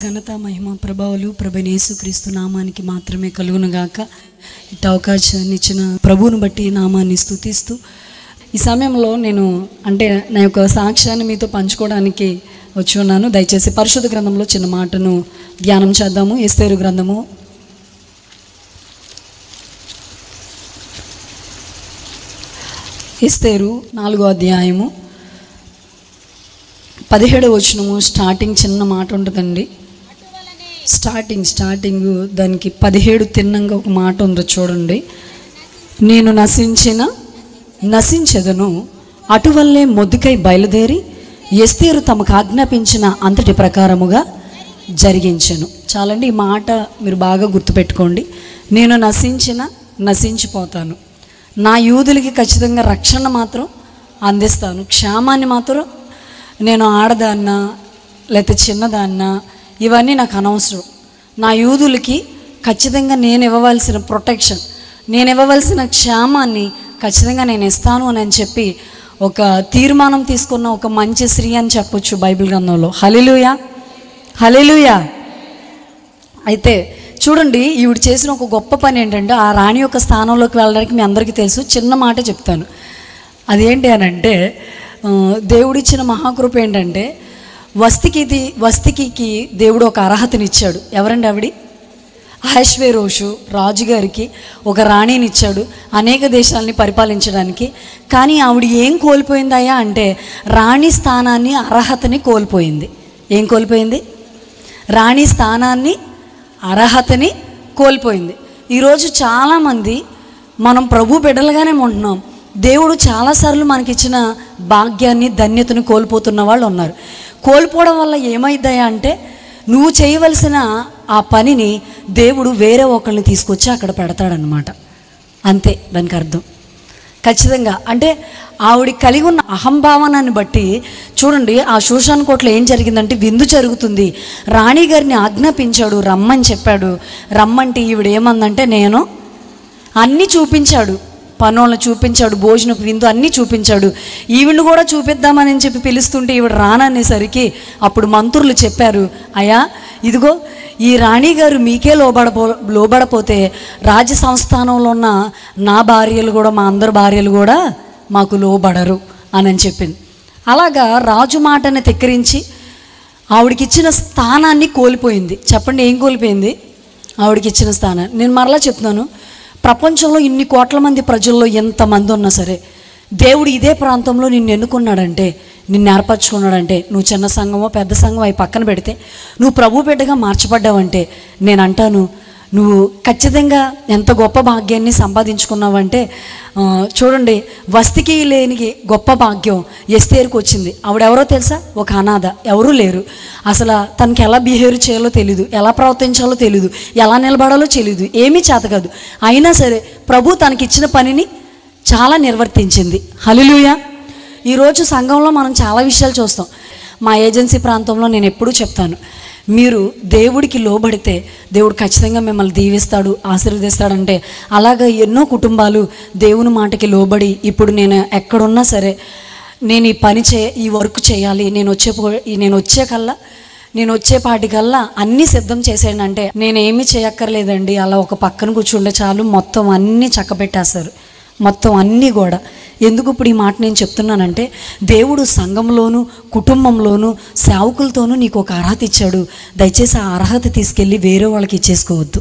ఘనత మహిమ ప్రభావాలు ప్రభువైన యేసుక్రీస్తు నామానికి మాత్రమే కలుగునుగాక. ఇటు అవకాశాన్ని ఇచ్చిన ప్రభువును బట్టి నామాన్ని స్తుతిస్తూ ఈ సమయంలో నేను నా యొక్క సాక్ష్యాన్ని మీతో పంచుకోవడానికి వచ్చి ఉన్నాను. దయచేసి పరిశుద్ధ గ్రంథంలో చిన్న మాటను ధ్యానం చేద్దాము. ఎస్తేరు గ్రంథము 4వ అధ్యాయము 17వ వచనము స్టార్టింగ్ చిన్న మాట ఉంటుందండి. స్టార్టింగ్ దానికి 17 తిన్నంగా ఒక మాట ఉంది చూడండి. నేను నశించెదను అటువల్లే మొద్దుకై బయలుదేరి ఎస్తేరు తమకు ఆజ్ఞాపించిన అంతటి ప్రకారముగా జరిగించెను. చాలండి, ఈ మాట మీరు బాగా గుర్తుపెట్టుకోండి. నేను నశించిపోతాను, నా యూదులకి ఖచ్చితంగా రక్షణ మాత్రం అందిస్తాను, క్షేమాన్ని మాత్రం నేను ఆడదాన్నా లేకపోతే చిన్నదాన్నా ఇవన్నీ నాకు అనవసరం. నా యూదులకి ఖచ్చితంగా నేను ఇవ్వవలసిన ప్రొటెక్షన్, నేను ఇవ్వవలసిన క్షేమాన్ని ఖచ్చితంగా నేను ఇస్తాను అని చెప్పి ఒక తీర్మానం తీసుకున్న ఒక మంచి స్త్రీ అని చెప్పొచ్చు బైబిల్ గ్రంథంలో. హల్లెలూయా, హల్లెలూయా. అయితే చూడండి, ఈవిడ చేసిన ఒక గొప్ప పని ఏంటంటే ఆ రాణి యొక్క స్థానంలోకి వెళ్ళడానికి మీ అందరికీ తెలుసు. చిన్న మాట చెప్తాను, అదేంటి అని అంటే దేవుడిచ్చిన మహాకృప ఏంటంటే వస్తికి దేవుడు ఒక అర్హతనిచ్చాడు. ఎవరండి ఆవిడ? అహష్వేరోషు రాజుగారికి ఒక రాణిని ఇచ్చాడు అనేక దేశాలని పరిపాలించడానికి. కానీ ఆవిడ ఏం కోల్పోయిందయ్యా అంటే రాణి స్థానాన్ని, అర్హతని కోల్పోయింది. ఏం కోల్పోయింది? రాణి స్థానాన్ని, అర్హతని కోల్పోయింది. ఈరోజు చాలామంది మనం ప్రభు బిడ్డలుగానే ఉంటున్నాం, దేవుడు చాలాసార్లు మనకిచ్చిన భాగ్యాన్ని, ధన్యతను కోల్పోతున్న వాళ్ళు ఉన్నారు. కోల్పోవడం వల్ల ఏమైందయ్యా అంటే నువ్వు చేయవలసిన ఆ పనిని దేవుడు వేరే ఒకరిని తీసుకొచ్చి అక్కడ పెడతాడనమాట. అంతే దానికి అర్థం. ఖచ్చితంగా అంటే ఆవిడ కలిగి ఉన్న అహంభావనాన్ని బట్టి చూడండి, ఆ షూషాన్ కోటలో ఏం జరిగిందంటే విందు జరుగుతుంది. రాణిగారిని ఆజ్ఞాపించాడు, రమ్మని చెప్పాడు. రమ్మంటే ఈవిడ ఏమందంటే నేను అన్నీ చూపించాడు, పనులను చూపించాడు, భోజనపు విందు అన్నీ చూపించాడు. ఈవిడ్ని కూడా చూపిద్దామని చెప్పి పిలుస్తుంటే ఈవిడ రాననేసరికి అప్పుడు మంత్రులు చెప్పారు, అయ్యా ఇదిగో ఈ రాణిగారు మీకే లోబడపోతే రాజ్య సంస్థానంలో ఉన్న నా భార్యలు కూడా, మా అందరి భార్యలు కూడా మాకు లోబడరు అని చెప్పింది. అలాగా రాజు మాటని తెక్కరించి ఆవిడకిచ్చిన స్థానాన్ని కోల్పోయింది. చెప్పండి, ఏం కోల్పోయింది? ఆవిడకిచ్చిన స్థానాన్ని. నేను మరలా చెప్తున్నాను, ప్రపంచంలో ఇన్ని కోట్ల మంది ప్రజల్లో ఎంతమంది ఉన్నా సరే దేవుడు ఇదే ప్రాంతంలో నిన్ను ఎన్నుకున్నాడంటే, నిన్ను ఏర్పరచుకున్నాడంటే, నువ్వు చిన్న సంఘమో పెద్ద సంఘం అవి పక్కన పెడితే నువ్వు ప్రభు బిడ్డగా మార్చబడ్డావంటే నేను అంటాను నువ్వు ఖచ్చితంగా ఎంత గొప్ప భాగ్యాన్ని సంపాదించుకున్నావంటే. చూడండి, వస్తికి లేని గొప్ప భాగ్యం ఎస్తేరుకు వచ్చింది. ఆవిడెవరో తెలుసా? ఒక అనాథ, ఎవరూ లేరు. అసలు తనకి ఎలా బిహేవ్ చేయాలో తెలీదు, ఎలా ప్రవర్తించాలో తెలీదు, ఎలా నిలబడాలో తెలీదు, ఏమీ చేత కాదు. అయినా సరే ప్రభు తనకిచ్చిన పనిని చాలా నిర్వర్తించింది. హల్లెలూయా. ఈరోజు సంఘంలో మనం చాలా విషయాలు చూస్తాం. మా ఏజెన్సీ ప్రాంతంలో నేను ఎప్పుడూ చెప్తాను, మీరు దేవుడికి లోబడితే దేవుడు ఖచ్చితంగా మిమ్మల్ని దీవిస్తాడు, ఆశీర్వదిస్తాడంటే అలాగా ఎన్నో కుటుంబాలు దేవుని మాటకి లోబడి ఇప్పుడు నేను ఎక్కడున్నా సరే నేను ఈ వర్క్ చేయాలి, నేను వచ్చేపాటికల్లా అన్నీ సిద్ధం చేసేయండి అంటే నేనేమీ చేయక్కర్లేదండి, అలా ఒక పక్కన కూర్చుంటే చాలు, మొత్తం అన్నీ చక్కబెట్టేస్తారు, మొత్తం అన్నీ కూడా. ఎందుకు ఇప్పుడు ఈ మాట నేను చెప్తున్నానంటే దేవుడు సంఘంలోనూ కుటుంబంలోనూ సేవకులతోనూ నీకు ఒక అర్హత ఇచ్చాడు. దయచేసి ఆ అర్హత తీసుకెళ్ళి వేరే వాళ్ళకి ఇచ్చేసుకోవద్దు,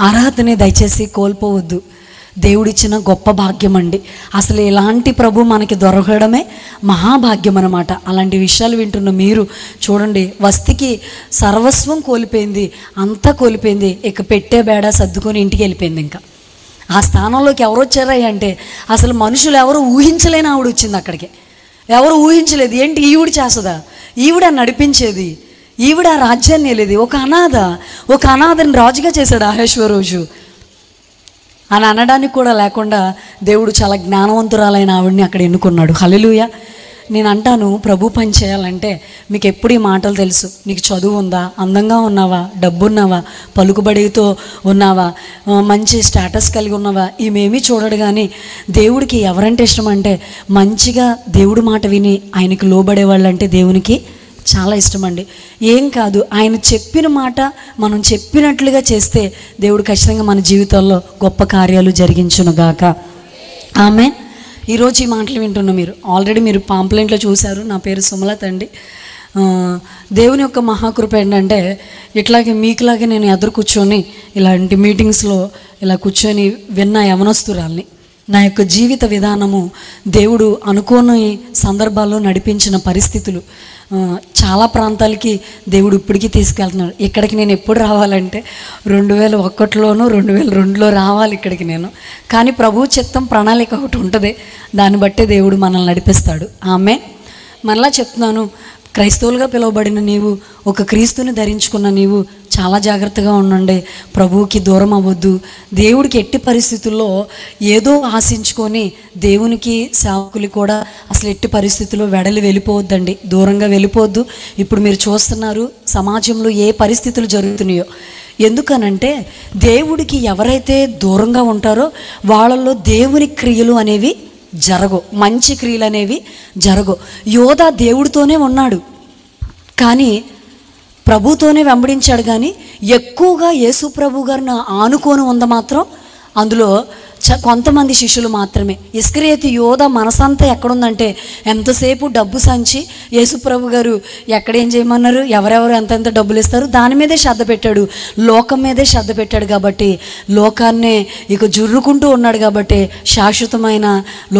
అర్హతని దయచేసి కోల్పోవద్దు. దేవుడిచ్చిన గొప్ప భాగ్యం అండి. అసలు ఇలాంటి ప్రభు మనకి దొరకడమే మహాభాగ్యం అన్నమాట. అలాంటి విషయాలు వింటున్న మీరు చూడండి, వస్తికి సర్వస్వం కోల్పోయింది, అంతా కోల్పోయింది. ఇక పెట్టే బేడ సర్దుకొని ఇంటికి వెళ్ళిపోయింది. ఇంకా ఆ స్థానంలోకి ఎవరు వచ్చారా అంటే అసలు మనుషులు ఎవరు ఊహించలేని ఆవిడ వచ్చింది అక్కడికి. ఎవరు ఊహించలేదు. ఏంటి ఈవిడ చేస్తుందా, ఈవిడ నడిపించేది, ఈవిడ రాజ్యాన్ని వెళ్ళేది. ఒక అనాథని రాజుగా చేశాడు అహష్వేరోషు అని అనడానికి కూడా లేకుండా దేవుడు చాలా జ్ఞానవంతురాలైన ఆవిడని అక్కడ ఎన్నుకున్నాడు. హల్లెలూయా. నేను అంటాను, ప్రభు పని చేయాలంటే మీకు ఎప్పుడు ఈ మాటలు తెలుసు. నీకు చదువు ఉందా, అందంగా ఉన్నావా, డబ్బు ఉన్నావా, పలుకుబడితో ఉన్నావా, మంచి స్టేటస్ కలిగి ఉన్నావా, ఇవేమీ చూడడు. కానీ దేవుడికి ఎవరంటే ఇష్టం అంటే మంచిగా దేవుడి మాట విని ఆయనకి లోబడే వాళ్ళంటే దేవునికి చాలా ఇష్టం అండి. ఏం కాదు, ఆయన చెప్పిన మాట మనం చెప్పినట్లుగా చేస్తే దేవుడు ఖచ్చితంగా మన జీవితాల్లో గొప్ప కార్యాలు జరిగించునుగాక. ఆమేన్. ఈరోజు ఈ మాటలు వింటున్న మీరు ఆల్రెడీ మీరు పాంప్లెంట్లో చూశారు. నా పేరు సుమలత అండి. దేవుని యొక్క మహాకృప ఏంటంటే ఇట్లాగే మీకులాగే నేను ఎదురు కూర్చొని ఇలాంటి మీటింగ్స్లో ఇలా కూర్చొని విన్న యవనస్తురాల్ని. నా యొక్క జీవిత విధానము దేవుడు అనుకోని సందర్భాల్లో నడిపించిన పరిస్థితులు, చాలా ప్రాంతాలకి దేవుడు ఇప్పటికీ తీసుకెళ్తున్నాడు. ఇక్కడికి నేను ఎప్పుడు రావాలంటే 2001లోనూ 2002లో రావాలి ఇక్కడికి నేను. కానీ ప్రభు చిత్తం ప్రణాళిక ఒకటి ఉంటుంది, దాన్ని బట్టే దేవుడు మనల్ని నడిపిస్తాడు. ఆమేన్. మరలా చెప్తున్నాను, క్రైస్తవులుగా పిలువబడిన నీవు, ఒక క్రీస్తుని ధరించుకున్న నీవు చాలా జాగ్రత్తగా ఉండండి. ప్రభువుకి దూరం అవ్వద్దు. దేవుడికి ఎట్టి పరిస్థితుల్లో ఏదో ఆశించుకొని దేవునికి సేవకులు కూడా అసలు ఎట్టి పరిస్థితుల్లో వెడలి వెళ్ళిపోవద్దండి, దూరంగా వెళ్ళిపోవద్దు. ఇప్పుడు మీరు చూస్తున్నారు సమాజంలో ఏ పరిస్థితులు జరుగుతున్నాయో. ఎందుకనంటే దేవుడికి ఎవరైతే దూరంగా ఉంటారో వాళ్ళల్లో దేవుని క్రియలు అనేవి జరగవు, మంచి క్రియలు అనేవి జరగవు. యోధా దేవుడితోనే ఉన్నాడు కానీ ప్రభుతోనే వెంబడించాడు, కానీ ఎక్కువగా యేసు ప్రభు గారిని ఆనుకొని ఉంది మాత్రం అందులో కొంతమంది శిష్యులు మాత్రమే. ఇస్కరియోతు యోధా మనసంతా ఎక్కడుందంటే ఎంతసేపు డబ్బు సంచి, యేసుప్రభు గారు ఎక్కడేం చేయమన్నారు, ఎవరెవరు ఎంతెంత డబ్బులు ఇస్తారు దాని మీదే శ్రద్ధ పెట్టాడు, లోకం మీదే శ్రద్ధ పెట్టాడు. కాబట్టి లోకాన్నే ఇక జుర్రుకుంటూ ఉన్నాడు. కాబట్టి శాశ్వతమైన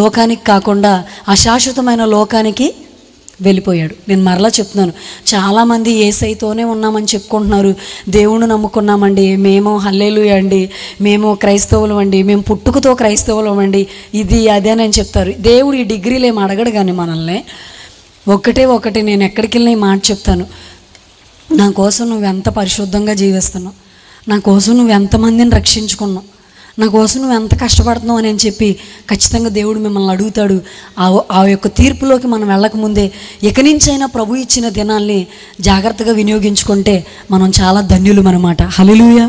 లోకానికి కాకుండా అశాశ్వతమైన లోకానికి వెళ్ళిపోయాడు. నేను మరలా చెప్తున్నాను, చాలామంది యేసయ్యతోనే ఉన్నామని చెప్పుకుంటున్నారు, దేవుణ్ణి నమ్ముకున్నామండి, మేము హల్లెలూయా అండి, మేము క్రైస్తవులం అండి, మేము పుట్టుకతో క్రైస్తవులం అండి, ఇది అదేనని చెప్తారు. దేవుడు ఈ డిగ్రీలు ఏమి అడగడు కానీ మనల్ని ఒకటి నేను ఎక్కడికి వెళ్ళినా ఈ మాట చెప్తాను, నా కోసం నువ్వు ఎంత పరిశుద్ధంగా జీవిస్తున్నావు, నా కోసం నువ్వు ఎంతమందిని రక్షించుకున్నావు, నా కోసం నువ్వు ఎంత కష్టపడుతున్నావు అని చెప్పి ఖచ్చితంగా దేవుడు మిమ్మల్ని అడుగుతాడు. ఆ యొక్క తీర్పులోకి మనం వెళ్ళకముందే ఇక నుంచైనా ప్రభు ఇచ్చిన దినాల్ని జాగ్రత్తగా వినియోగించుకుంటే మనం చాలా ధన్యులు అన్నమాట. హల్లెలూయా.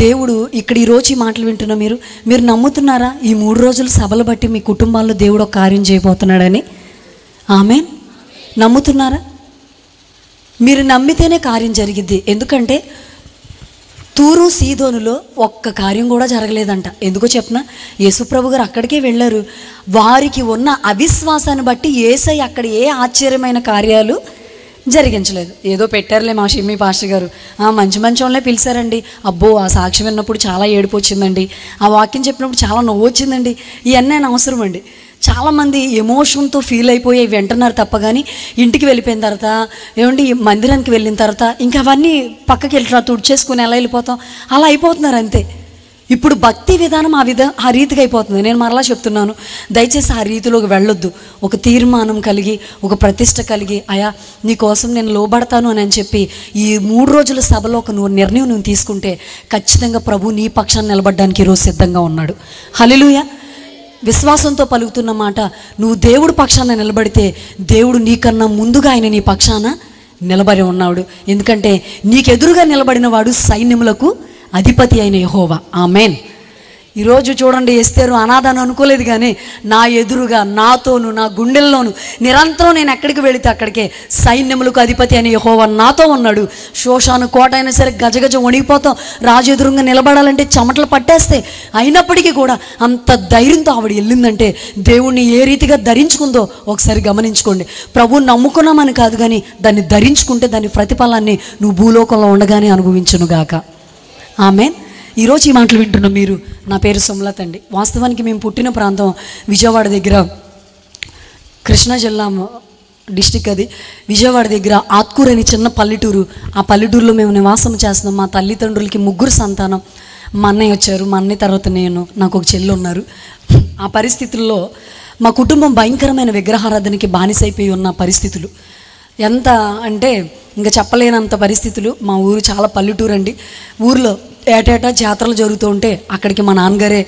దేవుడు ఇక్కడ ఈరోజు ఈ మాటలు వింటున్న మీరు నమ్ముతున్నారా? ఈ 3 రోజుల సభలు బట్టి మీ కుటుంబాల్లో దేవుడు ఒక కార్యం చేయబోతున్నాడని. ఆమేన్. నమ్ముతున్నారా? మీరు నమ్మితేనే కార్యం జరిగిద్ది. ఎందుకంటే తూరు సీదోనులో ఒక్క కార్యం కూడా జరగలేదంట. ఎందుకో చెప్పనా? యేసుప్రభు గారు అక్కడికే వెళ్ళారు. వారికి ఉన్న అవిశ్వాసాన్ని బట్టి యేసయ్య అక్కడ ఏ ఆశ్చర్యమైన కార్యాలు జరిగించలేదు. ఏదో పెట్టారులే మా షిమ్మి పాస్టర్ గారు, మంచి వాళ్ళే పిలిచారండి, అబ్బో ఆ సాక్ష్యం విన్నప్పుడు చాలా ఏడుపు వచ్చిందండి, ఆ వాక్యం చెప్పినప్పుడు చాలా నవ్వు వచ్చిందండి, ఇవన్నీ అవసరం అండి. చాలామంది ఎమోషన్తో ఫీల్ అయిపోయి వింటున్నారు తప్ప కానీ ఇంటికి వెళ్ళిపోయిన తర్వాత ఏమండి మందిరానికి వెళ్ళిన తర్వాత ఇంకా అవన్నీ పక్కకి వెళ్ళి తుడిచేసుకుని ఎలా వెళ్ళిపోతాం అలా అయిపోతున్నారు అంతే. ఇప్పుడు భక్తి విధానం ఆ రీతిగా అయిపోతుంది. నేను మరలా చెప్తున్నాను, దయచేసి ఆ రీతిలోకి వెళ్ళొద్దు. ఒక తీర్మానం కలిగి, ఒక ప్రతిష్ట కలిగి, అయా నీకోసం నేను లోబడతాను అని చెప్పి ఈ 3 రోజుల సభలో ఒక నిర్ణయం నువ్వు తీసుకుంటే ఖచ్చితంగా ప్రభు నీ పక్షాన్ని నిలబడడానికి ఈరోజు సిద్ధంగా ఉన్నాడు. హల్లెలూయా. విశ్వాసంతో పలుకుతున్న మాట, నువ్వు దేవుడు పక్షాన నిలబడితే దేవుడు నీకన్నా ముందుగా ఆయన నీ పక్షాన నిలబడి ఉన్నాడు. ఎందుకంటే నీకెదురుగా నిలబడిన వాడు సైన్యములకు అధిపతి అయిన యెహోవా. ఆమేన్. ఈరోజు చూడండి, ఎస్తేరు అనాథను అనుకోలేదు కానీ నా ఎదురుగా నాతోను నా గుండెల్లోను నిరంతరం నేను ఎక్కడికి వెళితే అక్కడికే సైన్యములకు అధిపతి అని యెహోవా నాతో ఉన్నాడు. శోషాను కోట అయినా సరే గజగజ వణిగిపోతాం, రాజు ఎదురుగా నిలబడాలంటే చెమటలు పట్టేస్తే అయినప్పటికీ కూడా అంత ధైర్యంతో ఆవిడ వెళ్ళిందంటే దేవుణ్ణి ఏ రీతిగా ధరించుకుందో ఒకసారి గమనించుకోండి. ప్రభువుని నమ్ముకున్నామని కాదు కానీ దాన్ని ధరించుకుంటే దాని ప్రతిఫలాన్ని నువ్వు భూలోకంలో ఉండగానే అనుభవించునుగాక. ఆమేన్. ఈరోజు ఈ మాటలు వింటున్న నా పేరు సుమలత అండి. వాస్తవానికి మేము పుట్టిన ప్రాంతం విజయవాడ దగ్గర, కృష్ణా జిల్లా డిస్టిక్ అది. విజయవాడ దగ్గర ఆత్కూరు అని చిన్న పల్లెటూరు. ఆ పల్లెటూరులో మేము నివాసం చేస్తున్నాం. మా తల్లిదండ్రులకి 3 సంతానం. మా అన్నయ్య వచ్చారు, మా అన్నయ్య తర్వాత నేను, నాకు ఒక చెల్లి ఉన్నారు. ఆ పరిస్థితుల్లో మా కుటుంబం భయంకరమైన విగ్రహారాధనకి బానిసైపోయి ఉన్న పరిస్థితులు. ఎంత అంటే ఇంకా చెప్పలేనంత పరిస్థితులు. మా ఊరు చాలా పల్లెటూరు అండి. ఊర్లో ఏటేటా జాతరలు జరుగుతూ ఉంటే అక్కడికి మా నాన్నగారే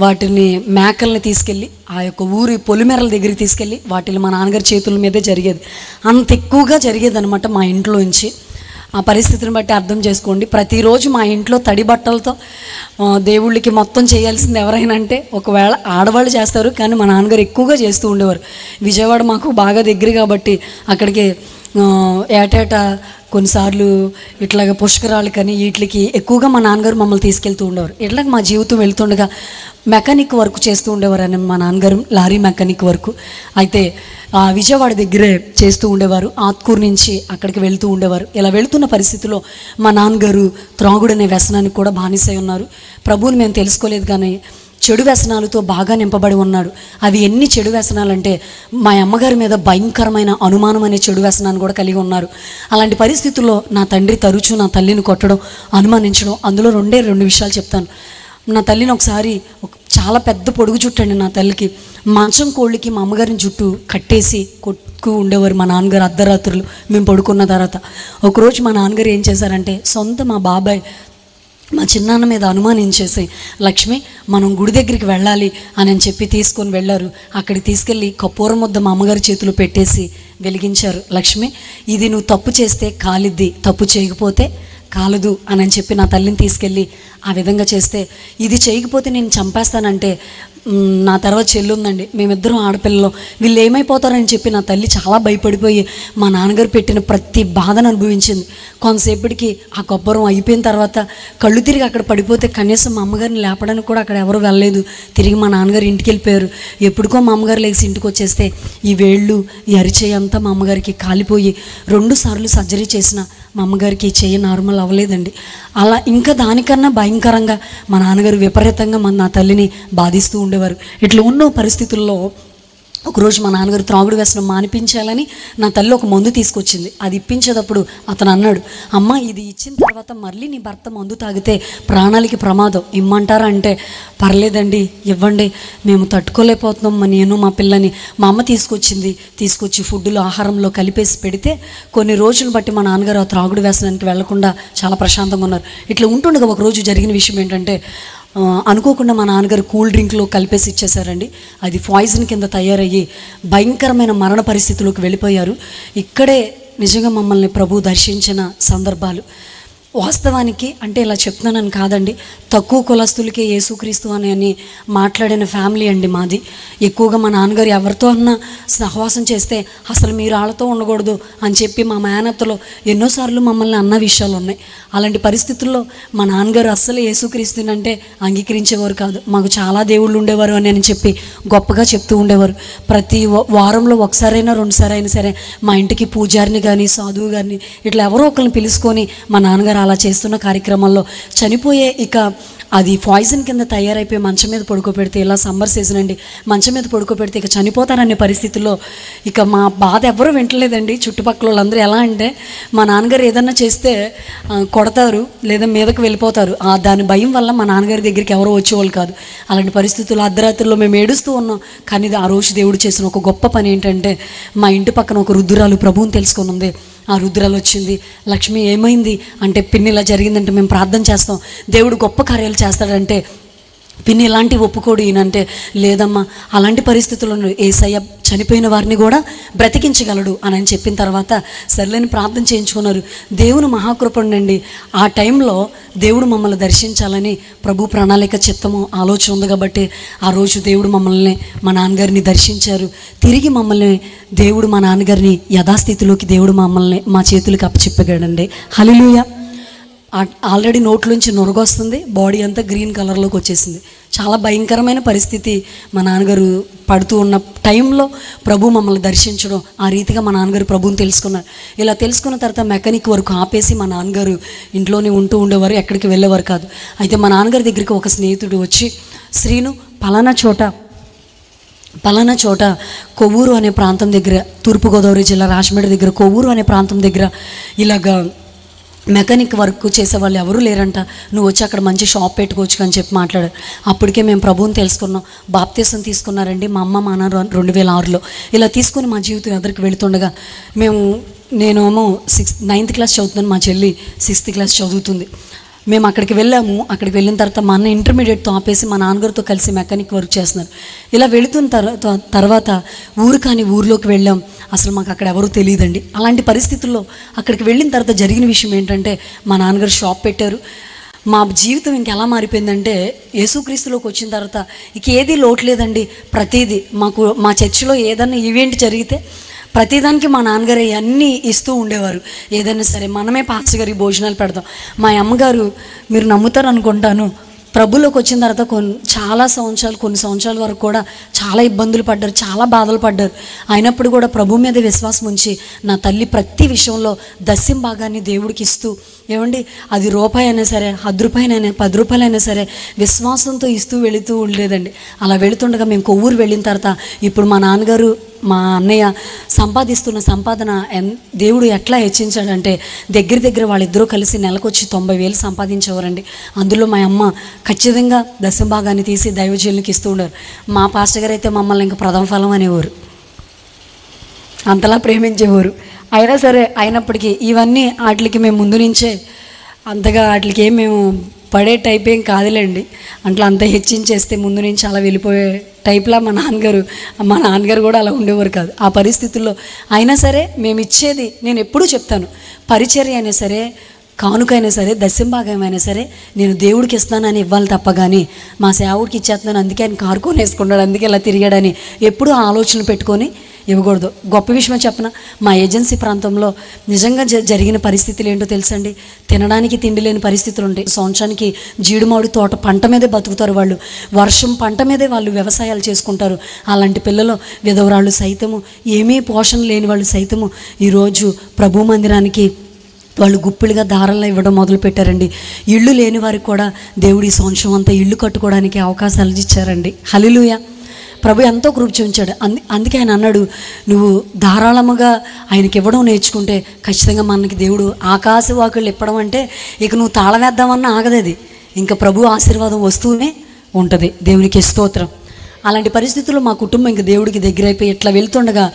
వాటిని మేకల్ని తీసుకెళ్ళి ఆ యొక్క ఊరి పొలిమేరల దగ్గరికి తీసుకెళ్ళి వాటిని మా నాన్నగారి చేతుల మీదే జరిగేది. అంత ఎక్కువగా జరిగేది అనమాట మా ఇంట్లోంచి. ఆ పరిస్థితిని బట్టి అర్థం చేసుకోండి. ప్రతిరోజు మా ఇంట్లో తడి బట్టలతో దేవుళ్ళకి మొత్తం చేయాల్సింది ఎవరైనా అంటే ఒకవేళ ఆడవాళ్ళు చేస్తారు, కానీ మా నాన్నగారు ఎక్కువగా చేస్తూ ఉండేవారు. విజయవాడ మాకు బాగా దగ్గర కాబట్టి అక్కడికి ఏటేటా కొన్నిసార్లు ఇట్లాగ పుష్కరాలు కానీ వీటికి ఎక్కువగా మా నాన్నగారు మమ్మల్ని తీసుకెళ్తూ ఉండేవారు. ఇట్లాగ మా జీవితం వెళ్తుండగా మెకానిక్ వర్క్ చేస్తూ ఉండేవారు అని మా నాన్నగారు, లారీ మెకానిక్ వర్క్. అయితే విజయవాడ దగ్గరే చేస్తూ ఉండేవారు. ఆత్కూరు నుంచి అక్కడికి వెళ్తూ ఉండేవారు. ఇలా వెళుతున్న పరిస్థితిలో మా నాన్నగారు త్రాగుడు అనే వ్యసనానికి కూడా బానిసై ఉన్నారు. ప్రభువుని మేము తెలుసుకోలేదు, కానీ చెడు వ్యసనాలతో బాగా నింపబడి ఉన్నాడు. అవి ఎన్ని చెడు వ్యసనాలు అంటే మా అమ్మగారి మీద భయంకరమైన అనుమానం అనే చెడు వ్యసనాన్ని కూడా కలిగి ఉన్నారు. అలాంటి పరిస్థితుల్లో నా తండ్రి తరచూ నా తల్లిని కొట్టడం, అనుమానించడం. అందులో రెండు విషయాలు చెప్తాను. నా తల్లిని ఒకసారి చాలా పెద్ద పొడుగు జుట్టు అండి నా తల్లికి. మంచం కోళ్ళకి మా అమ్మగారిని జుట్టు కట్టేసి కొట్టుకు ఉండేవారు మా నాన్నగారు అర్ధరాత్రులు మేము పడుకున్న తర్వాత. ఒకరోజు మా నాన్నగారు ఏం చేశారంటే, మా బాబాయ్ మా చిన్నాన్న మీద అనుమానించేసి, లక్ష్మి మనం గుడి దగ్గరికి వెళ్ళాలి అని చెప్పి తీసుకొని వెళ్ళారు. అక్కడికి తీసుకెళ్ళి కర్పూరం ముద్ద మా అమ్మగారి చేతిలో పెట్టేసి వెలిగించారు. లక్ష్మి, ఇది నువ్వు తప్పు చేస్తే కాలిద్ది, తప్పు చేయకపోతే కాలదు అని చెప్పి నా తల్లిని తీసుకెళ్ళి ఆ విధంగా చేస్తే, ఇది చేయకపోతే నేను చంపేస్తానంటే, నా తర్వాత చెల్లి ఉందండి, మేమిద్దరం ఆడపిల్లలు, వీళ్ళు ఏమైపోతారని చెప్పి నా తల్లి చాలా భయపడిపోయి మా నాన్నగారు పెట్టిన ప్రతి బాధను అనుభవించింది. కొంతసేపటికి ఆ కొబ్బరం అయిపోయిన తర్వాత కళ్ళు తిరిగి అక్కడ పడిపోతే కనీసం మా అమ్మగారిని లేపడానికి కూడా అక్కడ ఎవరు వెళ్ళలేదు. తిరిగి మా నాన్నగారు ఇంటికి వెళ్ళిపోయారు. ఎప్పుడుకో మా అమ్మగారు లేచి ఇంటికి వచ్చేస్తే ఈ వేళ్ళు, ఈ అరిచేయి అంతా మా అమ్మగారికి కాలిపోయి 2 సార్లు సర్జరీ చేసిన మా అమ్మగారికి చెయ్యి నార్మల్ అవ్వలేదండి. అలా ఇంకా దానికన్నా భయంకరంగా మా నాన్నగారు విపరీతంగా నా తల్లిని బాధిస్తూ ఉండేవారు. ఇట్లా ఉన్న పరిస్థితుల్లో ఒకరోజు మా నాన్నగారు త్రాగుడు వ్యసనం మానిపించాలని నా తల్లి ఒక మందు తీసుకొచ్చింది. అది ఇప్పించేటప్పుడు అతను అన్నాడు, అమ్మ ఇది ఇచ్చిన తర్వాత మళ్ళీ నీ భర్త మందు తాగితే ప్రాణాలకి ప్రమాదం, ఇమ్మంటారా అంటే, పర్లేదండి ఇవ్వండి, మేము తట్టుకోలేకపోతున్నాం నేను మా పిల్లని. మా అమ్మ తీసుకొచ్చి ఫుడ్లో ఆహారంలో కలిపేసి పెడితే కొన్ని రోజులు బట్టి మా నాన్నగారు ఆ త్రాగుడు వ్యసనానికి వెళ్లకుండా చాలా ప్రశాంతంగా ఉన్నారు. ఇట్లా ఉంటుండగా ఒకరోజు జరిగిన విషయం ఏంటంటే, అనుకోకుండా మా నాన్నగారు కూల్ డ్రింక్లో కలిపేసి ఇచ్చేశారండి. అది పాయిజన్ కింద తయారయ్యి భయంకరమైన మరణ పరిస్థితిలోకి వెళ్ళిపోయారు. ఇక్కడే నిజంగా మమ్మల్ని ప్రభు దర్శించిన సందర్భాలు. వాస్తవానికి అంటే ఇలా చెప్తున్నానని కాదండి, తక్కువ కులస్తులకే యేసుక్రీస్తు అని మాట్లాడిన ఫ్యామిలీ అండి మాది. ఎక్కువగా మా నాన్నగారు ఎవరితో అన్నా సహవాసం చేస్తే అసలు మీరు వాళ్ళతో ఉండకూడదు అని చెప్పి మా మేనత్తలో ఎన్నోసార్లు మమ్మల్ని అన్న విషయాలు ఉన్నాయి. అలాంటి పరిస్థితుల్లో మా నాన్నగారు అస్సలు యేసుక్రీస్తునంటే అంగీకరించేవారు కాదు. మాకు చాలా దేవుళ్ళు ఉండేవారు అని చెప్పి గొప్పగా చెప్తూ ఉండేవారు. ప్రతి వారంలో ఒకసారైనా 2 సారైనా సరే మా ఇంటికి పూజారిని కానీ సాధువు గారిని ఇట్లా ఎవరో ఒకరిని పిలుచుకొని మా నాన్నగారు అలా చేస్తున్న కార్యక్రమంలో చనిపోయే, ఇక అది పాయిజన్ కింద తయారైపోయి మంచం మీద పడుకోబెడితే, ఇలా సమ్మర్ సీజన్ అండి, మంచం మీద పడుకోబెడితే ఇక చనిపోతారనే పరిస్థితుల్లో ఇక మా బాధ ఎవరూ వింటలేదండి. చుట్టుపక్కల వాళ్ళందరూ ఎలా అంటే, మా నాన్నగారు ఏదన్నా చేస్తే కొడతారు లేదా మీదకి వెళ్ళిపోతారు. దాని భయం వల్ల మా నాన్నగారి దగ్గరికి ఎవరో వచ్చేవాళ్ళు కాదు. అలాంటి పరిస్థితుల్లో అర్ధరాత్రుల్లో మేము ఏడుస్తూ ఉన్నాం. కానీ ఆ రోజు దేవుడు చేసిన ఒక గొప్ప పని ఏంటంటే, మా ఇంటి పక్కన ఒక రుద్దురాలు ప్రభువుని తెలుసుకొని ఉంది. ఆ రుద్రాలు వచ్చింది. లక్ష్మి ఏమైంది అంటే, పిన్ని ఇలా జరిగిందంటే మేము ప్రార్థన చేస్తాం, దేవుడు గొప్ప కార్యాలు చేస్తాడంటే, పిన్ని ఇలాంటివి ఒప్పుకోడు ఈయనంటే, లేదమ్మా అలాంటి పరిస్థితుల్లో యేసయ్య చనిపోయిన వారిని కూడా బ్రతికించగలడు అని చెప్పిన తర్వాత సర్లేని ప్రార్థన చేయించుకున్నారు. దేవుని మహాకృపండి. ఆ టైంలో దేవుడు మమ్మల్ని దర్శించాలని ప్రభు ప్రణాళిక, చిత్తము, ఆలోచన ఉంది కాబట్టి ఆ రోజు దేవుడు మమ్మల్ని, మా నాన్నగారిని దర్శించారు. తిరిగి మమ్మల్ని దేవుడు, మా నాన్నగారిని యథాస్థితిలోకి దేవుడు మమ్మల్ని మా చేతులకు అప్పచెప్పగాడండి. హల్లెలూయా. ఆల్రెడీ నోట్లోంచి నొరగొస్తుంది, బాడీ అంతా గ్రీన్ కలర్లోకి వచ్చేసింది. చాలా భయంకరమైన పరిస్థితి మా నాన్నగారు పడుతూ ఉన్న టైంలో ప్రభు మమ్మల్ని దర్శించడం, ఆ రీతిగా మా నాన్నగారు ప్రభువుని తెలుసుకున్నారు. ఇలా తెలుసుకున్న తర్వాత మెకానిక్ వరకు ఆపేసి మా నాన్నగారు ఇంట్లోనే ఉంటూ ఉండేవారు, ఎక్కడికి వెళ్ళేవారు కాదు. అయితే మా నాన్నగారి దగ్గరికి ఒక స్నేహితుడు వచ్చి, శ్రీను పలానా చోట కొవ్వూరు అనే ప్రాంతం దగ్గర, తూర్పుగోదావరి జిల్లా రాజమండ్రి దగ్గర కొవ్వూరు అనే ప్రాంతం దగ్గర ఇలాగా మెకానిక్ వర్క్ చేసే వాళ్ళు ఎవరూ లేరంట, నువ్వు వచ్చి అక్కడ మంచి షాప్ పెట్టుకోవచ్చు అని చెప్పి మాట్లాడారు. అప్పటికే మేము ప్రభువుని తెలుసుకున్నాం. బాప్తీసం తీసుకున్నారండి మా అమ్మ మా నాన్న 2006లో. ఇలా తీసుకుని మా జీవితం ఎదురుకు వెళుతుండగా నేనేమో 9th క్లాస్ చదువుతున్నాను, మా చెల్లి 6th క్లాస్ చదువుతుంది. మేము అక్కడికి వెళ్ళాము. అక్కడికి వెళ్ళిన తర్వాత మా అన్న ఇంటర్మీడియట్తో ఆపేసి మా నాన్నగారితో కలిసి మెకానిక్ వర్క్ చేస్తున్నారు. ఇలా వెళుతున్న తర్వాత ఊర్లోకి వెళ్ళాం. అసలు మాకు అక్కడ ఎవరూ తెలియదండి. అలాంటి పరిస్థితుల్లో అక్కడికి వెళ్ళిన తర్వాత జరిగిన విషయం ఏంటంటే, మా నాన్నగారు షాప్ పెట్టారు. మా జీవితం ఇంకెలా మారిపోయిందంటే, యేసుక్రీస్తులోకి వచ్చిన తర్వాత ఇక ఏది లోటు లేదండి. ప్రతిదీ మా చర్చిలో ఏదన్నా ఈవెంట్ జరిగితే ప్రతిదానికి మా నాన్నగారు అన్నీ ఇస్తూ ఉండేవారు. ఏదైనా సరే మనమే పాస్టర్ గారికి భోజనాలు పెడతాం. మా అమ్మగారు, మీరు నమ్ముతారు అనుకుంటాను, ప్రభులోకి వచ్చిన తర్వాత కొన్ని సంవత్సరాల వరకు కూడా చాలా ఇబ్బందులు పడ్డారు, చాలా బాధలు పడ్డారు. అయినప్పుడు కూడా ప్రభు మీద విశ్వాసం ఉంచి నా తల్లి ప్రతి విషయంలో దశం భాగాన్ని దేవుడికి ఇస్తూ, ఏమండి అది రూపాయి అయినా సరే, 10 రూపాయలైనా 10 రూపాయలైనా సరే విశ్వాసంతో ఇస్తూ వెళుతూ ఉండేదండి. అలా వెళుతుండగా మేము కొవ్వూరు వెళ్ళిన తర్వాత ఇప్పుడు మా నాన్నగారు మా అన్నయ్య సంపాదిస్తున్న సంపాదన దేవుడు ఎట్లా హెచ్చించాడంటే దగ్గర వాళ్ళిద్దరూ కలిసి నెలకొచ్చి 90,000 సంపాదించేవారండి. అందులో మా అమ్మ ఖచ్చితంగా దశంభాగాన్ని తీసి దైవజనులకు ఇస్తూ ఉండేవారు. మా పాస్టర్ గారు అయితే మమ్మల్ని ఇంకా ప్రథమ ఫలం అనేవారు, అంతలా ప్రేమించేవారు. అయినా సరే అయినప్పటికీ ఇవన్నీ వాటికి మేము ముందు నుంచే అంతగా వాటికి ఏం మేము పడే టైప్ ఏం కాదులేండి. అట్లా అంత హెచ్చించేస్తే ముందు నుంచి అలా వెళ్ళిపోయే టైప్లా మా నాన్నగారు కూడా అలా ఉండేవారు కాదు. ఆ పరిస్థితుల్లో అయినా సరే మేము ఇచ్చేది, నేను ఎప్పుడూ చెప్తాను, పరిచర్య అయినా సరే, కానుకైనా సరే, దశంభాగమైనా సరే నేను దేవుడికి ఇస్తానని ఇవ్వాలి తప్ప కానీ మా సేవకుడికి ఇచ్చేస్తున్నాను అందుకే ఆయన కారు కొనేసుకున్నాడు అందుకే ఇలా తిరిగాడని ఎప్పుడూ ఆలోచన పెట్టుకొని ఇవ్వకూడదు. గొప్ప విషయం చెప్పిన మా ఏజెన్సీ ప్రాంతంలో నిజంగా జరిగిన పరిస్థితులు ఏంటో తెలుసండి. తినడానికి తిండి లేని పరిస్థితులు ఉంటాయి. సంవత్సరానికి జీడిమాడి తోట పంట మీదే బతుకుతారు వాళ్ళు, వర్షం పంట మీదే వాళ్ళు వ్యవసాయాలు చేసుకుంటారు. అలాంటి పిల్లలు విధవరాళ్ళు సైతము, ఏమీ పోషణ లేని వాళ్ళు సైతము ఈరోజు ప్రభు మందిరానికి వాళ్ళు గుప్పిలుగా దారాల్లో ఇవ్వడం మొదలుపెట్టారండి. ఇళ్ళు లేని వారికి కూడా దేవుడి సంవత్సరం అంతా ఇళ్ళు కట్టుకోవడానికి అవకాశాలు ఇచ్చారండి. హల్లెలూయా. ప్రభు ఎంతో కృప చూపించాడు. అందుకే ఆయన అన్నాడు, నువ్వు ధారాళముగా ఆయనకి ఇవ్వడం నేర్చుకుంటే ఖచ్చితంగా మనకి దేవుడు ఆకాశవాకులు ఇప్పడం అంటే ఇక నువ్వు తాళవేద్దామన్నా ఆగదది, ఇంకా ప్రభు ఆశీర్వాదం వస్తూనే ఉంటుంది. దేవునికి స్తోత్రం. అలాంటి పరిస్థితుల్లో మా కుటుంబం ఇంక దేవుడికి దగ్గర అయిపోయి ఇట్లా వెళ్తుండగా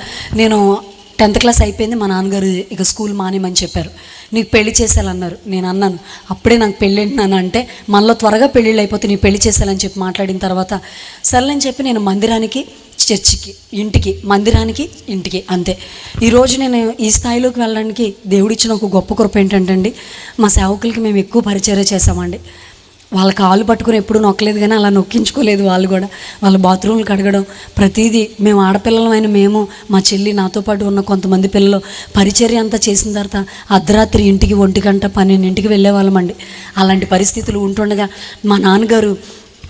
నేను 10th క్లాస్ అయిపోయింది. మా నాన్నగారు ఇక స్కూల్ మానేమని చెప్పారు. నీకు పెళ్లి చేసేయాలన్నారు. నేను అన్నాను, అప్పుడే నాకు పెళ్ళి ఏంటన్నాను అంటే మనలో త్వరగా పెళ్ళిళ్ళు అయిపోతే నీ పెళ్లి చేసేయాలని చెప్పి మాట్లాడిన తర్వాత సర్లేని చెప్పి నేను మందిరానికి చర్చికి ఇంటికి, మందిరానికి ఇంటికి, అంతే. ఈరోజు నేను ఈ స్థాయిలోకి వెళ్ళడానికి దేవుడిచ్చిన ఒక గొప్ప కృప ఏంటంటే మా సేవకులకి మేము ఎక్కువ పరిచర్య చేసామండి. వాళ్ళ కాళ్ళు పట్టుకుని ఎప్పుడు నొక్కలేదు కానీ అలా నొక్కించుకోలేదు. వాళ్ళు కూడా వాళ్ళ బాత్రూమ్లు కడగడం ప్రతిదీ మేము ఆడపిల్లలమైన మేము, మా చెల్లి, నాతో పాటు ఉన్న కొంతమంది పిల్లలు పరిచర్య అంతా చేసిన తర్వాత అర్ధరాత్రి 1 గంట 12ంటికి వెళ్ళేవాళ్ళమండి. అలాంటి పరిస్థితులు ఉంటుండగా మా నాన్నగారు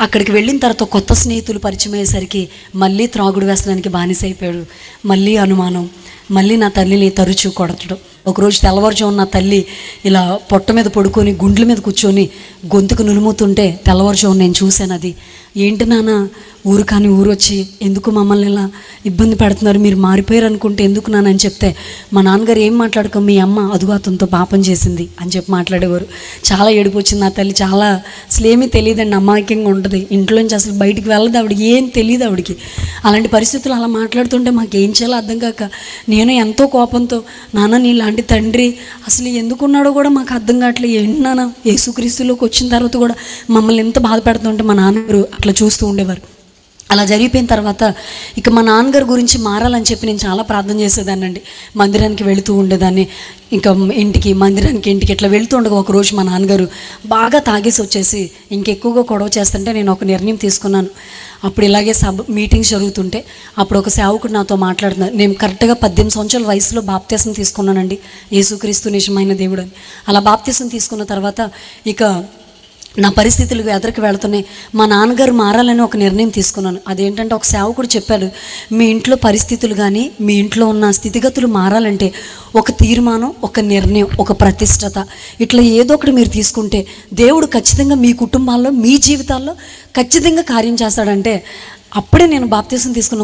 అక్కడికి వెళ్ళిన తర్వాత కొత్త స్నేహితులు పరిచయం అయ్యేసరికి మళ్ళీ త్రాగుడు వ్యసనానికి బానిస అయిపోయాడు. మళ్ళీ అనుమానం, మళ్ళీ నా తల్లిని తరచూ కొడతడం. ఒకరోజు తెల్లవారుజామున నా తల్లి ఇలా పొట్ట మీద పడుకొని గుండ్ల మీద కూర్చొని గొంతుకు నులుముతుంటే తెల్లవారుజామున నేను చూశాను. అది ఏంటి నాన్న, ఊరు కానీ ఊరు వచ్చి ఎందుకు మమ్మల్ని ఇలా ఇబ్బంది పెడుతున్నారు, మీరు మారిపోయారు అనుకుంటే ఎందుకు నాన్న అని చెప్తే మా నాన్నగారు ఏం మాట్లాడుకో, మీ అమ్మ అదుగు అతనితో పాపం చేసింది అని చెప్పి మాట్లాడేవారు. చాలా ఏడుపు వచ్చింది. నా తల్లి చాలా అసలు ఏమీ తెలియదండి, అమాయకంగా ఉంటుంది, ఇంట్లోంచి అసలు బయటికి వెళ్ళదు, ఆవిడకి ఏం తెలియదు ఆవిడకి. అలాంటి పరిస్థితులు అలా మాట్లాడుతుంటే మాకు ఏం చేయాలో అర్థం కాక నేను ఎంతో కోపంతో, నాన్న నీలాంటి తండ్రి అసలు ఎందుకున్నాడో కూడా మాకు అర్థం కావట్లేదు, ఏంటి నాన్న యేసుక్రీస్తులోకి వచ్చిన తర్వాత కూడా మమ్మల్ని ఎంత బాధ పెడుతుంటే మా నాన్నగారు అట్లా చూస్తూ ఉండేవారు. అలా జరిగిపోయిన తర్వాత ఇక మా నాన్నగారి గురించి మారాలని చెప్పి నేను చాలా ప్రార్థన చేసేదాన్నండి. మందిరానికి వెళుతూ ఉండేదాన్ని, ఇంకా మందిరానికి ఇంటికి ఇట్లా వెళుతూ ఉండగా ఒకరోజు మా నాన్నగారు బాగా తాగేసి వచ్చేసి ఇంకెక్కువగా గొడవ చేస్తుంటే నేను ఒక నిర్ణయం తీసుకున్నాను. అప్పుడు ఇలాగే మీటింగ్స్ జరుగుతుంటే అప్పుడు ఒక సేవకుడు నాతో మాట్లాడుతున్నారు. నేను కరెక్ట్గా 18 సంవత్సరాల వయసులో బాప్తిసం తీసుకున్నానండి, యేసుక్రీస్తు నిజమైన దేవుడు అని. అలా బాప్తిసం తీసుకున్న తర్వాత ఇక నా పరిస్థితులు ఎదురుకు వెళుతున్నాయి. మా నాన్నగారు మారాలని ఒక నిర్ణయం తీసుకున్నాను. అదేంటంటే ఒక సేవకుడు చెప్పాడు, మీ ఇంట్లో పరిస్థితులు కానీ మీ ఇంట్లో ఉన్న స్థితిగతులు మారాలంటే ఒక తీర్మానం, ఒక నిర్ణయం, ఒక ప్రతిష్టత, ఇట్లా ఏదో ఒకటి మీరు తీసుకుంటే దేవుడు ఖచ్చితంగా మీ కుటుంబాల్లో, మీ జీవితాల్లో ఖచ్చితంగా కార్యం చేస్తాడంటే అప్పుడే నేను బాప్తిసం తీసుకున్న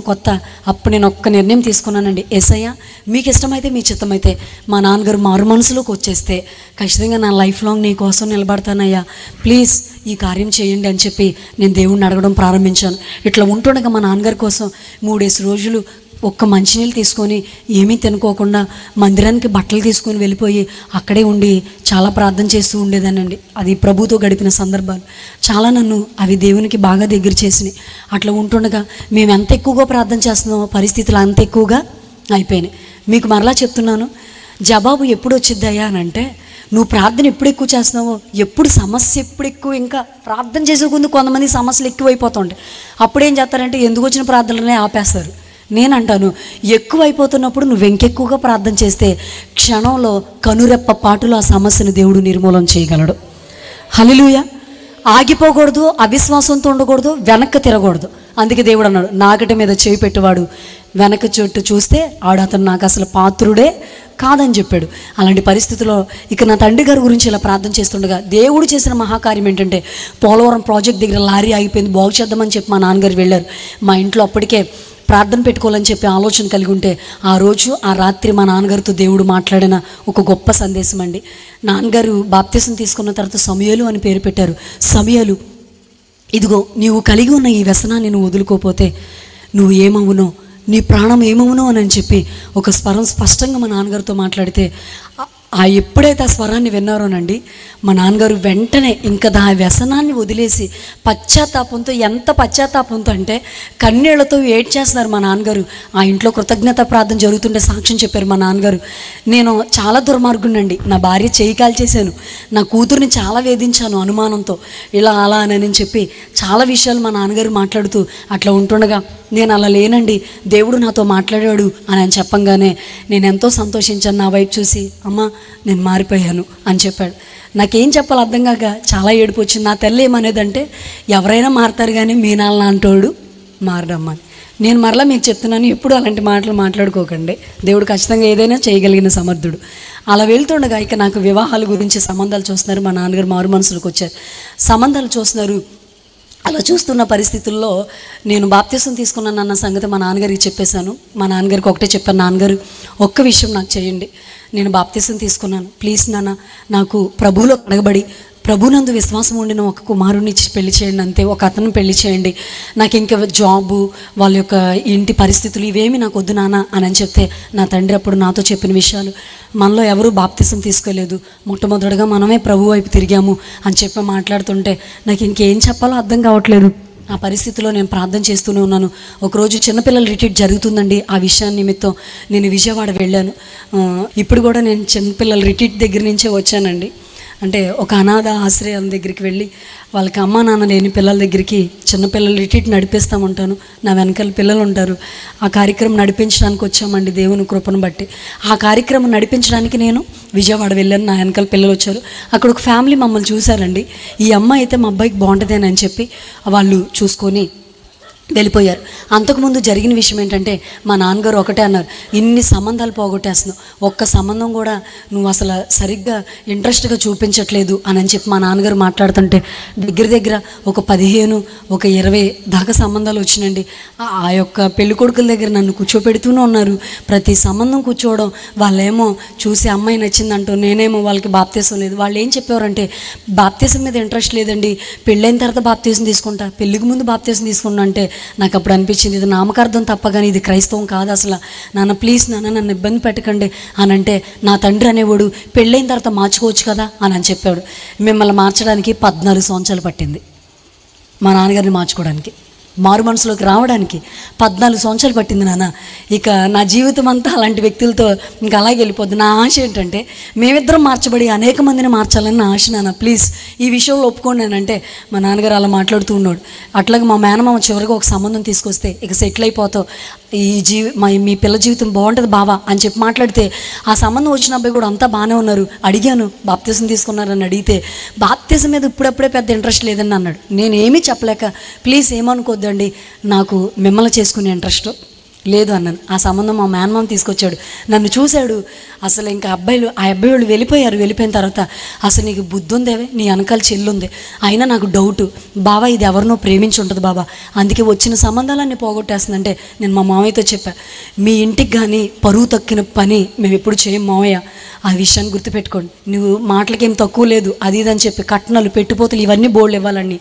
అప్పుడు నేను ఒక్క నిర్ణయం తీసుకున్నానండి. యేసయ్య మీకు ఇష్టమైతే, మీ చిత్తమైతే మా నాన్నగారు మారు మనసులోకి వచ్చేస్తే ఖచ్చితంగా నా లైఫ్ లాంగ్ నీ కోసం నిలబడతానయ్యా, ప్లీజ్ ఈ కార్యం చేయండి అని చెప్పి నేను దేవుడిని అడగడం ప్రారంభించాను. ఇట్లా ఉంటుండగా మా నాన్నగారి కోసం 3 రోజులు ఒక్క మంచినీళ్ళు తీసుకొని ఏమీ తినుకోకుండా మందిరానికి బట్టలు తీసుకొని వెళ్ళిపోయి అక్కడే ఉండి చాలా ప్రార్థన చేస్తూ ఉండేదానండి. అది ప్రభుతో గడిపిన సందర్భాలు చాలా నన్ను అవి దేవునికి బాగా దగ్గర చేసినాయి. అట్లా ఉంటుండగా మేము ఎంత ఎక్కువగా ప్రార్థన చేస్తున్నామో పరిస్థితులు అంత ఎక్కువగా అయిపోయినాయి. మీకు మరలా చెప్తున్నాను, జవాబు ఎప్పుడు వచ్చిద్దయ్యా అని అంటే నువ్వు ప్రార్థన ఎప్పుడు ఎక్కువ చేస్తున్నావో, ఎప్పుడు సమస్య ఎప్పుడు ఎక్కువ, ఇంకా ప్రార్థన చేసే కొంతమంది సమస్యలు ఎక్కువైపోతుంటాయి. అప్పుడేం చేస్తారంటే ఎందుకు వచ్చిన ప్రార్థనలనే ఆపేస్తారు. నేనంటాను, ఎక్కువైపోతున్నప్పుడు నువ్వు ఇంకెక్కువగా ప్రార్థన చేస్తే క్షణంలో కనురెప్ప పాటులో ఆ సమస్యను దేవుడు నిర్మూలన చేయగలడు. హల్లెలూయా. ఆగిపోకూడదు, అవిశ్వాసంతో ఉండకూడదు, వెనక్కి తిరగకూడదు. అందుకే దేవుడు అన్నాడు, నాగటి మీద చేయి పెట్టేవాడు వెనక చుట్టూ చూస్తే అతను నాకు అసలు పాత్రుడే కాదని చెప్పాడు. అలాంటి పరిస్థితిలో ఇక నా తండ్రి గారి గురించి ఇలా ప్రార్థన చేస్తుండగా దేవుడు చేసిన మహాకార్యం ఏంటంటే, పోలవరం ప్రాజెక్ట్ దగ్గర లారీ ఆగిపోయింది, బాగు చేద్దామని చెప్పి మా నాన్నగారు వెళ్ళారు. మా ఇంట్లో అప్పటికే ప్రార్థన పెట్టుకోవాలని చెప్పి ఆలోచన కలిగి ఉంటే ఆ రాత్రి మా నాన్నగారితో దేవుడు మాట్లాడిన ఒక గొప్ప సందేశం అండి. నాన్నగారు బాప్తిసం తీసుకున్న తర్వాత సమూయేలు అని పేరు పెట్టారు. సమూయేలు, ఇదిగో నీవు కలిగి ఉన్న ఈ వ్యసనాన్ని నువ్వు వదులుకోపోతే నువ్వు ఏమవునో, నీ ప్రాణం ఏమవునో అని చెప్పి ఒక స్వరం స్పష్టంగా మా నాన్నగారితో మాట్లాడితే ఎప్పుడైతే ఆ స్వరాన్ని విన్నారోనండి, మా నాన్నగారు వెంటనే ఇంకా ఆ వ్యసనాన్ని వదిలేసి పశ్చాత్తాపంతో, ఎంత పశ్చాత్తాపంతో అంటే కన్నీళ్లతో ఏడ్చేస్తున్నారు మా నాన్నగారు. ఆ ఇంట్లో కృతజ్ఞత ప్రార్థన జరుగుతుంటే సాక్ష్యం చెప్పారు మా నాన్నగారు, నేను చాలా దుర్మార్గునండి, నా భార్య చేయి కాల్చేశాను, నా కూతుర్ని చాలా వేధించాను అనుమానంతో, ఇలా అలా అని చెప్పి చాలా విషయాలు మా నాన్నగారు మాట్లాడుతూ అట్లా ఉంటుండగా, నేను అలా లేనండి, దేవుడు నాతో మాట్లాడాడు అని చెప్పంగానే నేను ఎంతో సంతోషించాను. నా వైపు చూసి, అమ్మ నేను మారిపోయాను అని చెప్పాడు. నాకేం చెప్పాలో అర్థం కాక చాలా ఏడుపు వచ్చింది. నా తల్లి ఏమనేదంటే, ఎవరైనా మారుతారు కానీ మీ నాన్న అంటోడు మారడమ్మా. నేను మరలా మీకు చెప్తున్నాను, ఎప్పుడు అలాంటి మాటలు మాట్లాడుకోకండి. దేవుడు ఖచ్చితంగా ఏదైనా చేయగలిగిన సమర్థుడు. అలా వెళ్తుండగా ఇక నాకు వివాహాల గురించి సంబంధాలు చూస్తున్నారు. మా నాన్నగారు మారు మనసులకు వచ్చారు, సంబంధాలు చూస్తున్నారు. అలా చూస్తున్న పరిస్థితుల్లో నేను బాప్తిసం తీసుకున్నానన్న సంగతి మా నాన్నగారికి చెప్పేశాను. మా నాన్నగారికి ఒకటే చెప్పాను, నాన్నగారు ఒక్క విషయం నాకు చేయండి, నేను బాప్తిసం తీసుకున్నాను, ప్లీజ్ నాన్న నాకు ప్రభువులో కడగబడి ప్రభునందు విశ్వాసం ఉండిన ఒక కుమారుని ఇచ్చి పెళ్లి చేయండి, అంతే, ఒక అతను పెళ్లి చేయండి, నాకు ఇంకా జాబు వాళ్ళ యొక్క ఇంటి పరిస్థితులు ఇవేమి నాకు వద్దు నాన్న అని చెప్తే, నా తండ్రి అప్పుడు నాతో చెప్పిన విషయాలు, మనలో ఎవరూ బాప్తిసం తీసుకోలేదు, మొట్టమొదటిగా మనమే ప్రభు వైపు తిరిగాము అని చెప్పి మాట్లాడుతుంటే నాకు ఇంకేం చెప్పాలో అర్థం కావట్లేదు. ఆ పరిస్థితిలో నేను ప్రార్థన చేస్తూనే ఉన్నాను. ఒకరోజు చిన్నపిల్లల రిట్రీట్ జరుగుతుందండి, ఆ విషయాన్ని నిమిత్తం నేను విజయవాడ వెళ్ళాను. ఇప్పుడు కూడా నేను చిన్నపిల్లల రిట్రీట్ దగ్గర నుంచే వచ్చానండి. అంటే ఒక అనాథ ఆశ్రయాల దగ్గరికి వెళ్ళి వాళ్ళకి అమ్మా నాన్న లేని పిల్లల దగ్గరికి చిన్నపిల్లలు రిట్రీట్ నడిపిస్తూ ఉంటాను. నా వెనకాల పిల్లలు ఉంటారు. ఆ కార్యక్రమం నడిపించడానికి వచ్చామండి దేవుని కృపను బట్టి. ఆ కార్యక్రమం నడిపించడానికి నేను విజయవాడ వెళ్ళాను, నా వెనకాల పిల్లలు వచ్చారు. అక్కడ ఒక ఫ్యామిలీ మమ్మల్ని చూశారండి. ఈ అమ్మాయి అయితే మా అబ్బాయికి బాగుంటుందేనని చెప్పి వాళ్ళు చూసుకొని వెళ్ళిపోయారు. అంతకుముందు జరిగిన విషయం ఏంటంటే, మా నాన్నగారు ఒకటే అన్నారు, ఇన్ని సంబంధాలు పోగొట్టేస్తున్నావు, ఒక్క సంబంధం కూడా నువ్వు అసలు సరిగ్గా ఇంట్రెస్ట్గా చూపించట్లేదు అని చెప్పి మా నాన్నగారు మాట్లాడుతుంటే దగ్గర ఒక 15 ఒక 20 దాకా సంబంధాలు వచ్చినండి. ఆ యొక్క పెళ్లి కొడుకుల దగ్గర నన్ను కూర్చోపెడుతూనే ఉన్నారు. ప్రతి సంబంధం కూర్చోవడం, వాళ్ళేమో చూసి అమ్మాయి నచ్చిందంటూ, నేనేమో వాళ్ళకి బాప్తీసం లేదు. వాళ్ళు ఏం చెప్పేవారంటే, బాప్తీసం మీద ఇంట్రెస్ట్ లేదండి, పెళ్ళైన తర్వాత బాప్తీసం తీసుకుంటా, పెళ్ళికి ముందు బాప్తీసం తీసుకుంటా అంటే నాకు అప్పుడు అనిపించింది, ఇది నామకార్థం తప్ప కానీ ఇది క్రైస్తవం కాదు అసలు. నాన్న ప్లీజ్ నాన్న నన్ను ఇబ్బంది పెట్టకండి అని అంటే, నా తండ్రి అనేవాడు పెళ్ళైన తర్వాత మార్చుకోవచ్చు కదా అని చెప్పాడు. మిమ్మల్ని మార్చడానికి 14 సంవత్సరాలు పట్టింది మా నాన్నగారిని మార్చుకోవడానికి, మారు మనసులోకి రావడానికి 14 సంవత్సరాలు పట్టింది నాన్న. ఇక నా జీవితం అంతా అలాంటి వ్యక్తులతో ఇంకా అలాగే వెళ్ళిపోద్ది. నా ఆశ ఏంటంటే మేమిద్దరం మార్చబడి అనేక మందిని మార్చాలని నా ఆశ నాన్న, ప్లీజ్ ఈ విషయంలో ఒప్పుకోండి అని అంటే మా నాన్నగారు అలా మాట్లాడుతూ ఉన్నాడు. అట్లాగే మా మేనమామ చివరిగా ఒక సంబంధం తీసుకొస్తే, ఇక సెటిల్ అయిపోతావు, మీ పిల్ల జీవితం బాగుంటుంది బావా అని చెప్పి మాట్లాడితే, ఆ సంబంధం వచ్చిన అబ్బాయి కూడా అంతా బాగానే ఉన్నారు. అడిగాను బాప్తిసం తీసుకున్నారని అడిగితే, బాప్తిసం మీద ఇప్పుడప్పుడే పెద్ద ఇంట్రెస్ట్ లేదని అన్నాడు. నేనేమీ చెప్పలేక, ప్లీజ్ ఏమనుకోద్దండి, నాకు మిమ్మల్ని చేసుకునే ఇంట్రెస్ట్ లేదు అన్నాను. ఆ సంబంధం మా మేనమామ తీసుకొచ్చాడు, నన్ను చూశాడు. అసలు ఇంకా ఆ అబ్బాయి వాళ్ళు వెళ్ళిపోయారు. వెళ్ళిపోయిన తర్వాత, అసలు నీకు బుద్ధి ఉందేవే, నీ వెనకాల చెల్లుంది, అయినా నాకు డౌటు బాబా, ఇది ఎవరినో ప్రేమించి ఉంటుంది బాబా, అందుకే వచ్చిన సంబంధాలన్నీ పోగొట్టేస్తుందంటే నేను మా మామయ్యతో చెప్పా, మీ ఇంటికి కానీ పరువు తక్కిన పని మేము ఎప్పుడు చేయం మామయ్య, ఆ విషయాన్ని గుర్తుపెట్టుకోండి, నువ్వు మాటలకేం తక్కువ లేదు అది ఇదని చెప్పి కట్నాలు పెట్టుపోతులు ఇవన్నీ బోర్డు ఇవ్వాలని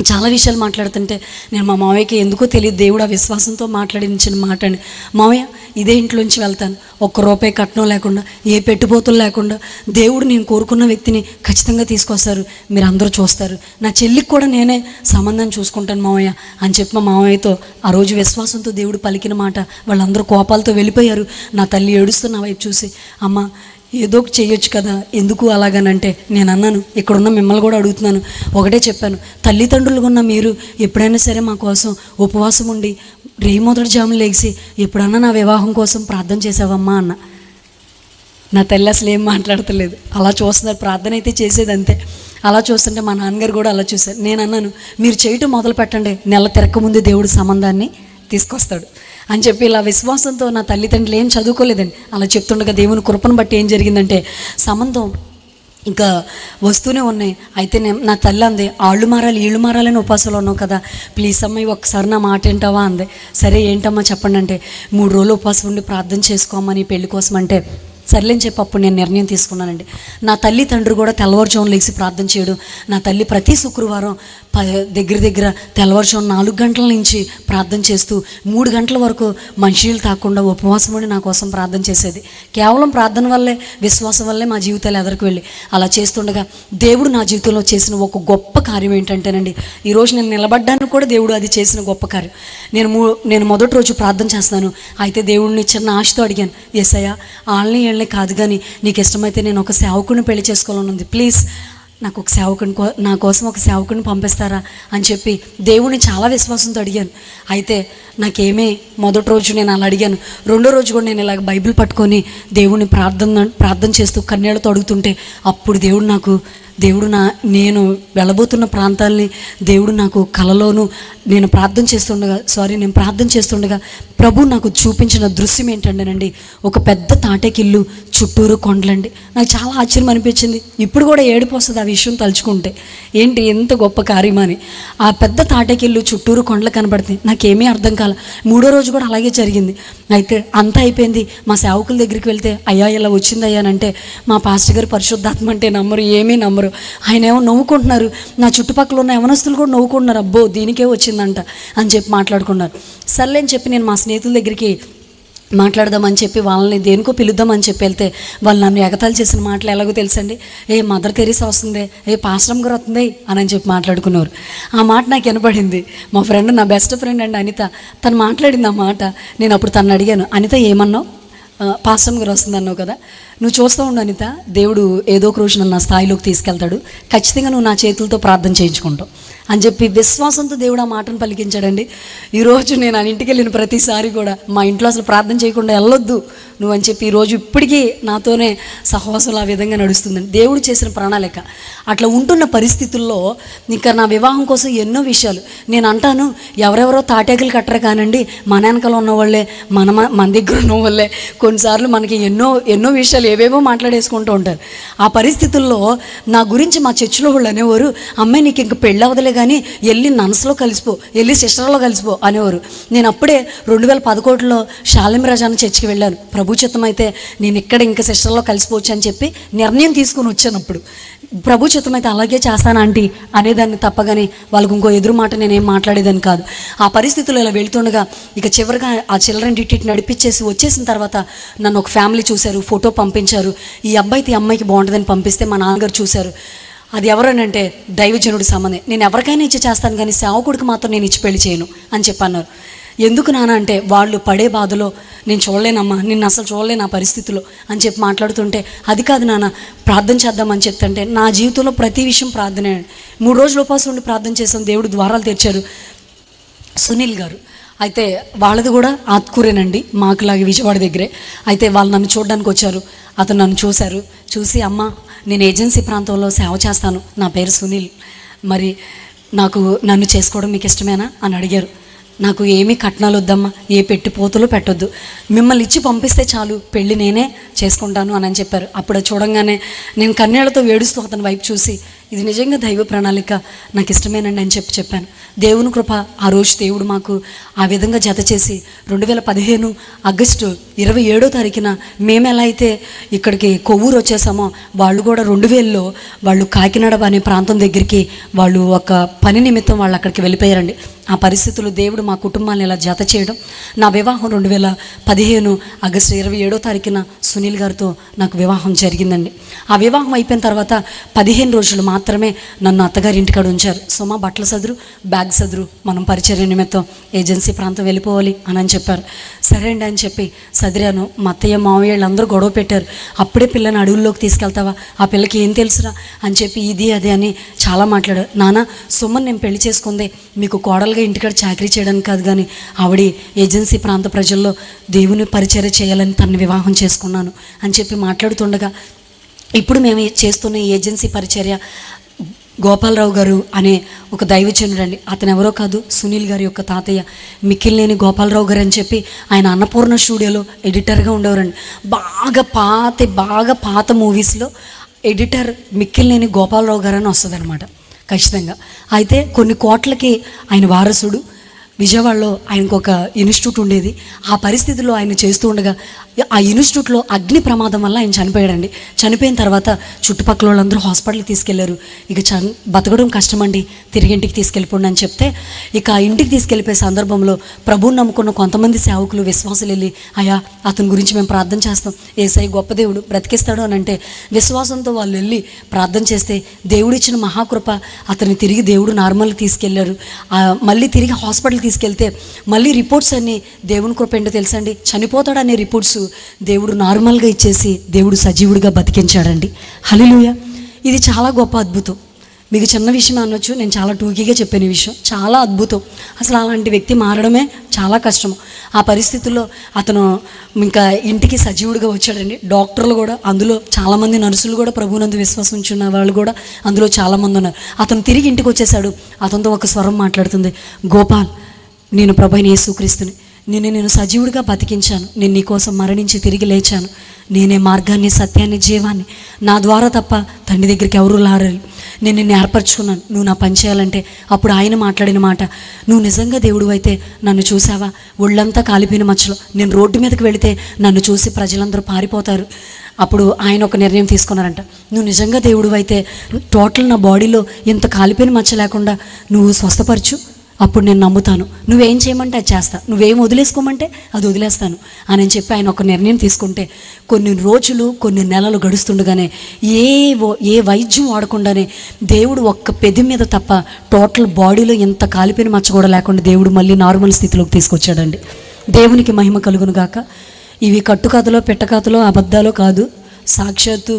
చాలా విషయాలు మాట్లాడుతుంటే, నేను మా మావయ్యకి ఎందుకో తెలియదు, దేవుడు ఆ విశ్వాసంతో మాట్లాడించిన మాట అని, మావయ్య ఇదే ఇంట్లోంచి వెళ్తాను, ₹1 కట్నం లేకుండా, ఏ పెట్టుపోతులు లేకుండా, దేవుడు నేను కోరుకున్న వ్యక్తిని ఖచ్చితంగా తీసుకొస్తారు, మీరు అందరూ చూస్తారు, నా చెల్లికి కూడా నేనే సంబంధం చూసుకుంటాను మావయ్య అని చెప్పి మా మావయ్యతో ఆ రోజు విశ్వాసంతో దేవుడు పలికిన మాట. వాళ్ళందరూ కోపాలతో వెళ్ళిపోయారు. నా తల్లి ఏడుస్తున్న వైపు చూసి, అమ్మ ఏదో ఒకటి చేయొచ్చు కదా, ఎందుకు అలాగనంటే నేను అన్నాను, ఇక్కడున్న మిమ్మల్ని కూడా అడుగుతున్నాను, ఒకటే చెప్పాను, తల్లిదండ్రులుగా ఉన్న మీరు ఎప్పుడైనా సరే మా కోసం ఉపవాసం ఉండి మొదటి జాములు లేచి ఎప్పుడన్నా నా వివాహం కోసం ప్రార్థన చేసావమ్మా అన్న. నా తల్లి అసలు ఏం మాట్లాడతలేదు, అలా చూస్తున్నారు. ప్రార్థన అయితే చేసేది అంతే. అలా చూస్తుంటే మా నాన్నగారు కూడా అలా చూశారు. నేను అన్నాను, మీరు చేయటం మొదలు పెట్టండి, నెల తిరగకముందు దేవుడు సంబంధాన్ని తీసుకొస్తాడు అని చెప్పి ఇలా విశ్వాసంతో, నా తల్లిదండ్రులు ఏం చదువుకోలేదండి, అలా చెప్తుండగా దేవుని కృపను బట్టి ఏం జరిగిందంటే సంబంధం ఇంకా వస్తూనే ఉన్నాయి. అయితే నా తల్లి అంది, ఆళ్ళు మారాలి ఈళ్ళు మారాలని ఉపాసాలు ఉన్నావు కదా, ప్లీజ్ అమ్మాయి ఒకసారి నా మాట ఏంటావా అంది. సరే ఏంటమ్మా చెప్పండి అంటే, 3 రోజులు ఉపవాసం ఉండి ప్రార్థన చేసుకోమని పెళ్లి కోసం అంటే, సర్లేని చెప్పి అప్పుడు నేను నిర్ణయం తీసుకున్నానండి. నా తల్లి తండ్రి కూడా తెల్లవారుజామున లేచి ప్రార్థన చేయడం. నా తల్లి ప్రతి శుక్రవారం దగ్గర తెల్లవారుజామున 4 గంటల నుంచి ప్రార్థన చేస్తూ 3 గంటల వరకు మనుషులు తాకుండా ఉపవాసం ఉండి నా కోసం ప్రార్థన చేసేది. కేవలం ప్రార్థన వల్లే, విశ్వాసం వల్లే మా జీవితాలు ఎదరికి వెళ్ళి అలా చేస్తుండగా దేవుడు నా జీవితంలో చేసిన ఒక గొప్ప కార్యం ఏంటంటేనండి, ఈరోజు నేను నిలబడ్డానికి కూడా దేవుడు అది చేసిన గొప్ప కార్యం. నేను మొదటి రోజు ప్రార్థన చేస్తాను. అయితే దేవుడిని చిన్న ఆశతో అడిగాను, యేసయ్యా వాళ్ళని వీళ్ళని కాదు కానీ నీకు ఇష్టమైతే నేను ఒక సేవకుని పెళ్లి చేసుకోవాలని ఉంది, ప్లీజ్ నాకు ఒక సేవకుని నా కోసం ఒక సేవకుని పంపిస్తారా అని చెప్పి దేవుడిని చాలా విశ్వాసంతో అడిగాను. అయితే నాకేమీ మొదటి రోజు నేను అలా అడిగాను. రెండో రోజు కూడా నేను ఇలాగ బైబిల్ పట్టుకొని దేవుడిని ప్రార్థన చేస్తూ కన్నీళ్లతో అడుగుతుంటే అప్పుడు నేను వెళ్ళబోతున్న ప్రాంతాలని దేవుడు నాకు కలలోను నేను ప్రార్థన చేస్తుండగా ప్రభు నాకు చూపించిన దృశ్యం ఏంటంటేనండి, ఒక పెద్ద తాటకిల్లు చుట్టూరు కొండలండి. నాకు చాలా ఆశ్చర్యం అనిపించింది. ఇప్పుడు కూడా ఏడుపు వస్తుంది ఆ విషయం తలుచుకుంటే, ఏంటి ఎంత గొప్ప కార్యమని. ఆ పెద్ద తాటకిల్లు చుట్టూరు కొండలు కనబడుతుంది. నాకేమీ అర్థం కాల. 3వ రోజు కూడా అలాగే జరిగింది. అయితే అంతా అయిపోయింది. మా సేవకుల దగ్గరికి వెళ్తే, అయ్యా ఇలా వచ్చిందయ్యానంటే మా పాస్టర్ గారు పరిశుద్ధాత్మ అంటే నమ్మరు, ఏమీ నమ్మరు. ఆయన ఏమో నవ్వుకుంటున్నారు, నా చుట్టుపక్కల ఉన్న యవనస్తులు కూడా నవ్వుకుంటున్నారు, అబ్బో దీనికే వచ్చిందంట అని చెప్పి మాట్లాడుకున్నారు. సర్లే అని చెప్పి నేను మా స్నేహితుల దగ్గరికి మాట్లాడదామని చెప్పి వాళ్ళని దేనికో పిలుద్దామని చెప్పి వెళ్తే వాళ్ళు నన్ను ఎగతాళి చేసిన మాటలు ఎలాగో తెలుసండి, మదర్ తెరీసా వస్తుంది, పాస్టమ్ గారు వస్తుంది అని చెప్పి మాట్లాడుకున్నారు. ఆ మాట నాకు వినపడింది. మా ఫ్రెండ్, నా బెస్ట్ ఫ్రెండ్ అండి అనిత, తను మాట్లాడింది ఆ మాట. నేను అప్పుడు తను అడిగాను, అనిత ఏమన్నావు, పాస్టమ్ గారు వస్తుంది అన్నావు కదా, నువ్వు చూస్తూ ఉండు అనిత, దేవుడు ఏదో ఒక రోజు నన్ను నా స్థాయిలోకి తీసుకెళ్తాడు, ఖచ్చితంగా నువ్వు నా చేతులతో ప్రార్థన చేయించుకుంటావు అని చెప్పి విశ్వాసంతో దేవుడు ఆ మాటను పలికించాడండి. ఈరోజు నేను ఆ ఇంటికి వెళ్ళిన ప్రతిసారి కూడా మా ఇంట్లో అసలు ప్రార్థన చేయకుండా వెళ్ళొద్దు నువ్వు అని చెప్పి ఈరోజు ఇప్పటికీ నాతోనే సహవాసం ఆ విధంగా నడుస్తుందండి. దేవుడు చేసిన ప్రణాళిక. అట్లా ఉంటున్న పరిస్థితుల్లో ఇంకా నా వివాహం కోసం ఎన్నో విషయాలు నేను అంటాను, ఎవరెవరో తాటేకలు కట్టరు కానండి, మన వెనకాల ఉన్న వాళ్ళే, మన దగ్గర ఉన్న వాళ్ళే కొన్నిసార్లు మనకి ఎన్నో విషయాలు ఏవేవో మాట్లాడేసుకుంటూ ఉంటారు. ఆ పరిస్థితుల్లో నా గురించి మా చర్చిలో వాళ్ళు అనేవారు, అమ్మాయి నీకు ఇంక పెళ్ళి అవదలే కానీ వెళ్ళి నన్స్లో కలిసిపో, వెళ్ళి సిస్టర్లో కలిసిపో అనేవారు. నేను అప్పుడే 2011లో షాలిం రాజాను చర్చికి వెళ్ళాను. ప్రభు చిత్తం అయితే నేను ఇక్కడ ఇంకా సిస్టర్లో కలిసిపోవచ్చు అని చెప్పి నిర్ణయం తీసుకుని వచ్చాను. అప్పుడు ప్రభు చిత్తం అయితే అలాగే చేస్తాను ఆంటీ అనేదాన్ని తప్పగానే వాళ్ళకు ఇంకో ఎదురు మాట నేనేం మాట్లాడేదాన్ని కాదు. ఆ పరిస్థితుల్లో ఇలా వెళ్తుండగా ఇక చివరిగా ఆ చిల్డ్రన్ డిట్రీట్ నడిపించేసి వచ్చేసిన తర్వాత నన్ను ఒక ఫ్యామిలీ చూశారు, ఫోటో పంపించారు. ఈ అమ్మాయికి బాగుంటుందని పంపిస్తే మా నాన్నగారు చూశారు. అది ఎవరనంటే దైవజనుడి సంబంధం. నేను ఎవరికైనా ఇచ్చి చేస్తాను కానీ సేవకుడికి మాత్రం నేను ఇచ్చి పెళ్లి చేయను అని చెప్పన్నారు. ఎందుకు నాన్న అంటే, వాళ్ళు పడే బాధలో నేను చూడలేనమ్మా, నిన్ను అసలు చూడలేను ఆ పరిస్థితిలో అని చెప్పి మాట్లాడుతుంటే, అది కాదు నాన్న ప్రార్థన చేద్దామని చెప్తుంటే, నా జీవితంలో ప్రతి విషయం ప్రార్థనే. 3 రోజులు ఉపవాసం ఉండి ప్రార్థన చేసాం, దేవుడు ద్వారాలు తెరిచారు. సునీల్ గారు అయితే వాళ్ళది కూడా ఆత్కూరేనండి, మాకులాగే విజయవాడ దగ్గరే. అయితే వాళ్ళు నన్ను చూడడానికి వచ్చారు. అతను నన్ను చూసి అమ్మ నేను ఏజెన్సీ ప్రాంతంలో సేవ చేస్తాను, నా పేరు సునీల్, మరి నన్ను చేసుకోవడం మీకు ఇష్టమేనా అని అడిగారు. నాకు ఏమీ కట్నాలు వద్దమ్మా, ఏ పోతలు పెట్టొద్దు, మిమ్మల్ని ఇచ్చి పంపిస్తే చాలు, పెళ్ళి నేనే చేసుకుంటాను అని చెప్పారు. అప్పుడు చూడంగానే నేను కన్నీళ్లతో వేడుస్తూ అతని వైపు చూసి, ఇది నిజంగా దైవ ప్రణాళిక, నాకు ఇష్టమేనండి అని చెప్పాను. దేవుని కృప, ఆ రోజు దేవుడు మాకు ఆ విధంగా జత చేసి 2015 ఆగస్టు 27వ తారీఖున మేము ఎలా అయితే ఇక్కడికి కొవ్వూరు వచ్చేసామో, వాళ్ళు కూడా 2000లో వాళ్ళు కాకినాడ అనే ప్రాంతం దగ్గరికి వాళ్ళు ఒక పని నిమిత్తం వాళ్ళు అక్కడికి వెళ్ళిపోయారండి. ఆ పరిస్థితులు దేవుడు మా కుటుంబాన్ని ఇలా జత చేయడం, నా వివాహం 2015 ఆగస్టు 27వ తారీఖున సునీల్ గారితో నాకు వివాహం జరిగిందండి. ఆ వివాహం అయిపోయిన తర్వాత 15 రోజులు మా మాత్రమే నన్ను అత్తగారి ఇంటికాడ ఉంచారు. సుమ బట్టలు సదురు, బ్యాగ్ సదురు, మనం పరిచర్య నిమిత్తం ఏజెన్సీ ప్రాంతం వెళ్ళిపోవాలి అని చెప్పారు. సరే అండి అని చెప్పి సదిరాను. మా అత్తయ్య మావయ్య అందరూ గొడవ పెట్టారు. అప్పుడే పిల్లని అడవుల్లోకి తీసుకెళ్తావా, ఆ పిల్లకి ఏం తెలుసురా అని చెప్పి ఇది అది అని చాలా మాట్లాడారు. నాన్న, సుమన్ నేను పెళ్లి చేసుకుందే మీకు కోడలుగా ఇంటికాడ చాకరీ చేయడానికి కాదు, కానీ ఆవిడ ఏజెన్సీ ప్రాంత ప్రజల్లో దేవుని పరిచర్య చేయాలని తనని వివాహం చేసుకున్నాను అని చెప్పి మాట్లాడుతుండగా, ఇప్పుడు మేము చేస్తున్న ఈ ఏజెన్సీ పరిచర్య గోపాలరావు గారు అనే ఒక దైవజనుడు అండి. అతను ఎవరో కాదు, సునీల్ గారి యొక్క తాతయ్య మిక్కిలినేని గోపాలరావు గారు అని చెప్పి ఆయన అన్నపూర్ణ స్టూడియోలో ఎడిటర్గా ఉండేవారండి. బాగా పాత మూవీస్లో ఎడిటర్ మిక్కిలినేని గోపాలరావు గారు అని వస్తుంది అనమాట ఖచ్చితంగా. అయితే కొన్ని కోట్లకి ఆయన వారసుడు. విజయవాడలో ఆయనకు ఒక ఇన్స్టిట్యూట్ ఉండేది. ఆ పరిస్థితుల్లో ఆయన చేస్తూ ఉండగా ఆ ఇన్స్టిట్యూట్లో అగ్ని ప్రమాదం వల్ల ఆయన చనిపోయాడండి. చనిపోయిన తర్వాత చుట్టుపక్కల వాళ్ళందరూ హాస్పిటల్కి తీసుకెళ్లారు. ఇక బతకడం కష్టమండి, తిరిగి ఇంటికి తీసుకెళ్ళిపోండి అని చెప్తే, ఇక ఆ ఇంటికి తీసుకెళ్ళిపోయే సందర్భంలో ప్రభువుని నమ్ముకున్న కొంతమంది సేవకులు, విశ్వాసులు వెళ్ళి, అయ్యా అతని గురించి మేము ప్రార్థన చేస్తాం, యేసయ్య గొప్ప దేవుడు బ్రతికిస్తాడు అని అంటే, విశ్వాసంతో వాళ్ళు వెళ్ళి ప్రార్థన చేస్తే దేవుడిచ్చిన మహాకృప అతన్ని తిరిగి దేవుడు నార్మల్కి తీసుకెళ్లారు. మళ్ళీ తిరిగి హాస్పిటల్కి తీసుకెళ్తే మళ్ళీ రిపోర్ట్స్ అన్నీ దేవుని కృప ఏంటో తెలుసండి, చనిపోతాడనే రిపోర్ట్స్ దేవుడు నార్మల్గా ఇచ్చేసి దేవుడు సజీవుడిగా బతికించాడండి. హల్లెలూయా. ఇది చాలా గొప్ప అద్భుతం. మీకు చిన్న విషయం అనొచ్చు, నేను చాలా టూకీగా చెప్పిన విషయం, చాలా అద్భుతం. అసలు అలాంటి వ్యక్తి మారడమే చాలా కష్టం. ఆ పరిస్థితుల్లో అతను ఇంకా ఇంటికి సజీవుడిగా వచ్చాడండి. డాక్టర్లు కూడా, అందులో చాలామంది నర్సులు కూడా ప్రభువునందు విశ్వాసం ఉంచున్న వాళ్ళు కూడా అందులో చాలామంది ఉన్నారు. అతను తిరిగి ఇంటికి వచ్చేసాడు. అతనితో ఒక స్వరం మాట్లాడుతుంది, గోపాల్, నేను ప్రభువైన యేసుక్రీస్తుని, నేను సజీవుడిగా బతికించాను, నేను నీకోసం మరణించి తిరిగి లేచాను, నేనే మార్గాన్ని, సత్యాన్ని, జీవాన్ని, నా ద్వారా తప్ప తండ్రి దగ్గరికి ఎవరూ లారారు, నేను నిన్ను ఏర్పరచుకున్నాను, నువ్వు నా పని చేయాలంటే. అప్పుడు ఆయన మాట్లాడిన మాట, నువ్వు నిజంగా దేవుడు అయితే నన్ను చూసావా, ఒళ్ళంతా కాలిపోయిన మచ్చలో నేను రోడ్డు మీదకి వెళితే నన్ను చూసి ప్రజలందరూ పారిపోతారు. అప్పుడు ఆయన ఒక నిర్ణయం తీసుకున్నారంట, నువ్వు నిజంగా దేవుడు అయితే టోటల్ నా బాడీలో ఇంత కాలిపోయిన మచ్చ లేకుండా నువ్వు స్వస్థపరచు, అప్పుడు నేను నమ్ముతాను, నువ్వేం చేయమంటే అది చేస్తా, నువ్వేం వదిలేసుకోమంటే అది వదిలేస్తాను అని చెప్పి ఆయన ఒక నిర్ణయం తీసుకుంటే, కొన్ని రోజులు, కొన్ని నెలలు గడుస్తుండగానే ఏ వైద్యం వాడకుండానే దేవుడు ఒక్క పెది మీద తప్ప టోటల్ బాడీలో ఎంత కాలిపోయిన మచ్చ కూడా లేకుండా దేవుడు మళ్ళీ నార్మల్ స్థితిలోకి తీసుకొచ్చాడండి. దేవునికి మహిమ కలుగును గాక. ఇవి కట్టుకథలో, పెట్టకథలో, అబద్ధాలు కాదు, సాక్షాత్తు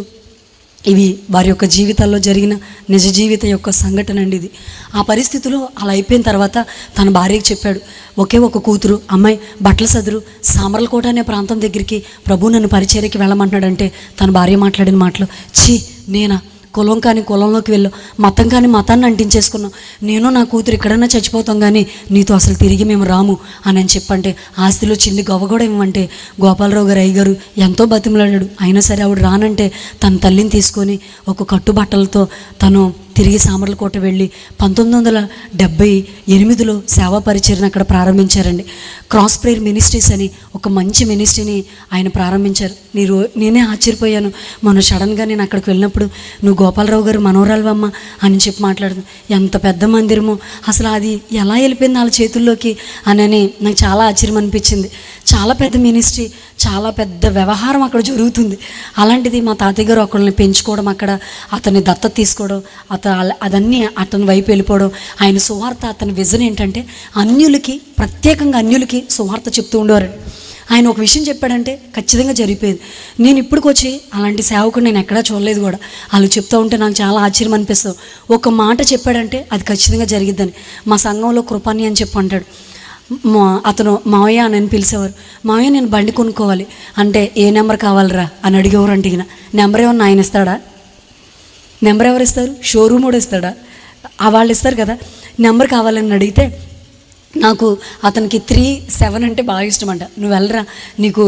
ఇవి వారి యొక్క జీవితాల్లో జరిగిన నిజ జీవిత యొక్క సంఘటన అండి ఇది. ఆ పరిస్థితిలో అలా అయిపోయిన తర్వాత తన భార్యకి చెప్పాడు, ఒకే ఒక కూతురు, అమ్మాయి బట్టల సదురు, సామర్లకోట అనే ప్రాంతం దగ్గరికి ప్రభు నన్ను పరిచర్యకి వెళ్ళమంటున్నాడంటే తన భార్య మాట్లాడిన మాటలు, ఛీ నేనా, కులం కానీ కులంలోకి వెళ్ళు, మతం కానీ మతాన్ని అంటించేసుకున్నాం, నేను నా కూతురు ఎక్కడన్నా చచ్చిపోతాం కానీ నీతో అసలు తిరిగి మేము రాము అని చెప్పంటే, ఆస్తిలో చిన్ని గవ్వ కూడా ఇవ్వమంటే గోపాలరావు గారు అయ్యగారు ఎంతో బతిమలాడాడు. అయినా సరే ఆవిడ రానంటే తన తల్లిని తీసుకొని ఒక కట్టుబట్టలతో తను తిరిగి సామర్లకోట వెళ్ళి 1978లో సేవా పరిచర్ని అక్కడ ప్రారంభించారండి. క్రాస్ ప్రేయర్ మినిస్ట్రీస్ అని ఒక మంచి మినిస్ట్రీని ఆయన ప్రారంభించారు. నేనే ఆశ్చర్యపోయాను. మొన్న సడన్గా నేను అక్కడికి వెళ్ళినప్పుడు, నువ్వు గోపాలరావు గారు మనోరాలువమ్మ అని చెప్పి మాట్లాడుతుంది. ఎంత పెద్ద మందిరమో, అసలు అది ఎలా వెళ్ళిపోయింది వాళ్ళ చేతుల్లోకి అని నాకు చాలా ఆశ్చర్యం అనిపించింది. చాలా పెద్ద మినిస్ట్రీ, చాలా పెద్ద వ్యవహారం అక్కడ జరుగుతుంది. అలాంటిది మా తాతయ్య గారు ఒకళ్ళని పెంచుకోవడం, అక్కడ అతన్ని దత్తత తీసుకోవడం, అదన్నీ అతని వైపు వెళ్ళిపోవడం. ఆయన సువార్త, అతని విజన్ ఏంటంటే అన్యులకి, ప్రత్యేకంగా అన్యులకి సువార్త చెప్తూ ఉండేవారు. ఆయన ఒక విషయం చెప్పాడంటే ఖచ్చితంగా జరిగిపోయేది. నేను ఇప్పటికొచ్చి అలాంటి సేవకుడు నేను ఎక్కడా చూడలేదు కూడా. వాళ్ళు చెప్తూ ఉంటే నాకు చాలా ఆశ్చర్యం అనిపిస్తుంది. ఒక మాట చెప్పాడంటే అది ఖచ్చితంగా జరిగిద్దని. మా సంఘంలో కృపాని అని చెప్పి అంటాడు. అతను మావయ్య అని పిలిచేవారు. మావయ్య నేను బండి కొనుక్కోవాలి అంటే, ఏ నెంబర్ కావాలరా అని అడిగేవారు. అంటే ఇక నెంబర్ ఏమన్నా ఆయన ఇస్తాడా? నెంబర్ ఎవరు ఇస్తారు? షోరూమ్ కూడా ఇస్తాడా? వాళ్ళు ఇస్తారు కదా. నెంబర్ కావాలని అడిగితే నాకు అతనికి 37 అంటే బాగా ఇష్టం అంట. నువ్వు వెళ్ళరా, నీకు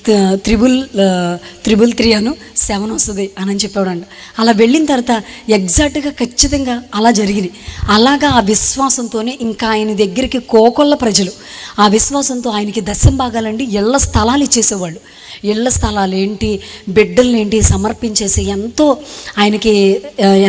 333 అను 7 వస్తుంది అని చెప్పాడంట. అలా వెళ్ళిన తర్వాత ఎగ్జాక్ట్గా ఖచ్చితంగా అలా జరిగింది. అలాగా ఆ విశ్వాసంతోనే ఇంకా ఆయన దగ్గరికి కోకొల్ల ప్రజలు ఆ విశ్వాసంతో ఆయనకి దశం భాగాలండి ఇళ్ల స్థలాలు ఇచ్చేసేవాళ్ళు. ఇళ్ల స్థలాలు ఏంటి, బిడ్డలనేంటి సమర్పించేసి ఎంతో ఆయనకి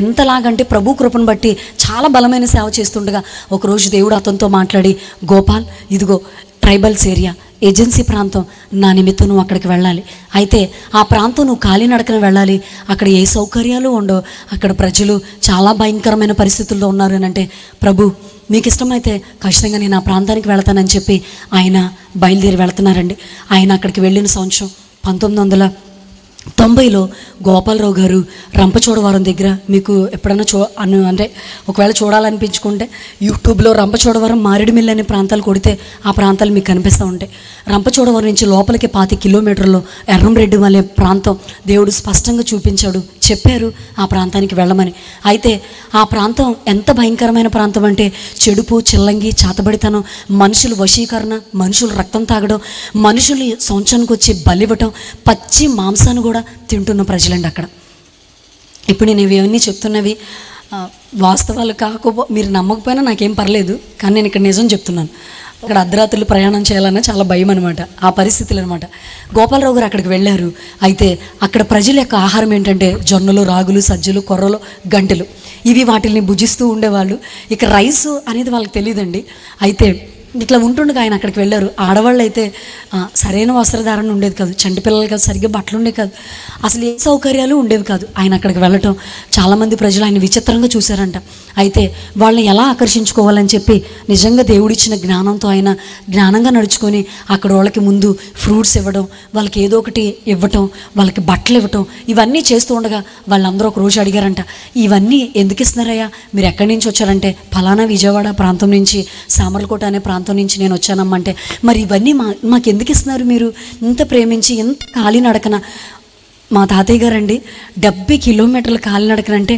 ఎంతలాగంటే ప్రభు కృపను బట్టి చాలా బలమైన సేవ చేస్తుండగా ఒకరోజు దేవుడు అతనితో మాట్లాడి, గోపాల్, ఇదిగో ట్రైబల్స్ ఏరియా ఏజెన్సీ ప్రాంతం, నా నిమిత్తం నువ్వు అక్కడికి వెళ్ళాలి. అయితే ఆ ప్రాంతం నువ్వు కాలినడకన వెళ్ళాలి. అక్కడ ఏ సౌకర్యాలు ఉండవు, అక్కడ ప్రజలు చాలా భయంకరమైన పరిస్థితుల్లో ఉన్నారు అని అంటే, ప్రభు మీకు ఇష్టమైతే ఖచ్చితంగా నేను ఆ ప్రాంతానికి వెళతానని చెప్పి ఆయన బయలుదేరి వెళుతున్నారండి. ఆయన అక్కడికి వెళ్ళిన సంవత్సరం 1990లో గోపాలరావు గారు రంపచోడవరం దగ్గర, మీకు ఎప్పుడైనా అంటే ఒకవేళ చూడాలనిపించుకుంటే యూట్యూబ్లో రంపచోడవరం మారేడుమిల్లి అనే ప్రాంతాలు కొడితే ఆ ప్రాంతాలు మీకు కనిపిస్తూ ఉంటాయి. రంపచోడవరం నుంచి లోపలికి 5 కిలోమీటర్లు ఎర్రంరెడ్డి అనే ప్రాంతం దేవుడు స్పష్టంగా చూపించాడు, చెప్పారు ఆ ప్రాంతానికి వెళ్ళమని. అయితే ఆ ప్రాంతం ఎంత భయంకరమైన ప్రాంతం అంటే చెడుపు, చిల్లంగి, చాతబడితనం, మనుషుల వశీకరణ, మనుషులు రక్తం తాగడం, మనుషులు సంవత్సరానికి వచ్చి బలివ్వటం, పచ్చి మాంసాన్ని కూడా తింటున్న ప్రజలండి అక్కడ. ఇప్పుడు నేను ఇవన్నీ చెప్తున్నవి వాస్తవాలు మీరు నమ్మకపోయినా నాకేం పర్లేదు, కానీ నేను ఇక్కడ నిజం చెప్తున్నాను. అక్కడ అర్ధరాత్రులు ప్రయాణం చేయాలన్నా చాలా భయం అనమాట, ఆ పరిస్థితులు అనమాట. గోపాలరావు గారు అక్కడికి వెళ్ళారు. అయితే అక్కడ ప్రజల యొక్క ఆహారం ఏంటంటే జొన్నలు, రాగులు, సజ్జలు, కొర్రలు, గంటెలు, ఇవి వాటిని భుజిస్తూ ఉండేవాళ్ళు. ఇక రైసు అనేది వాళ్ళకి తెలియదండి. అయితే ఇట్లా ఉంటుండగా ఆయన అక్కడికి వెళ్ళారు. ఆడవాళ్ళు అయితే సరైన వస్త్రధారణ ఉండేది కాదు, చంటి పిల్లలు కాదు, సరిగ్గా బట్టలు ఉండేవి కాదు, అసలు ఏ సౌకర్యాలు ఉండేవి కాదు. ఆయన అక్కడికి వెళ్ళటం చాలామంది ప్రజలు ఆయన విచిత్రంగా చూశారంట. అయితే వాళ్ళని ఎలా ఆకర్షించుకోవాలని చెప్పి నిజంగా దేవుడిచ్చిన జ్ఞానంతో ఆయన జ్ఞానంగా నడుచుకొని అక్కడ వాళ్ళకి ముందు ఫ్రూట్స్ ఇవ్వడం, వాళ్ళకి ఏదో ఒకటి ఇవ్వటం, వాళ్ళకి బట్టలు ఇవ్వటం, ఇవన్నీ చేస్తూ ఉండగా వాళ్ళందరూ ఒక రోజు అడిగారంట, ఇవన్నీ ఎందుకు ఇస్తున్నారయ్యా, మీరు ఎక్కడి నుంచి వచ్చారంటే ఫలానా విజయవాడ ప్రాంతం నుంచి, సామర్లకోట అనే ప్రాంతం నుంచి నేను వచ్చానమ్మంటే, మరి ఇవన్నీ మాకు ఎందుకు ఇస్తున్నారు మీరు ఇంత ప్రేమించి, ఎంత కాలినడకన. మా తాతయ్య గారండి 70 కిలోమీటర్ల కాలినడకనంటే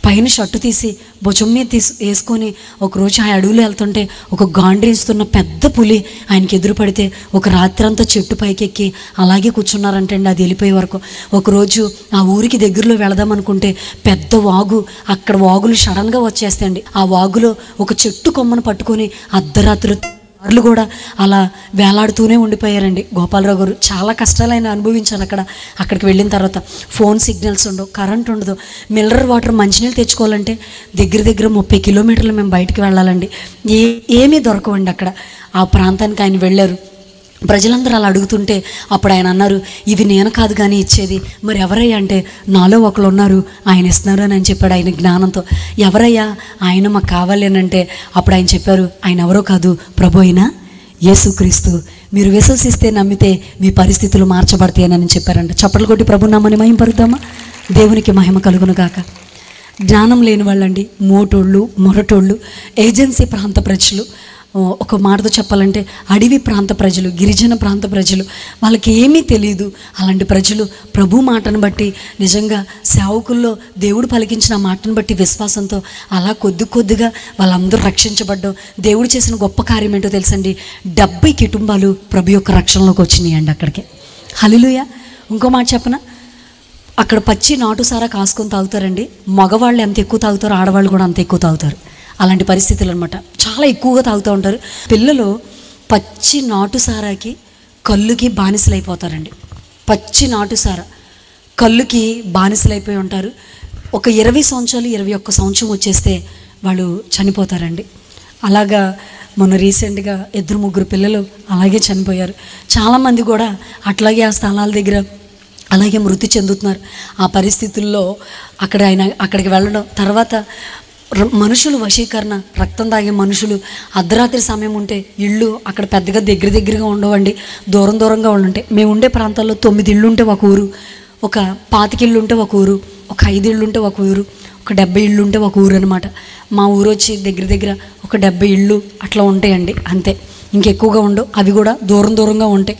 పైన షర్టు తీసి భుజం మీద వేసుకొని ఒకరోజు ఆ అడవులు వెళ్తుంటే ఒక గాండ్రిస్తున్న పెద్ద పులి ఆయనకి ఎదురు పడితే ఒక రాత్రంతా చెట్టు పైకెక్కి అలాగే కూర్చున్నారంటే అండి, అది వెళ్ళిపోయే వరకు. ఒకరోజు ఆ ఊరికి దగ్గరలో వెళదామనుకుంటే పెద్ద వాగు, అక్కడ వాగులు సడన్గా వచ్చేస్తాయండి. ఆ వాగులో ఒక చెట్టు కొమ్మను పట్టుకొని అర్ధరాత్రి వాళ్ళు కూడా అలా వేలాడుతూనే ఉండిపోయారండి. గోపాలరావు గారు చాలా కష్టాలు ఆయన అనుభవించారు అక్కడికి వెళ్ళిన తర్వాత. ఫోన్ సిగ్నల్స్ ఉండవు, కరెంట్ ఉండదు, మినరల్ వాటర్ మంచినీళ్ళు తెచ్చుకోవాలంటే దగ్గర 30 కిలోమీటర్లు మేము బయటికి వెళ్ళాలండి. ఏమీ దొరకవండి అక్కడ. ఆ ప్రాంతానికి ఆయన వెళ్ళారు. ప్రజలందరూ అలా అడుగుతుంటే అప్పుడు ఆయన అన్నారు, ఇవి నేను కాదు కానీ ఇచ్చేది, మరి ఎవరయ్యా అంటే నాలో ఒకరు ఉన్నారు, ఆయన ఇస్తున్నారు అని చెప్పాడు ఆయన జ్ఞానంతో. ఎవరయ్యా, ఆయన మాకు కావాలి అని అంటే అప్పుడు ఆయన చెప్పారు, ఆయన ఎవరో కాదు, ప్రభు అయిన యేసుక్రీస్తు, మీరు విశ్వసిస్తే నమ్మితే మీ పరిస్థితులు మార్చబడతాయని చెప్పారంట. చప్పట్లు కొట్టి ప్రభు నామని మహిమపరుద్దామా. దేవునికి మహిమ కలుగును గాక. జ్ఞానం లేని వాళ్ళండి, మోటోళ్ళు, మొరటోళ్ళు, ఏజెన్సీ ప్రాంత ప్రజలు, ఒక మాటతో చెప్పాలంటే అడవి ప్రాంత ప్రజలు, గిరిజన ప్రాంత ప్రజలు, వాళ్ళకి ఏమీ తెలియదు. అలాంటి ప్రజలు ప్రభు మాటను బట్టి, నిజంగా సేవకుల్లో దేవుడు పలికించిన మాటను బట్టి విశ్వాసంతో అలా కొద్దిగా వాళ్ళందరూ రక్షించబడ్డం. దేవుడు చేసిన గొప్ప కార్యం ఏంటో తెలుసండి, 70 కుటుంబాలు ప్రభు యొక్క రక్షణలోకి వచ్చినాయండి అక్కడికి. హల్లెలూయా. ఇంకో మాట చెప్పనా, అక్కడ పచ్చి నాటుసారా కాసుకొని తాగుతారండి. మగవాళ్ళు ఎంత ఎక్కువ తాగుతారో ఆడవాళ్ళు కూడా అంత ఎక్కువ తాగుతారు. అలాంటి పరిస్థితులు అనమాట, చాలా ఎక్కువగా తాగుతూ ఉంటారు. పిల్లలు పచ్చి నాటుసారాకి, కళ్ళుకి బానిసలైపోతారండి. పచ్చి నాటుసారా కళ్ళుకి బానిసలైపోయి ఉంటారు. ఒక 20 సంవత్సరాలు 21 సంవత్సరం వచ్చేస్తే వాళ్ళు చనిపోతారండి. అలాగా మొన్న రీసెంట్గా 2-3 పిల్లలు అలాగే చనిపోయారు. చాలామంది కూడా అట్లాగే ఆ స్థలాల దగ్గర అలాగే మృతి చెందుతున్నారు. ఆ పరిస్థితుల్లో అక్కడికి వెళ్ళడం, తర్వాత మనుషులు వశీకరణ, రక్తం తాగే మనుషులు, అర్ధరాత్రి సమయం ఉంటే ఇళ్ళు అక్కడ పెద్దగా దగ్గరగా ఉండవండి, దూరంగా ఉండుంటాయి. మేము ఉండే ప్రాంతాల్లో 9 ఇళ్ళు ఉంటే ఒక ఊరు, ఒక 25 ఇళ్ళు ఉంటే ఒక ఊరు, ఒక 5 ఇళ్ళు ఉంటే ఒక ఊరు, ఒక 70 ఇళ్ళు ఉంటే ఒక ఊరు అనమాట. మా ఊరు వచ్చి దగ్గర ఒక 70 ఇళ్ళు అట్లా ఉంటాయండి, అంతే. ఇంకెక్కువగా ఉండవు, అవి కూడా దూరంగా ఉంటాయి.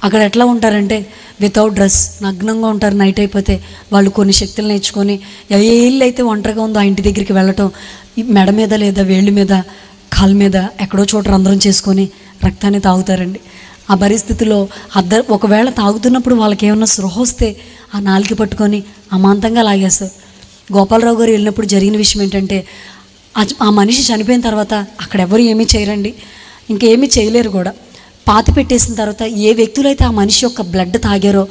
అక్కడ ఎట్లా ఉంటారంటే వితౌట్ డ్రెస్, నగ్నంగా ఉంటారు. నైట్ అయిపోతే వాళ్ళు కొన్ని శక్తులు నేర్చుకొని ఏ ఇల్లు అయితే ఒంటరిగా ఉందో ఆ ఇంటి దగ్గరికి వెళ్ళటం, మెడ మీద లేదా వేళ్ళ మీద, కాళ్ళ మీద ఎక్కడో చోట రంధ్రం చేసుకొని రక్తాన్ని తాగుతారండి. ఆ పరిస్థితిలో ఒకవేళ తాగుతున్నప్పుడు వాళ్ళకి ఏమన్నా స్పృహ వస్తే ఆ నాలుక పట్టుకొని అమాంతంగా లాగేస్తారు. గోపాలరావు గారు వెళ్ళినప్పుడు జరిగిన విషయం ఏంటంటే, ఆ మనిషి చనిపోయిన తర్వాత అక్కడ ఎవరు ఏమీ చేయరండి, ఇంకేమీ చేయలేరు కూడా. పాతి పెట్టేసిన తర్వాత ఏ వ్యక్తులైతే ఆ మనిషి యొక్క బ్లడ్ తాగారో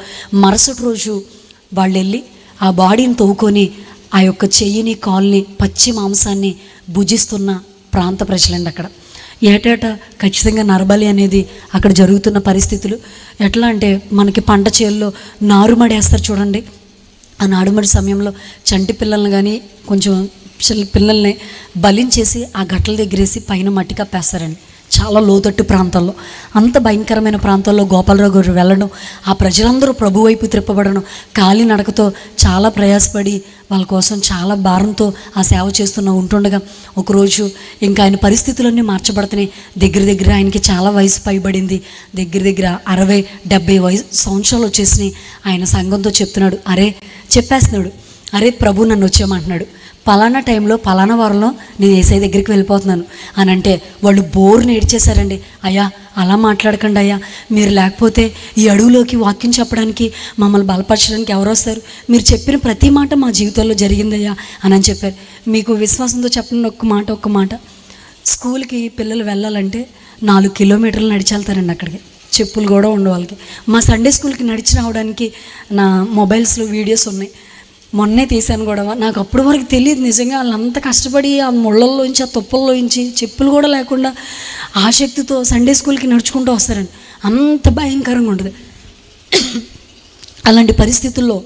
మరుసటి రోజు వాళ్ళు వెళ్ళి ఆ బాడీని తవ్వుకొని ఆ యొక్క చెయ్యిని, కాల్ని, పచ్చి మాంసాన్ని భుజిస్తున్న ప్రాంత ప్రజలండి అక్కడ. ఏటేటా ఖచ్చితంగా నరబలి అనేది అక్కడ జరుగుతున్న పరిస్థితులు. ఎట్లా అంటే మనకి పంట చేల్లో నారుమడి వేస్తారు చూడండి. ఆ నారుమడి సమయంలో చంటి పిల్లల్ని కానీ కొంచెం పిల్లల్ని బలించేసి ఆ గట్ల దగ్గరేసి పైన మట్టి కప్పేస్తారండి. చాలా లోతట్టు ప్రాంతాల్లో, అంత భయంకరమైన ప్రాంతాల్లో గోపాలరావు గారు వెళ్ళడం, ఆ ప్రజలందరూ ప్రభు వైపు త్రిప్పబడడం, కాలినడకతో చాలా ప్రయాసపడి వాళ్ళ కోసం చాలా భారంతో ఆ సేవ చేస్తున్న ఉంటుండగా ఒకరోజు ఇంకా ఆయన పరిస్థితులన్నీ మార్చబడుతున్నాయి. దగ్గర ఆయనకి చాలా వయసు పైబడింది. దగ్గర 60-70 సంవత్సరాలు వచ్చేసినాయి. ఆయన సంఘంతో చెప్తున్నాడు, చెప్పేస్తున్నాడు, ప్రభు నన్ను వచ్చేయమంటున్నాడు, పలానా టైంలో పలానా వారంలో నేను యేసయ్య దగ్గరికి వెళ్ళిపోతున్నాను అని అంటే వాళ్ళు బోర్ని ఏడ్చేశారండి. అయ్యా అలా మాట్లాడకండి అయ్యా, మీరు లేకపోతే ఈ అడవులోకి వాక్యం చెప్పడానికి మమ్మల్ని బలపరచడానికి ఎవరు వస్తారు? మీరు చెప్పిన ప్రతి మాట మా జీవితంలో జరిగిందయ్యా అని చెప్పారు. మీకు విశ్వాసంతో చెప్పండి ఒక్క మాట, స్కూల్కి పిల్లలు వెళ్ళాలంటే 4 కిలోమీటర్లు నడిచి వెళ్తారండి. అక్కడికి చెప్పులు కూడా ఉండవు వాళ్ళకి. మా సండే స్కూల్కి నడిచి రావడానికి నా మొబైల్స్లో వీడియోస్ ఉన్నాయి, మొన్నే తీశాను కూడా. నాకు అప్పటి వరకు తెలియదు నిజంగా వాళ్ళంత కష్టపడి ఆ ముళ్ళల్లోంచి ఆ తుప్పల్లోంచి చెప్పులు కూడా లేకుండా ఆసక్తితో సండే స్కూల్కి నడుచుకుంటూ వస్తారండి. అంత భయంకరంగా ఉంటుంది. అలాంటి పరిస్థితుల్లో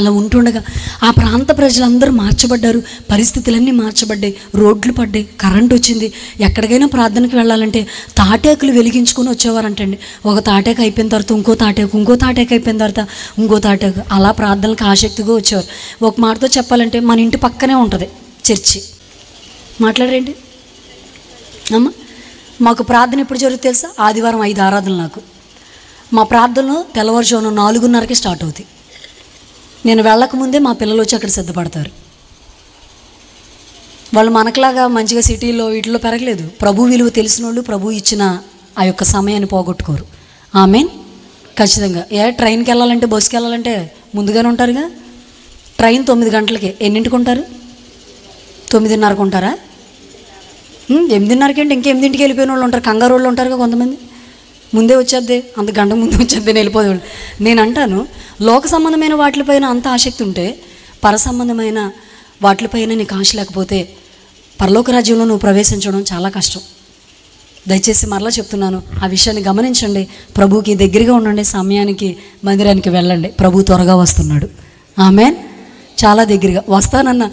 అలా ఉంటుండగా ఆ ప్రాంత ప్రజలందరూ మార్చబడ్డారు, పరిస్థితులన్నీ మార్చబడ్డాయి, రోడ్లు పడ్డాయి, కరెంట్ వచ్చింది. ఎక్కడికైనా ప్రార్థనకి వెళ్ళాలంటే తాటాకులు వెలిగించుకొని వచ్చేవారంటండి. ఒక తాటాకు అయిపోయిన తర్వాత ఇంకో తాటాకు అయిపోయిన తర్వాత ఇంకో తాటాకు, అలా ప్రార్థనలకు ఆసక్తిగా వచ్చేవారు. ఒక మాటతో చెప్పాలంటే మన ఇంటి పక్కనే ఉంటుంది చర్చి. మాట్లాడరేంటి అమ్మ? మాకు ప్రార్థన ఎప్పుడు జరుగుతుంది తెలుసా? ఆదివారం 5 ఆరాధనలు. నాకు మా ప్రార్థనలు తెల్లవారుజామున 4:30కి స్టార్ట్ అవుతాయి. నేను వెళ్ళకముందే మా పిల్లలు వచ్చి అక్కడ సిద్ధపడతారు. వాళ్ళు మనకులాగా మంచిగా సిటీలో వీటిలో పెరగలేదు. ప్రభు విలువ తెలిసిన వాళ్ళు ప్రభు ఇచ్చిన ఆ యొక్క సమయాన్ని పోగొట్టుకోరు. ఆమేన్. ఖచ్చితంగా. ట్రైన్కి వెళ్ళాలంటే బస్సుకి వెళ్ళాలంటే ముందుగానే ఉంటారుగా. ట్రైన్ 9 గంటలకి. ఎన్నింటికి ఉంటారు? 9:30కి ఉంటారా? 8:30కి అంటే ఇంకా 8ంటికి వెళ్ళిపోయిన వాళ్ళు ఉంటారు, కంగారు వాళ్ళు ఉంటారుగా కొంతమంది. ముందే వచ్చేద్దే, అంత గంట ముందే వచ్చేద్దే వెళ్ళిపోయేవాళ్ళు. నేను అంటాను, లోక సంబంధమైన వాటిపైన అంత ఆసక్తి ఉంటే పర సంబంధమైన వాటిపైన నీకు ఆశ లేకపోతే పరలోక రాజ్యంలో నువ్వు ప్రవేశించడం చాలా కష్టం. దయచేసి మరలా చెప్తున్నాను, ఆ విషయాన్ని గమనించండి. ప్రభువుకి దగ్గరగా ఉండండి, సమయానికి మందిరానికి వెళ్ళండి. ప్రభు త్వరగా వస్తున్నాడు. ఆమేన్. చాలా దగ్గరగా వస్తానన్న.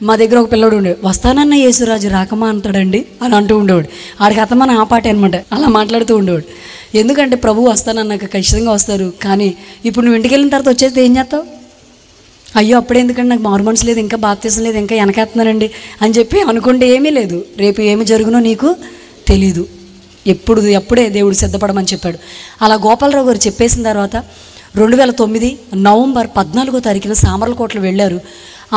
మా దగ్గర ఒక పిల్లడు ఉండేవాడు, వస్తానన్న యేసురాజు రాకమా అంటాడండి అని అంటూ ఉండేవాడు. ఆడికి అతమని ఆ పాటే అనమాట, అలా మాట్లాడుతూ ఉండేవాడు. ఎందుకంటే ప్రభు వస్తానన్నాక ఖచ్చితంగా వస్తారు. కానీ ఇప్పుడు నువ్వు ఇంటికి వెళ్ళిన తర్వాత వచ్చేస్తే ఏం చేస్తావు? అయ్యో అప్పుడే ఎందుకంటే నాకు మారు మనసు లేదు, ఇంకా బాప్తిసం లేదు, ఇంకా వెనకేస్తున్నానండి అని చెప్పి అనుకుంటే ఏమీ లేదు. రేపు ఏమి జరుగునో నీకు తెలీదు. ఎప్పుడే దేవుడు సిద్ధపడమని చెప్పాడు. అలా గోపాలరావు గారు చెప్పేసిన తర్వాత 2009 నవంబర్ 14వ తారీఖున సామర్లకోటలో వెళ్ళారు.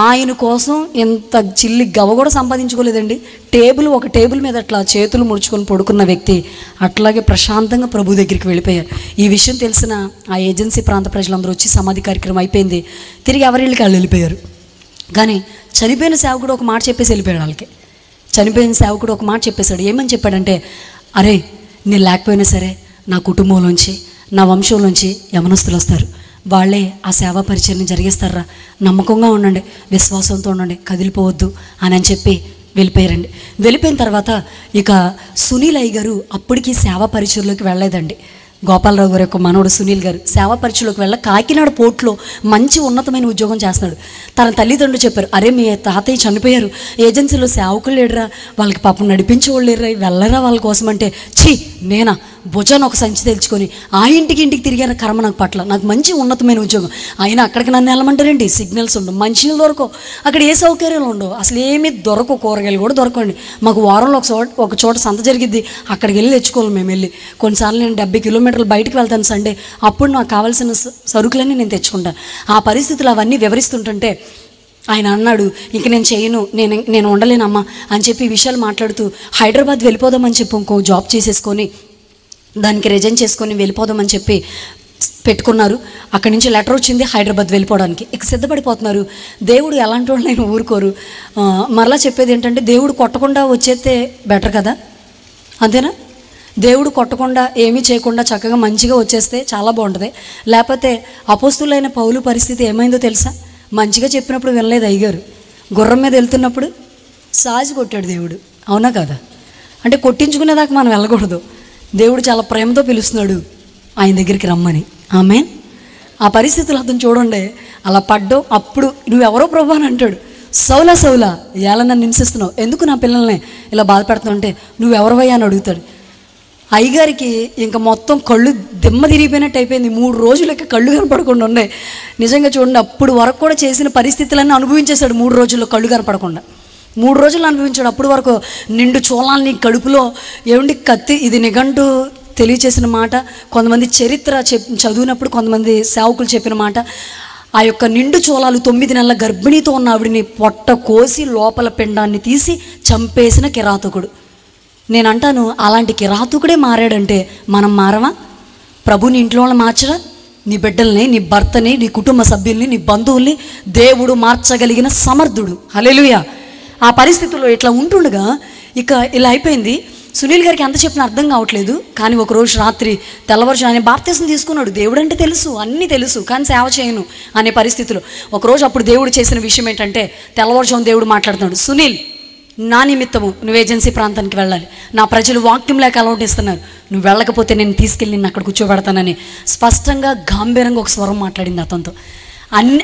ఆయన కోసం ఎంత చిల్లి గవ కూడా సంపాదించుకోలేదండి. ఒక టేబుల్ మీద అట్లా చేతులు ముడుచుకొని పడుకున్న వ్యక్తి అట్లాగే ప్రశాంతంగా ప్రభు దగ్గరికి వెళ్ళిపోయారు. ఈ విషయం తెలిసిన ఆ ఏజెన్సీ ప్రాంత ప్రజలందరూ వచ్చి సమాధి కార్యక్రమం అయిపోయింది, తిరిగి ఎవరిళ్ళకి వాళ్ళు వెళ్ళిపోయారు. కానీ చనిపోయిన సేవకుడు ఒక మాట చెప్పేసి వెళ్ళిపోయాడు. వాళ్ళకి చనిపోయిన సేవకుడు ఒక మాట చెప్పేశాడు. ఏమని చెప్పాడంటే, నేను లేకపోయినా సరే నా కుటుంబంలోంచి నా వంశంలోంచి యవనస్తులు వస్తారు, వాళ్ళే ఆ సేవా పరిచయాన్ని జరిగిస్తారా, నమ్మకంగా ఉండండి, విశ్వాసంతో ఉండండి, కదిలిపోవద్దు అని చెప్పి వెళ్ళిపోయారండి. వెళ్ళిపోయిన తర్వాత ఇక సునీల్ అయ్య గారు అప్పటికి సేవా పరిచయంలోకి వెళ్ళలేదండి. గోపాలరావు గారు యొక్క మనవడు సునీల్ గారు సేవా పరిచయంలోకి వెళ్ళ కాకినాడ పోర్టులో మంచి ఉన్నతమైన ఉద్యోగం చేస్తున్నాడు. తన తల్లిదండ్రులు చెప్పారు, మీ తాతయ్య చనిపోయారు, ఏజెన్సీలో సేవకులు లేడరా, వాళ్ళకి పాపం నడిపించేవాళ్ళు లేరా, వెళ్ళరా వాళ్ళ కోసం అంటే, నేనా భుజాన్ని ఒక సంచి తెచ్చుకొని ఆ ఇంటికి తిరిగిన కర్మ నాకు పట్ల, నాకు మంచి ఉన్నతమైన ఉద్యోగం, అయినా అక్కడికి నన్ను వెళ్ళమంటారేంటి? సిగ్నల్స్ ఉండవు, మంచినీళ్ళు దొరకవు, అక్కడ ఏ సౌకర్యాలు ఉండవు, అసలు ఏమీ దొరకవు, కూరగాయలు కూడా దొరకండి. మాకు వారంలో ఒక చోట సంత జరిగిద్ది, అక్కడికి వెళ్ళి తెచ్చుకోవాలి మేము వెళ్ళి. కొన్నిసార్లు నేను 70 కిలోమీటర్లు బయటకు వెళ్తాను సండే, అప్పుడు నాకు కావాల్సిన సరుకులన్నీ నేను తెచ్చుకుంటాను. ఆ పరిస్థితులు అవన్నీ వివరిస్తుంటుంటే ఆయన అన్నాడు, ఇంక నేను చేయను, నేను ఉండలేనమ్మా అని చెప్పి విషయాలు మాట్లాడుతూ హైదరాబాద్ వెళ్ళిపోదామని చెప్పి ఇంకో జాబ్ చేసేసుకొని దానికి రిజైన్ చేసుకొని వెళ్ళిపోదామని చెప్పి పెట్టుకున్నారు. అక్కడి నుంచి లెటర్ వచ్చింది హైదరాబాద్ వెళ్ళిపోవడానికి. ఇక సిద్ధపడిపోతున్నారు. దేవుడు ఎలాంటి వాళ్ళు నేను ఊరుకోరు. మరలా చెప్పేది ఏంటంటే, దేవుడు కొట్టకుండా వచ్చేస్తే బెటర్ కదా, అంతేనా? దేవుడు కొట్టకుండా ఏమీ చేయకుండా చక్కగా మంచిగా వచ్చేస్తే చాలా బాగుంటుంది. లేకపోతే అపోస్తులైన పౌలు పరిస్థితి ఏమైందో తెలుసా? మంచిగా చెప్పినప్పుడు వినలేదు అయ్యగారు, గుర్రం మీద వెళ్తున్నప్పుడు సాజి కొట్టాడు దేవుడు, అవునా కదా? అంటే కొట్టించుకునేదాకా మనం వెళ్ళకూడదు. దేవుడు చాలా ప్రేమతో పిలుస్తున్నాడు ఆయన దగ్గరికి రమ్మని. ఆమేన్. ఆ పరిస్థితులు అతను చూడండి, అలా పడ్డం. అప్పుడు నువ్వెవరో ప్రభు అని అంటాడు. సౌలా సౌలా, ఎలా నన్ను హింసిస్తున్నావు, ఎందుకు నా పిల్లల్ని ఇలా బాధపెడుతున్నావు అంటే నువ్వెవరవయ్యా అని అడుగుతాడు. అయ్యగారికి ఇంకా మొత్తం కళ్ళు దిమ్మ తిరిగిపోయినట్టు అయిపోయింది. 3 రోజులకి కళ్ళు కనపడకుండా ఉన్నాయి. నిజంగా చూడండి, అప్పుడు వరకు కూడా చేసిన పరిస్థితులన్నీ అనుభవించేశాడు 3 రోజుల్లో కళ్ళు కనపడకుండా. 3 రోజులు అనుభవించాడు. అప్పుడు వరకు నిండు చూలాలని కడుపులో ఏమండి కత్తి, ఇది నిఘంటు తెలియచేసిన మాట, కొంతమంది చరిత్ర చదివినప్పుడు కొంతమంది సేవకులు చెప్పిన మాట, ఆ యొక్క నిండు చోళాలు 9 నెలల గర్భిణీతో ఉన్న ఆవిడిని పొట్ట కోసి లోపల పిండాన్ని తీసి చంపేసిన కిరాతకుడు. నేను అంటాను, అలాంటి కిరాతకుడే మారాడంటే మనం మారమా? ప్రభుని ఇంట్లో వాళ్ళని మార్చరా? నీ బిడ్డల్ని, నీ భర్తని, నీ కుటుంబ సభ్యుల్ని, నీ బంధువుల్ని దేవుడు మార్చగలిగిన సమర్థుడు. హల్లెలూయా. ఆ పరిస్థితుల్లో ఇట్లా ఉంటుండగా ఇక ఇలా అయిపోయింది. సునీల్ గారికి ఎంత చెప్పినా అర్థం కావట్లేదు. కానీ ఒకరోజు రాత్రి తెల్లవారుజామున ఆయన బాప్తిసం తీసుకున్నాడు. దేవుడు అంటే తెలుసు, అన్నీ తెలుసు, కానీ సేవ చేయను అనే పరిస్థితిలో ఒకరోజు అప్పుడు దేవుడు చేసిన విషయం ఏంటంటే, తెల్లవారుజామున దేవుడు మాట్లాడుతున్నాడు, సునీల్, నా నిమిత్తము నువ్వు ఏజెన్సీ ప్రాంతానికి వెళ్ళాలి. నా ప్రజలు వాక్యం లేక అలవాటు ఇస్తున్నారు, నువ్వు వెళ్ళకపోతే నేను తీసుకెళ్ళి నిన్ను అక్కడ కూర్చోబెడతానని స్పష్టంగా గాంభీరంగా ఒక స్వరం మాట్లాడింది అతనితో.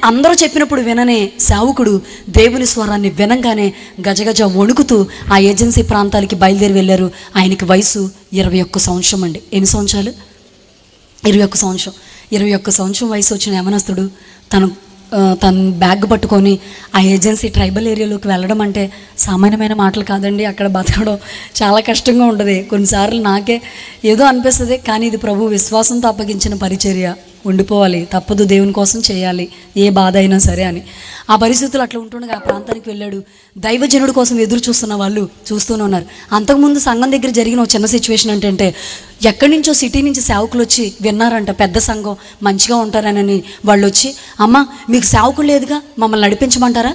అందరూ చెప్పినప్పుడు విననే సేవకుడు దేవుని స్వరాన్ని వినంగానే గజగజ వణుకుతూ ఆ ఏజెన్సీ ప్రాంతాలకి బయలుదేరి వెళ్ళారు. ఆయనకి వయసు 21 సంవత్సరం అండి. ఎన్ని సంవత్సరాలు? 21 సంవత్సరం. 21 సంవత్సరం వయసు వచ్చిన యవనస్తుడు తన బ్యాగ్ పట్టుకొని ఆ ఏజెన్సీ ట్రైబల్ ఏరియాలోకి వెళ్ళడం అంటే సామాన్యమైన మాటలు కాదండి. అక్కడ బతకడం చాలా కష్టంగా ఉంటుంది. కొన్నిసార్లు నాకే ఏదో అనిపిస్తుంది, కానీ ఇది ప్రభు విశ్వాసంతో అప్పగించిన పరిచర్య, ఉండిపోవాలి, తప్పదు, దేవుని కోసం చేయాలి, ఏ బాధ అయినా సరే అని. ఆ పరిస్థితులు అట్లా ఉంటుండగా ఆ ప్రాంతానికి వెళ్ళాడు. దైవజనుడి కోసం ఎదురు చూస్తున్న వాళ్ళు చూస్తూనే ఉన్నారు. అంతకుముందు సంఘం దగ్గర జరిగిన ఒక చిన్న సిచ్యువేషన్ ఏంటంటే, ఎక్కడి నుంచో సిటీ నుంచి సేవకులు వచ్చి విన్నారంట, పెద్ద సంఘం మంచిగా ఉంటారనని. వాళ్ళు వచ్చి, అమ్మ మీకు సేవకులు లేదుగా, మమ్మల్ని నడిపించమంటారా,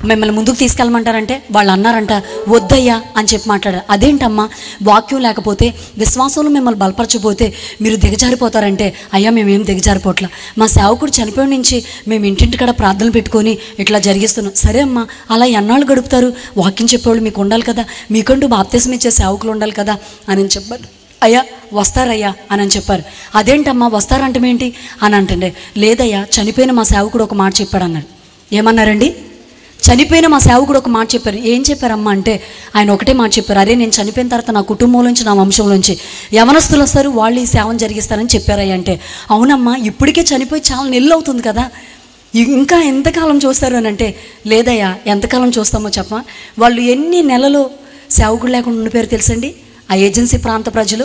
మిమ్మల్ని ముందుకు తీసుకెళ్ళమంటారంటే వాళ్ళు అన్నారంట, వద్దయ్యా అని చెప్పి మాట్లాడారు. అదేంటమ్మా, వాక్యం లేకపోతే, విశ్వాసంలో మిమ్మల్ని బలపరచకపోతే మీరు దిగజారిపోతారంటే, అయ్యా మేమేం దిగజారిపోట్లా, మా సేవకుడు చనిపోయిన నుంచి మేము ఇంటింటికాడ ప్రార్థనలు పెట్టుకొని ఇట్లా జరిగిస్తున్నాం. సరే అమ్మా, అలా ఎన్నాళ్ళు గడుపుతారు, వాక్యం చెప్పేవాళ్ళు మీకు ఉండాలి కదా, మీకంటూ బాప్తిసం ఇచ్చే సేవకులు ఉండాలి కదా అని చెప్పారు. అయ్యా వస్తారయ్యా అని చెప్పారు. అదేంటమ్మా వస్తారంటమేంటి అని అంటే, లేదయ్యా చనిపోయిన మా సేవకుడు ఒక మాట చెప్పాడు అన్నారు. ఏమన్నారండి? చనిపోయిన మా సేవకుడు ఒక మాట చెప్పారు. ఏం చెప్పారమ్మా అంటే, ఆయన ఒకటే మాట చెప్పారు, అరే నేను చనిపోయిన తర్వాత నా కుటుంబంలోంచి, నా వంశంలోంచి యవనస్తులు వస్తారు, వాళ్ళు ఈ సేవను జరిగిస్తారని చెప్పారయ్య అంటే, అవునమ్మా ఇప్పటికే చనిపోయి చాలా నెలలు అవుతుంది కదా, ఇంకా ఎంతకాలం చూస్తారు అని అంటే, లేదయ్యా ఎంతకాలం చూస్తామో చెప్పమా, వాళ్ళు ఎన్ని నెలలు సేవకుడు లేకుండా ఉండిపోయారు తెలుసండి. ఆ ఏజెన్సీ ప్రాంత ప్రజలు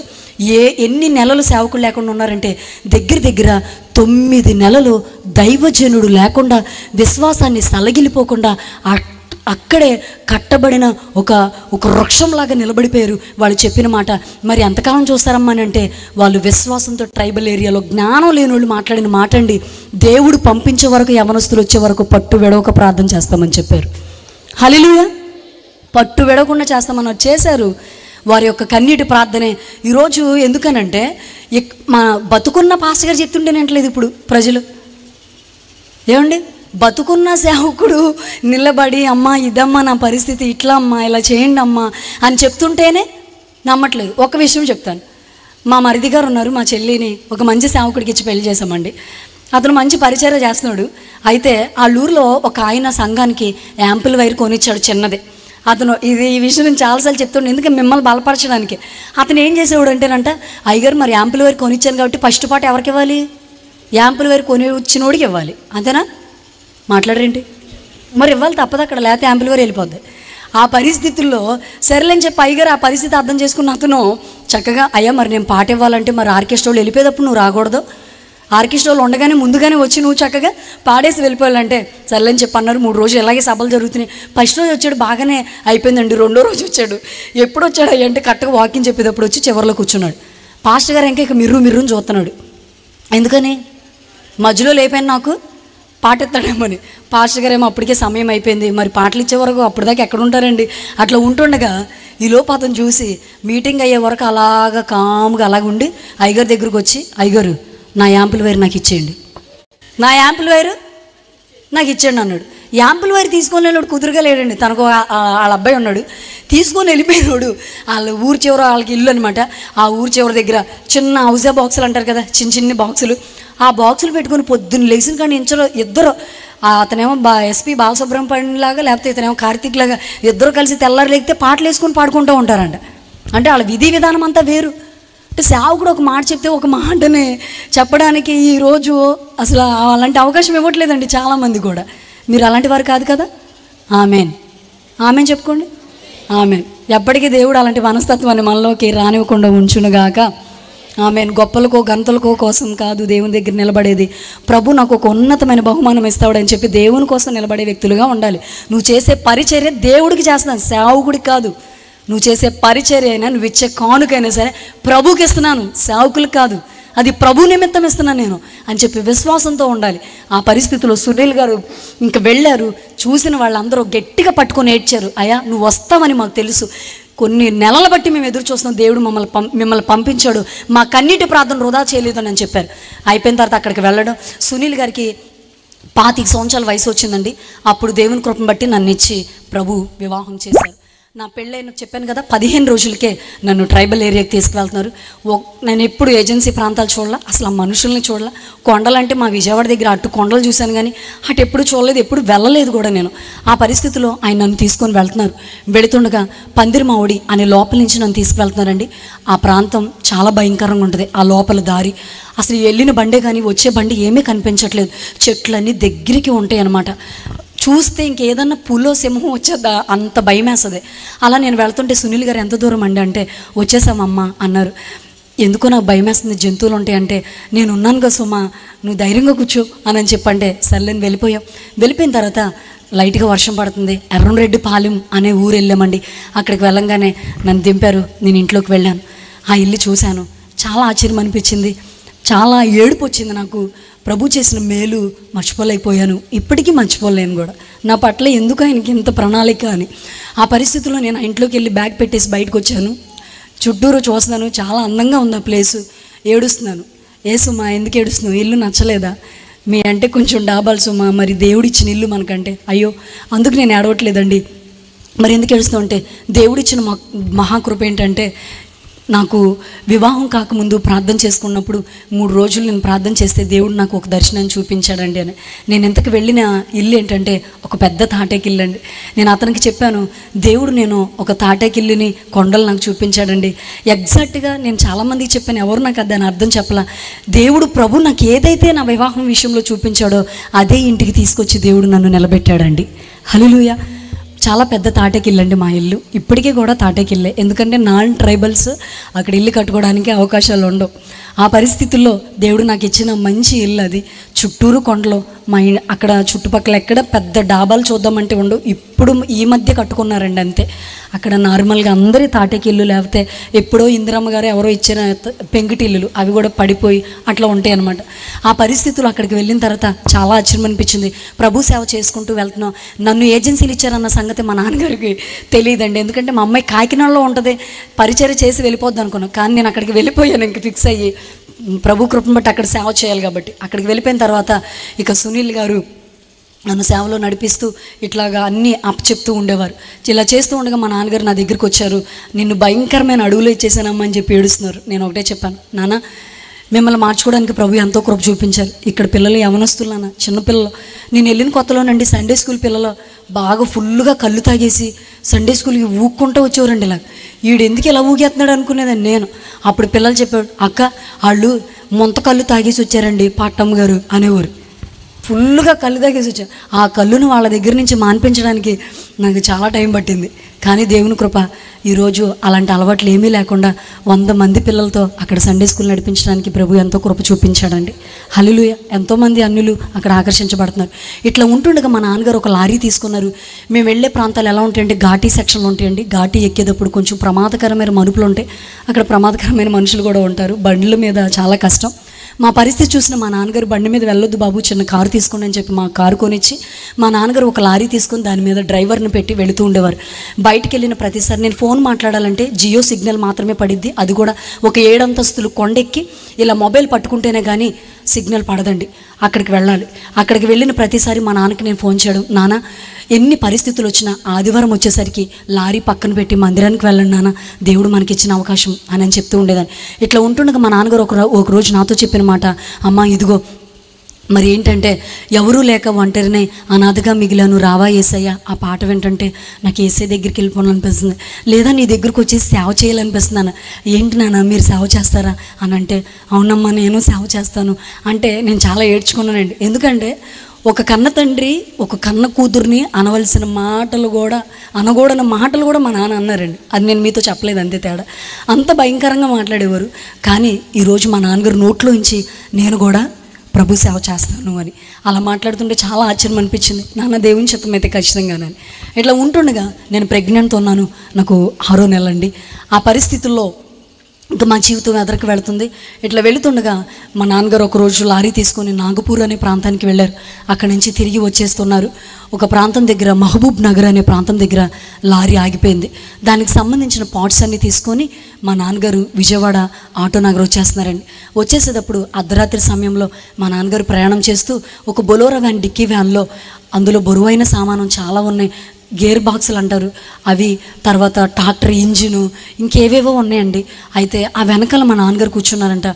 ఎన్ని నెలలు సేవకులు లేకుండా ఉన్నారంటే, దగ్గర 9 నెలలు దైవజనుడు లేకుండా, విశ్వాసాన్ని సలగిలిపోకుండా అక్కడే కట్టబడిన ఒక వృక్షంలాగా నిలబడిపోయారు. వాళ్ళు చెప్పిన మాట మరి ఎంతకాలం చూస్తారమ్మా అని అంటే, వాళ్ళు విశ్వాసంతో ట్రైబల్ ఏరియాలో జ్ఞానం లేని వాళ్ళు మాట్లాడిన మాట అండి, దేవుడు పంపించే వరకు, యవనస్తులు వచ్చే వరకు పట్టు విడవక ప్రార్థన చేస్తామని చెప్పారు. హల్లెలూయా. పట్టు విడవకుండా చేస్తామని చేశారు. వారి యొక్క కన్నీటి ప్రార్థనే ఈరోజు. ఎందుకనంటే, మా బతుకున్న పాస్టర్ గారు చెప్తుంటేనేంటలేదు ఇప్పుడు ప్రజలు, ఏమండి బతుకున్న సేవకుడు నిలబడి, అమ్మా ఇదమ్మా నా పరిస్థితి, ఇట్లా అమ్మా ఇలా చేయండి అమ్మా అని చెప్తుంటేనే నమ్మట్లేదు. ఒక విషయం చెప్తాను, మా మరిది గారు ఉన్నారు, మా చెల్లిని ఒక మంచి సేవకుడికి ఇచ్చి పెళ్లి చేసామండి. అతను మంచి పరిచర్య చేస్తున్నాడు. అయితే ఆ ఊరిలో ఒక ఆయన సంఘానికి యాంపుల్ వైర్ కొనిచ్చాడు చిన్నది. అతను ఈ విషయం నేను చాలాసార్లు చెప్తుండే, ఎందుకంటే మిమ్మల్ని బలపరచడానికి. అతను ఏం చేసేవాడు అంటేనంట, అయ్యగారు మరి యాంపుల్ వైర్ కొనిచ్చాను కాబట్టి ఫస్ట్ పాట ఎవరికి ఇవ్వాలి, యాంపుల్ వైర్ కొని వచ్చినోడికి ఇవ్వాలి, అంతేనా? మాట్లాడరేంటి? మరి ఇవ్వాలి తప్పదు అక్కడ, లేకపోతే యాంపుల్ వైర్ వెళ్ళిపోద్ది. ఆ పరిస్థితుల్లో సరేలేని చెప్పి అయ్యగారు ఆ పరిస్థితి అర్థం చేసుకున్న అతను చక్కగా, అయ్యా మరి నేను పాట ఇవ్వాలంటే మరి ఆర్కెస్ట్రాలో వెళ్ళిపోయేటప్పుడు నువ్వు రాకూడదు, ఆర్కెస్ట్రాలో ఉండగానే ముందుగానే వచ్చి నువ్వు చక్కగా పాడేసి వెళ్ళిపోవాలంటే సర్లేని చెప్పి అన్నారు. 3 రోజులు ఇలాగే సభలు జరుగుతున్నాయి. ఫస్ట్ రోజు వచ్చాడు, బాగానే అయిపోయిందండి. 2వ రోజు వచ్చాడు. ఎప్పుడు వచ్చాడు అంటే కరెక్ట్గా వాకింగ్ చెప్పేటప్పుడు వచ్చి చివరిలో కూర్చున్నాడు. పాస్టర్ గారు ఇంకా మిర్రుని చూస్తున్నాడు. ఎందుకని? మధ్యలో లేపాను నాకు పాట ఎత్తాడేమని. పాస్టర్ గారు ఏమో అప్పటికే సమయం అయిపోయింది, మరి పాటలు ఇచ్చే వరకు అప్పటిదాకా ఎక్కడ ఉంటారండి. అట్లా ఉంటుండగా ఈలోపు అతను చూసి మీటింగ్ అయ్యే వరకు అలాగా కామ్గా అలాగ ఉండి అయ్యగారి దగ్గరకు వచ్చి, అయ్యగారు నా యాంపుల్ వైర్ నాకు ఇచ్చేయండి, నా యాంపుల్ వైర్ నాకు ఇచ్చేయండి అన్నాడు. యాంపుల్ వైర్ తీసుకొని వెళ్ళాడు, కుదురుగా లేడండి. తనకు వాళ్ళ అబ్బాయి ఉన్నాడు, తీసుకొని వెళ్ళిపోయినాడు. వాళ్ళ ఊరు చివర, వాళ్ళకి ఇల్లు అనమాట, ఆ ఊరు చివరి దగ్గర చిన్న హౌజా బాక్సులు అంటారు కదా, చిన్న చిన్న బాక్సులు, ఆ బాక్సులు పెట్టుకొని పొద్దున్న లేచిన కానీ ఇద్దరు, అతనేమో ఎస్పి బాలసుబ్రహ్మణ్యం లాగా, లేకపోతే ఇతనేమో కార్తీక్ లాగా, ఇద్దరు కలిసి తెల్లారు లేకపోతే పాటలు వేసుకొని పాడుకుంటూ ఉంటారంట. అంటే వాళ్ళ విధి విధానం అంతా వేరు. అంటే సేవకుడు ఒక మాట చెప్తే ఒక మాటని చెప్పడానికి ఈరోజు అసలు అలాంటి అవకాశం ఇవ్వట్లేదండి చాలామంది కూడా. మీరు అలాంటి వారు కాదు కదా. ఆమెన్, ఆమెన్ చెప్పుకోండి. ఆమెన్. ఎప్పటికీ దేవుడు అలాంటి మనస్తత్వాన్ని మనలోకి రానివ్వకుండా ఉంచునుగాక. ఆమెన్. గొప్పలకో గంతలకో కోసం కాదు దేవుని దగ్గర నిలబడేది, ప్రభు నాకు ఒక ఉన్నతమైన బహుమానం ఇస్తాడని చెప్పి దేవుని కోసం నిలబడే వ్యక్తులుగా ఉండాలి. నువ్వు చేసే పరిచర్య దేవుడికి చేస్తున్నాను, సేవకుడికి కాదు. నువ్వు చేసే పరిచర్య అయినా, నువ్వు ఇచ్చే కానుకైనా సరే ప్రభుకి ఇస్తున్నాను, సేవకులకు కాదు. అది ప్రభు నిమిత్తం ఇస్తున్నాను నేను అని చెప్పి విశ్వాసంతో ఉండాలి. ఆ పరిస్థితిలో సునీల్ గారు ఇంక వెళ్ళారు. చూసిన వాళ్ళందరూ గట్టిగా పట్టుకొని ఏడ్చారు. అయ్యా నువ్వు వస్తావని మాకు తెలుసు, కొన్ని నెలల బట్టి మేము ఎదురు చూస్తున్నాం, దేవుడు మిమ్మల్ని పంపించాడు, మా కన్నీటి ప్రార్థన వృధా చేయలేదు అని చెప్పారు. అయిపోయిన తర్వాత అక్కడికి వెళ్ళడం, సునీల్ గారికి 25 సంవత్సరాల వయసు వచ్చిందండి. అప్పుడు దేవుని కృపను బట్టి నన్ను ఇచ్చి ప్రభు వివాహం చేశారు. నా పెళ్ళైన చెప్పాను కదా, 15 రోజులకే నన్ను ట్రైబల్ ఏరియాకి తీసుకువెళ్తున్నారు. నేను ఎప్పుడు ఏజెన్సీ ప్రాంతాలు చూడాల, అసలు ఆ మనుషుల్ని చూడాల. కొండలంటే మా విజయవాడ దగ్గర అటు కొండలు చూశాను కానీ అటు ఎప్పుడు చూడలేదు, ఎప్పుడు వెళ్ళలేదు కూడా నేను. ఆ పరిస్థితిలో ఆయన నన్ను తీసుకొని వెళ్తున్నారు. వెళుతుండగా పందిరిమావుడి అనే లోపల నుంచి నన్ను తీసుకువెళ్తున్నారండి. ఆ ప్రాంతం చాలా భయంకరంగా ఉంటుంది. ఆ లోపల దారి అసలు వెళ్ళిన బండే కానీ వచ్చే బండి ఏమీ కనిపించట్లేదు, చెట్లన్నీ దగ్గరికి ఉంటాయి అన్నమాట. చూస్తే ఇంకేదన్నా పులో సింహం వచ్చేద్దా అంత భయం వేస్తుంది. అలా నేను వెళ్తుంటే సునీల్ గారు ఎంత దూరం అండి అంటే, వచ్చేసామమ్మా అన్నారు. ఎందుకో నాకు భయం వేస్తుంది, జంతువులు ఉంటాయి అంటే. నేను ఉన్నాను కదా సుమా, నువ్వు ధైర్యంగా కూర్చో అని చెప్పంటే సర్లేని వెళ్ళిపోయాం. వెళ్ళిపోయిన తర్వాత లైట్గా వర్షం పడుతుంది. ఎర్రంరెడ్డిపాలెం అనే ఊరు వెళ్ళామండి. అక్కడికి వెళ్ళంగానే నన్ను దింపారు. నేను ఇంట్లోకి వెళ్ళాను. ఆ ఇల్లు చూశాను, చాలా ఆశ్చర్యం అనిపించింది, చాలా ఏడుపు వచ్చింది నాకు. ప్రభు చేసిన మేలు మర్చిపోలేకపోయాను, ఇప్పటికీ మర్చిపోలేను కూడా. నా పట్ల ఎందుకు ఆయనకి ఇంత ప్రణాళిక అని. ఆ పరిస్థితుల్లో నేను ఇంట్లోకి వెళ్ళి బ్యాగ్ పెట్టేసి బయటకు వచ్చాను. చుట్టూరు చూస్తున్నాను, చాలా అందంగా ఉంది ఆ ప్లేసు. ఏడుస్తున్నాను. ఏ సుమా ఎందుకు ఏడుస్తున్నావు, ఇల్లు నచ్చలేదా? మీ అంటే కొంచెం డాబాలు సుమా, మరి దేవుడిచ్చిన ఇల్లు మనకంటే. అయ్యో అందుకు నేను ఏడవట్లేదండి. మరి ఎందుకు ఏడుస్తావు అంటే, దేవుడిచ్చిన మహాకృప ఏంటంటే, నాకు వివాహం కాకముందు ప్రార్థన చేసుకున్నప్పుడు 3 రోజులు నేను ప్రార్థన చేస్తే దేవుడు నాకు ఒక దర్శనాన్ని చూపించాడండి అని. నేను ఇంతకు వెళ్ళిన ఇల్లు ఏంటంటే ఒక పెద్ద తాటేకిల్లు అండి. నేను అతనికి చెప్పాను, దేవుడు నేను ఒక తాటేకిల్లుని కొండలు నాకు చూపించాడండి. ఎగ్జాక్ట్గా నేను చాలామందికి చెప్పాను, ఎవరు నాకు దాని అర్థం చెప్పలా. దేవుడు ప్రభు నాకు ఏదైతే నా వివాహం విషయంలో చూపించాడో అదే ఇంటికి తీసుకొచ్చి దేవుడు నన్ను నిలబెట్టాడండి. హల్లెలూయా. చాలా పెద్ద తాటేకిల్లు అండి మా ఇల్లు. ఇప్పటికీ కూడా తాటేకిల్లే, ఎందుకంటే నాన్ ట్రైబల్స్ అక్కడ ఇల్లు కట్టుకోవడానికి అవకాశాలు ఉండవు. ఆ పరిస్థితుల్లో దేవుడు నాకు ఇచ్చిన మంచి ఇల్లు అది. చుట్టూరు కొండలు, అక్కడ చుట్టుపక్కల ఎక్కడ పెద్ద డాబాలు చూద్దామంటే ఉండవు. ఇప్పుడు ఈ మధ్య కట్టుకున్నారండి అంతే. అక్కడ నార్మల్గా అందరి తాటేకిల్లు, లేకపోతే ఎప్పుడో ఇందిరమ్మ గారు ఎవరో ఇచ్చిన పెంకుటిల్లులు, అవి కూడా పడిపోయి అట్లా ఉంటాయి అన్నమాట. ఆ పరిస్థితులు అక్కడికి వెళ్ళిన తర్వాత చాలా ఆశ్చర్యం అనిపించింది. ప్రభు సేవ చేసుకుంటూ వెళ్తున్నాం. నన్ను ఏజెన్సీలు ఇచ్చారన్న సంగతి మా నాన్నగారికి తెలియదండి, ఎందుకంటే మా అమ్మాయి కాకినాడలో ఉంటుంది, పరిచర్య చేసి వెళ్ళిపోద్ది అనుకున్నాను. కానీ నేను అక్కడికి వెళ్ళిపోయాను ఇంక ఫిక్స్ అయ్యి, ప్రభు కృపను బట్టి అక్కడ సేవ చేయాలి కాబట్టి. అక్కడికి వెళ్ళిపోయిన తర్వాత ఇక సునీల్ గారు నన్ను సేవలో నడిపిస్తూ ఇట్లాగా అన్నీ చెప్తూ ఉండేవారు. ఇలా చేస్తూ ఉండగా మా నాన్నగారు నా దగ్గరికి వచ్చారు. నిన్ను భయంకరమైన అడుగులో ఇచ్చేసానమ్మా అని చెప్పి ఏడుస్తున్నారు. నేను ఒకటే చెప్పాను, నాన్న మిమ్మల్ని మార్చుకోవడానికి ప్రభు ఎంతో కృప చూపించారు. ఇక్కడ పిల్లలు యవనస్తులు నాన్న, చిన్నపిల్లలు. నేను వెళ్ళిన కొత్తలోనండి సండే స్కూల్ పిల్లలు బాగా ఫుల్గా కళ్ళు తాగేసి సండే స్కూల్కి ఊక్కుంటూ వచ్చేవారండి. ఇలా వీడు ఎందుకు ఇలా ఊగేస్తున్నాడు అనుకునేదాన్ని నేను. అప్పుడు పిల్లలు చెప్పాడు, అక్క వాళ్ళు మొంత కళ్ళు తాగేసి వచ్చారండి పాట్టమ్మ గారు అనేవారు. ఫుల్గా కళ్ళు తాగేసి వచ్చారు. ఆ కళ్ళును వాళ్ళ దగ్గర నుంచి మాన్పించడానికి నాకు చాలా టైం పట్టింది. కానీ దేవుని కృప ఈరోజు అలాంటి అలవాట్లు ఏమీ లేకుండా 100 మంది పిల్లలతో అక్కడ సండే స్కూల్ నడిపించడానికి ప్రభు ఎంతో కృప చూపించాడండి. హల్లెలూయా. ఎంతోమంది అన్యులు అక్కడ ఆకర్షించబడుతున్నారు. ఇట్లా ఉంటుండగా మా నాన్నగారు ఒక లారీ తీసుకున్నారు. మేము వెళ్ళే ప్రాంతాలు ఎలా ఉంటాయంటే ఘాటీ సెక్షన్లు ఉంటాయండి. ఘాటీ ఎక్కేటప్పుడు కొంచెం ప్రమాదకరమైన మనుపులు ఉంటాయి, అక్కడ ప్రమాదకరమైన మనుషులు కూడా ఉంటారు. బండ్ల మీద చాలా కష్టం. మా పరిస్థితి చూసిన మా నాన్నగారు, బండి మీద వెళ్ళొద్దు బాబు, చిన్న కారు తీసుకోండి అని చెప్పి మా కారు కొనిచ్చి మా నాన్నగారు ఒక లారీ తీసుకొని దాని మీద డ్రైవర్ని పెట్టి వెళుతూ ఉండేవారు. బయటికి వెళ్ళిన ప్రతిసారి నేను ఫోన్ మాట్లాడాలంటే జియో సిగ్నల్ మాత్రమే పడిద్ది, అది కూడా ఒక 7 అంతస్తులు కొండెక్కి ఇలా మొబైల్ పట్టుకుంటేనే కానీ సిగ్నల్ పడదండి, అక్కడికి వెళ్ళాలి. అక్కడికి వెళ్ళిన ప్రతిసారి మా నాన్నకి నేను ఫోన్ చేయడం, నాన్న ఎన్ని పరిస్థితులు వచ్చినా ఆదివారం వచ్చేసరికి లారీ పక్కన పెట్టి మందిరానికి వెళ్ళండి నాన్న, దేవుడు మనకి ఇచ్చిన అవకాశం అని చెప్తూ ఉండేదాన్ని. ఇట్లా ఉంటుండగా మా నాన్నగారు ఒక రోజు నాతో చెప్పిన మాట, అమ్మ ఇదిగో మరి ఏంటంటే, ఎవరూ లేక ఒంటరినే అనాథగా మిగిలాను రావా యేసయ్య, ఆ పాట వింటంటే నాకు యేసే దగ్గరికి వెళ్ళిపోవాలనిపిస్తుంది, లేదా నీ దగ్గరికి వచ్చి సేవ చేయాలనిపిస్తుంది అన్న. ఏంటి నాన్న మీరు సేవ చేస్తారా అని అంటే, అవునమ్మా నేను సేవ చేస్తాను అంటే నేను చాలా ఏడ్చుకున్నానండి. ఎందుకంటే ఒక కన్న తండ్రి ఒక కన్న కూతుర్ని అనవలసిన మాటలు కూడా, అనకూడని మాటలు కూడా మా నాన్న అన్నారండి. అది నేను మీతో చెప్పలేదు, అంతే తేడా. అంత భయంకరంగా మాట్లాడేవారు. కానీ ఈరోజు మా నాన్నగారు నోట్లోంచి నేను కూడా ప్రభు సేవ చేస్తాను అని అలా మాట్లాడుతుంటే చాలా ఆశ్చర్యం అనిపించింది. నాన్న దేవుని చిత్తం అయితే ఖచ్చితంగానని. ఇట్లా ఉంటుండగా నేను ప్రెగ్నెంట్తో ఉన్నాను, నాకు 6వ నెల అండి. ఆ పరిస్థితుల్లో ఇంకా మా జీవితం ఎదరికి వెళుతుంది. ఇట్లా వెళుతుండగా మా నాన్నగారు ఒకరోజు లారీ తీసుకొని నాగపూర్ అనే ప్రాంతానికి వెళ్ళారు. అక్కడి నుంచి తిరిగి వచ్చేస్తున్నారు. ఒక ప్రాంతం దగ్గర, మహబూబ్ నగర్ అనే ప్రాంతం దగ్గర లారీ ఆగిపోయింది. దానికి సంబంధించిన పార్ట్స్ అన్నీ తీసుకొని మా నాన్నగారు విజయవాడ ఆటో నగర్ వచ్చేస్తున్నారండి. వచ్చేసేటప్పుడు అర్ధరాత్రి సమయంలో మా నాన్నగారు ప్రయాణం చేస్తూ ఒక బొలోరో వ్యాన్ డిక్కీ వ్యాన్లో, అందులో బరువైన సామానం చాలా ఉన్నాయి, గేర్ బాక్సులు అంటారు అవి, తర్వాత ట్రాక్టర్ ఇంజిను, ఇంకేవేవో ఉన్నాయండి. అయితే ఆ వెనకాల మా నాన్నగారు కూర్చున్నారంట.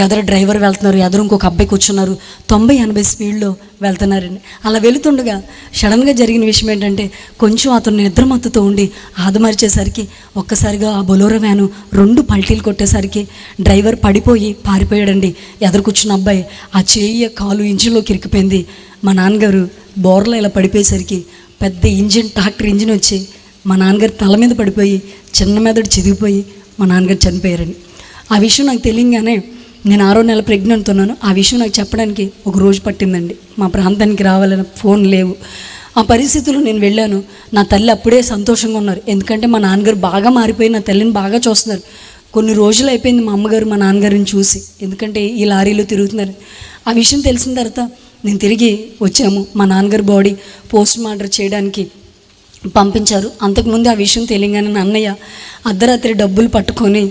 ఎదరు డ్రైవర్ వెళ్తున్నారు, ఎదురు ఇంకొక అబ్బాయి కూర్చున్నారు. 90-80 స్పీడ్లో వెళ్తున్నారండి. అలా వెళుతుండగా సడన్గా జరిగిన విషయం ఏంటంటే, కొంచెం అతను నిద్రమత్తుతో ఉండి ఆదమరిచేసరికి ఒక్కసారిగా ఆ బొలోరో వ్యాను 2 పల్టీలు కొట్టేసరికి డ్రైవర్ పడిపోయి పారిపోయాడండి. ఎదురు కూర్చున్న అబ్బాయి ఆ చెయ్యి కాలు ఇంజిన్లోకి ఇరికిపోయింది. మా నాన్నగారు బోర్లో ఇలా పడిపోయేసరికి పెద్ద ఇంజిన్, ట్రాక్టర్ ఇంజిన్ వచ్చి మా నాన్నగారు తల మీద పడిపోయి చిన్న మెదడు చిదిగిపోయి మా నాన్నగారు చనిపోయారండి. ఆ విషయం నాకు తెలియగానే నేను 6వ నెల ప్రెగ్నెంట్ ఉన్నాను. ఆ విషయం నాకు చెప్పడానికి ఒక రోజు పట్టిందండి. మా ప్రాంతానికి రావాలని ఫోన్ లేవు. ఆ పరిస్థితుల్లో నేను వెళ్ళాను. నా తల్లి అప్పుడే సంతోషంగా ఉన్నారు. ఎందుకంటే మా నాన్నగారు బాగా మారిపోయి నా తల్లిని బాగా చూస్తున్నారు. కొన్ని రోజులు అయిపోయింది మా అమ్మగారు మా నాన్నగారిని చూసి, ఎందుకంటే ఈ లారీలో తిరుగుతున్నారు. ఆ విషయం తెలిసిన తర్వాత నేను తిరిగి వచ్చాము. మా నాన్నగారి బాడీ పోస్ట్ మార్టం చేయడానికి పంపించారు. అంతకుముందు ఆ విషయం తెలియగానే నా అన్నయ్య అర్ధరాత్రి డబ్బులు పట్టుకొని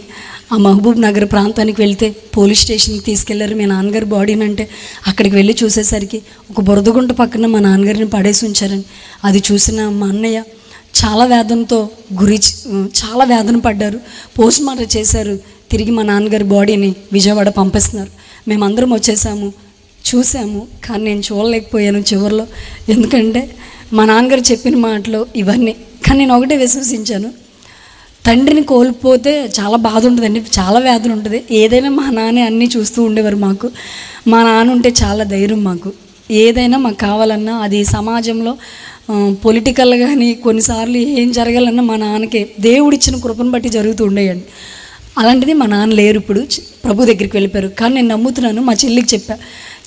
ఆ మహబూబ్ నగర్ ప్రాంతానికి వెళ్తే పోలీస్ స్టేషన్కి తీసుకెళ్లారు మీ నాన్నగారి బాడీని. అంటే అక్కడికి వెళ్ళి చూసేసరికి ఒక బురదగుంట పక్కన మా నాన్నగారిని పడేసి ఉంచారని. అది చూసిన మా అన్నయ్య చాలా వేదనతో చాలా వేదన పడ్డారు. పోస్ట్ మార్టం చేశారు. తిరిగి మా నాన్నగారి బాడీని విజయవాడ పంపిస్తున్నారు. మేమందరం వచ్చేసాము, చూసాము. కానీ నేను చూడలేకపోయాను చివరిలో, ఎందుకంటే మా నాన్నగారు చెప్పిన మాటలు ఇవన్నీ. కానీ నేను ఒకటే విశ్వసించాను, తండ్రిని కోల్పోతే చాలా బాధ ఉంటుందండి, చాలా వేదన ఉంటుంది. ఏదైనా మా నాన్న అన్నీ చూస్తూ ఉండేవారు మాకు. మా నాన్న ఉంటే చాలా ధైర్యం మాకు. ఏదైనా మాకు కావాలన్నా అది సమాజంలో పొలిటికల్ కానీ కొన్నిసార్లు ఏం జరగాలన్నా మా నాన్నకే దేవుడిచ్చిన కృపను బట్టి జరుగుతూ ఉండేయండి. అలాంటిది మా నాన్న లేరు, ఇప్పుడు ప్రభు దగ్గరికి వెళ్ళిపోయారు. కానీ నేను నమ్ముతున్నాను. మా చెల్లికి చెప్పా,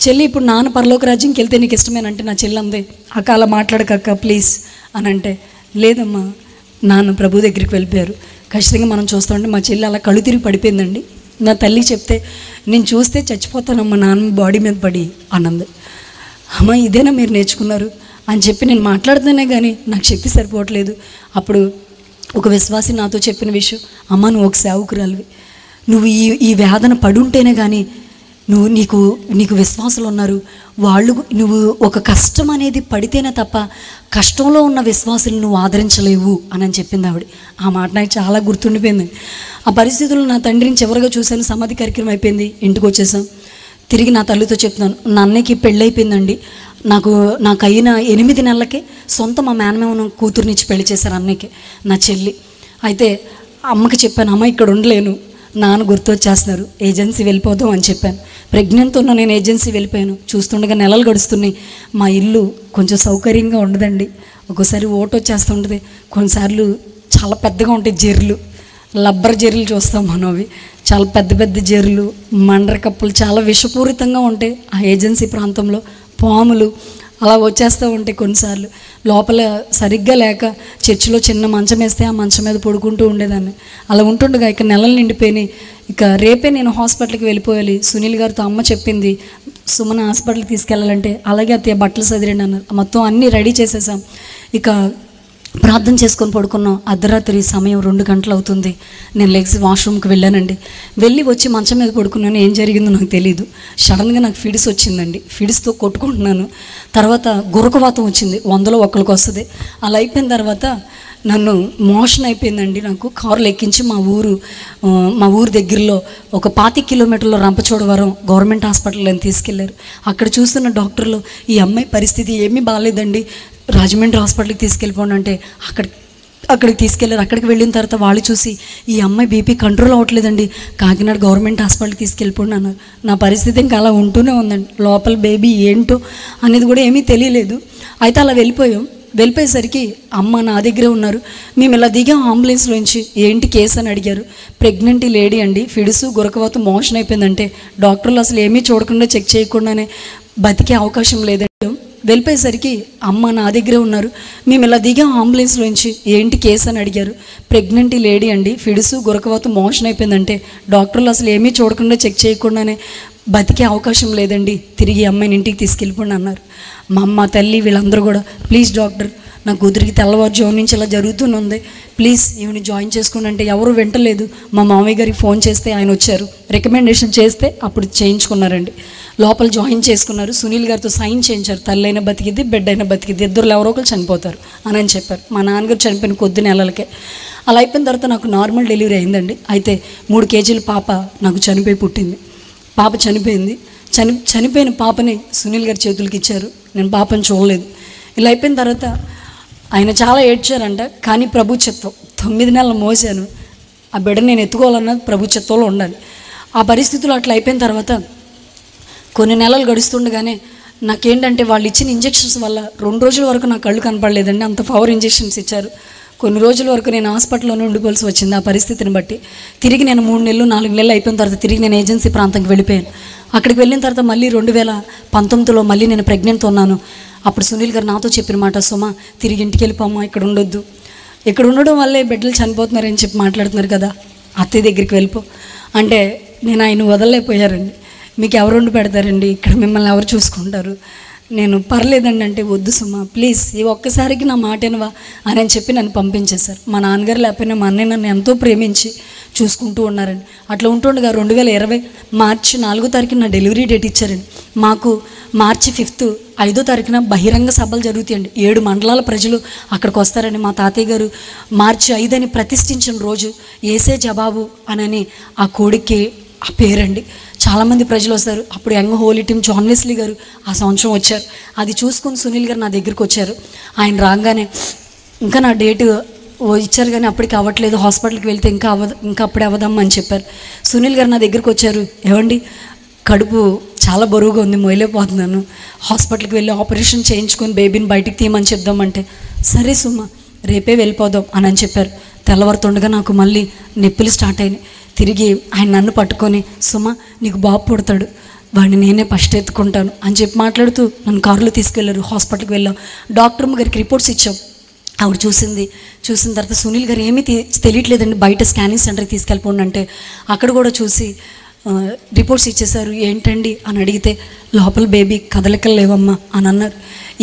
చెల్లి ఇప్పుడు నాన్న పరలోక రాజ్యంకి వెళ్తే నీకు ఇష్టమేనంటే నా చెల్లి అందే, అక్క అలా మాట్లాడకక్క ప్లీజ్ అని అంటే, లేదమ్మా నాన్న ప్రభు దగ్గరికి వెళ్ళిపోయారు. ఖచ్చితంగా మనం చూస్తూ ఉంటే మా చెల్లి అలా కళ్ళు తిరిగి పడిపోయిందండి. నా తల్లికి చెప్తే, నేను చూస్తే చచ్చిపోతానమ్మా నాన్న బాడీ మీద పడి అన్నది. అమ్మ ఇదేనా మీరు నేర్చుకున్నారు అని చెప్పి నేను మాట్లాడుతూనే కానీ నాకు శక్తి సరిపోవట్లేదు. అప్పుడు ఒక విశ్వాసి నాతో చెప్పిన విషయం, అమ్మ నువ్వు ఒక సేవకురాలివి, నువ్వు ఈ వేదన పడుంటేనే కానీ నీకు విశ్వాసులు ఉన్నారు, నువ్వు ఒక కష్టం అనేది పడితేనే తప్ప కష్టంలో ఉన్న విశ్వాసులను నువ్వు ఆదరించలేవు అని చెప్పింది ఆవిడ. ఆ మాట నాకు చాలా గుర్తుండిపోయింది. ఆ పరిస్థితుల్లో నా తండ్రిని చివరిగా చూశాను. సమాధి కార్యక్రమం అయిపోయింది, ఇంటికి వచ్చేసాం. తిరిగి నా తల్లితో చెప్తున్నాను, నా అన్నయ్యకి పెళ్ళైపోయిందండి, నాకు అయిన 8 నెలలకే సొంత మా మేనమామ కూతురునిచ్చి పెళ్లి చేశారు అన్నయ్యకి, నా చెల్లి. అయితే అమ్మకి చెప్పాను, అమ్మ ఇక్కడ ఉండలేను, నాన్న గుర్తొచ్చేస్తున్నారు, ఏజెన్సీ వెళ్ళిపోదాం అని చెప్పాను. ప్రెగ్నెంట్ ఉన్న నేను ఏజెన్సీ వెళ్ళిపోయాను. చూస్తుండగా నెలలు గడుస్తున్నాయి. మా ఇల్లు కొంచెం సౌకర్యంగా ఉండదండి. ఒక్కోసారి ఓటు వచ్చేస్తుంటుంది, కొన్నిసార్లు చాలా పెద్దగా ఉంటాయి జెర్లు, లబ్బర్ జెర్లు చూస్తాం మనం. అవి చాలా పెద్ద పెద్ద జెర్లు, మండర కప్పులు చాలా విషపూరితంగా ఉంటాయి. ఆ ఏజెన్సీ ప్రాంతంలో పాములు అలా వచ్చేస్తూ ఉంటాయి. కొన్నిసార్లు లోపల సరిగ్గా లేక చర్చిలో చిన్న మంచం వేస్తే ఆ మంచం మీద పడుకుంటూ ఉండేదాన్ని. అలా ఉంటుండగా ఇక నెలలు నిండిపోయినాయి. ఇక రేపే నేను హాస్పిటల్కి వెళ్ళిపోయాలి. సునీల్ గారితో అమ్మ చెప్పింది సుమన హాస్పిటల్కి తీసుకెళ్ళాలంటే, అలాగే అత్తయ్య బట్టలు సదిరండి అన్నారు. మొత్తం అన్నీ రెడీ చేసేసాం. ఇక ప్రార్థన చేసుకొని పడుకున్నాం. అర్ధరాత్రి సమయం 2 గంటలు అవుతుంది. నేను లెగ్స్ వాష్రూమ్కి వెళ్ళానండి. వెళ్ళి వచ్చి మంచం మీద పడుకున్నాను. ఏం జరిగిందో నాకు తెలియదు. సడన్గా నాకు ఫిడిస్ వచ్చిందండి. ఫిడిస్తో కొట్టుకుంటున్నాను. తర్వాత గురకవాతం వచ్చింది. 100లో ఒకరికి వస్తుంది. అలా అయిపోయిన తర్వాత నన్ను మోషన్ అయిపోయిందండి. నాకు కారులో ఎక్కించి మా ఊరు దగ్గరలో ఒక 25 కిలోమీటర్లో రంపచోడవరం గవర్నమెంట్ హాస్పిటల్ అని తీసుకెళ్లారు. అక్కడ చూస్తున్న డాక్టర్లు, ఈ అమ్మాయి పరిస్థితి ఏమీ బాగాలేదండి, రాజమండ్రి హాస్పిటల్కి తీసుకెళ్ళిపోండి అంటే అక్కడికి తీసుకెళ్లారు. అక్కడికి వెళ్ళిన తర్వాత వాళ్ళు చూసి, ఈ అమ్మాయి బీపీ కంట్రోల్ అవ్వట్లేదండి, కాకినాడ గవర్నమెంట్ హాస్పిటల్కి తీసుకెళ్ళిపోండి అన్నారు. నా పరిస్థితి ఇంకా అలా ఉంటూనే ఉందండి. లోపల బేబీ ఏంటో అనేది కూడా ఏమీ తెలియలేదు. అయితే అలా వెళ్ళిపోయేసరికి అమ్మ నా దగ్గరే ఉన్నారు. మేము ఇలా దిగాం అంబులెన్స్లోంచి. ఏంటి కేసు అని అడిగారు. ప్రెగ్నెంట్ లేడీ అండి, ఫిడుసు గురకవాతం మోషన్ అయిపోయిందంటే డాక్టర్లు అసలు ఏమీ చూడకుండా చెక్ చేయకుండానే బతికే అవకాశం లేదండి. వెళ్ళిపోయేసరికి అమ్మ నా దగ్గరే ఉన్నారు. మేము ఇలా దిగాం అంబులెన్స్లోంచి. ఏంటి కేసు అని అడిగారు. ప్రెగ్నెంట్ లేడీ అండి, ఫిడుసు గురకవాతం మోషన్ అయిపోయిందంటే డాక్టర్లు అసలు ఏమీ చూడకుండా చెక్ చేయకుండానే బతికే అవకాశం లేదండి, తిరిగి అమ్మాయిని ఇంటికి తీసుకెళ్ళిపోండి అన్నారు. మా అమ్మ, తల్లి వీళ్ళందరూ కూడా, ప్లీజ్ డాక్టర్, నా కూతురికి తెల్లవారుజాము నుంచి ఇలా జరుగుతుంది, ప్లీజ్ ఈవిని జాయిన్ చేసుకోండి అంటే ఎవరు వింటలేదు. మా మామయ్య గారికి ఫోన్ చేస్తే ఆయన వచ్చారు. రికమెండేషన్ చేస్తే అప్పుడు చేయించుకున్నారండి. లోపల జాయిన్ చేసుకున్నారు. సునీల్ గారితో సైన్ చేయించారు. తల్లైనా బతికిద్ది, బిడ్డైనా బతికిద్ది, ఇద్దరు ఎవరో ఒకరు చనిపోతారు అని చెప్పారు. మా నాన్నగారు చనిపోయిన కొద్ది నెలలకే. అలా అయిపోయిన తర్వాత నాకు నార్మల్ డెలివరీ అయిందండి. అయితే 3 కేజీల పాప నాకు చనిపోయి పుట్టింది. పాప చనిపోయింది. చనిపోయిన పాపని సునీల్ గారి చేతులకి ఇచ్చారు. నేను పాపని చూడలేదు. ఇలా అయిపోయిన తర్వాత ఆయన చాలా ఏడ్చారంట. కానీ ప్రభు చిత్తం, 9 నెలలు మోసాను. ఆ బిడ్డని నేను ఎత్తుకోవాలన్నది ప్రభు చిత్తంలో ఉండాలి. ఆ పరిస్థితులు అట్లా అయిపోయిన తర్వాత కొన్ని నెలలు గడుస్తుండగానే నాకేంటంటే వాళ్ళు ఇచ్చిన ఇంజెక్షన్స్ వల్ల 2 రోజుల వరకు నా కళ్ళు కనపడలేదండి. అంత పవర్ ఇంజెక్షన్స్ ఇచ్చారు. కొన్ని రోజుల వరకు నేను హాస్పిటల్లోనే ఉండిపోవాల్సి వచ్చింది. ఆ పరిస్థితిని బట్టి తిరిగి నేను 3 నెలలు 4 నెలలు అయిపోయిన తర్వాత తిరిగి నేను ఏజెన్సీ ప్రాంతానికి వెళ్ళిపోయాను. అక్కడికి వెళ్ళిన తర్వాత మళ్ళీ 2019లో మళ్ళీ నేను ప్రెగ్నెంట్ ఉన్నాను. అప్పుడు సునీల్ గారు నాతో చెప్పిన మాట, సుమ తిరిగి ఇంటికి వెళ్ళిపోమ్మా, ఇక్కడ ఉండొద్దు, ఇక్కడ ఉండడం వల్లే బిడ్డలు చనిపోతున్నారని చెప్పి మాట్లాడుతున్నారు కదా, అత్తయ్య దగ్గరికి వెళ్ళిపో అంటే నేను ఆయన వదలలేకపోయారండి. మీకు ఎవరు వండి పెడతారండి, ఇక్కడ మిమ్మల్ని ఎవరు చూసుకుంటారు, నేను పర్లేదండి అంటే, వద్దు సుమ ప్లీజ్ ఈ ఒక్కసారికి నా మాట వినవా అని చెప్పి నన్ను పంపించేశారు. మా నాన్నగారు లేకపోయినా మా అన్నయ్య నన్ను ఎంతో ప్రేమించి చూసుకుంటూ ఉన్నారండి. అట్లా ఉంటుండగా 2020 మార్చి 4వ తారీఖున నా డెలివరీ డేట్ ఇచ్చారండి. మాకు మార్చి 5th 5వ తారీఖున బహిరంగ సభలు జరుగుతాయండి. 7 మండలాల ప్రజలు అక్కడికి వస్తారండి. మా తాతయ్య గారు మార్చి 5 అని ప్రతిష్ఠించిన రోజు ఏసే జవాబు అని ఆ కోడికి ఆ పేరండి. చాలామంది ప్రజలు వస్తారు. అప్పుడు young holy team John Wesley గారు ఆ సంవత్సరం వచ్చారు. అది చూసుకొని సునీల్ గారు నా దగ్గరికి వచ్చారు. ఆయన రాగానే ఇంకా నా డేటు ఇచ్చారు కానీ అప్పటికి అవ్వట్లేదు, హాస్పిటల్కి వెళ్తే ఇంకా అప్పుడే అవ్వదమ్మా అని చెప్పారు. సునీల్ గారు నా దగ్గరికి వచ్చారు. ఏమండి కడుపు చాలా బరువుగా ఉంది, మొయలేకపోతున్నాను, హాస్పిటల్కి వెళ్ళి ఆపరేషన్ చేయించుకొని బేబీని బయటికి తీయమని చెప్దామంటే, సరే సుమ రేపే వెళ్ళిపోదాం అని చెప్పారు. తెల్లవారుతుండగా నాకు మళ్ళీ నొప్పులు స్టార్ట్ అయినాయి. తిరిగి ఆయన నన్ను పట్టుకొని, సుమ నీకు బాబు పుడతాడు, వాడిని నేనే ఫస్ట్ ఎత్తుకుంటాను అని చెప్పి మాట్లాడుతూ నన్ను కారులో తీసుకెళ్లారు. హాస్పిటల్కి వెళ్ళాం. డాక్టర్ గారికి రిపోర్ట్స్ ఇచ్చాం. ఆవిడ చూసిన తర్వాత సునీల్ గారు ఏమీ తెలియట్లేదండి, బయట స్కానింగ్ సెంటర్కి తీసుకెళ్ళిపోండి అంటే అక్కడ కూడా చూసి రిపోర్ట్స్ ఇచ్చేశారు. ఏంటండి అని అడిగితే, లోపల బేబీ కదలికలు లేవమ్మా అని అన్నారు.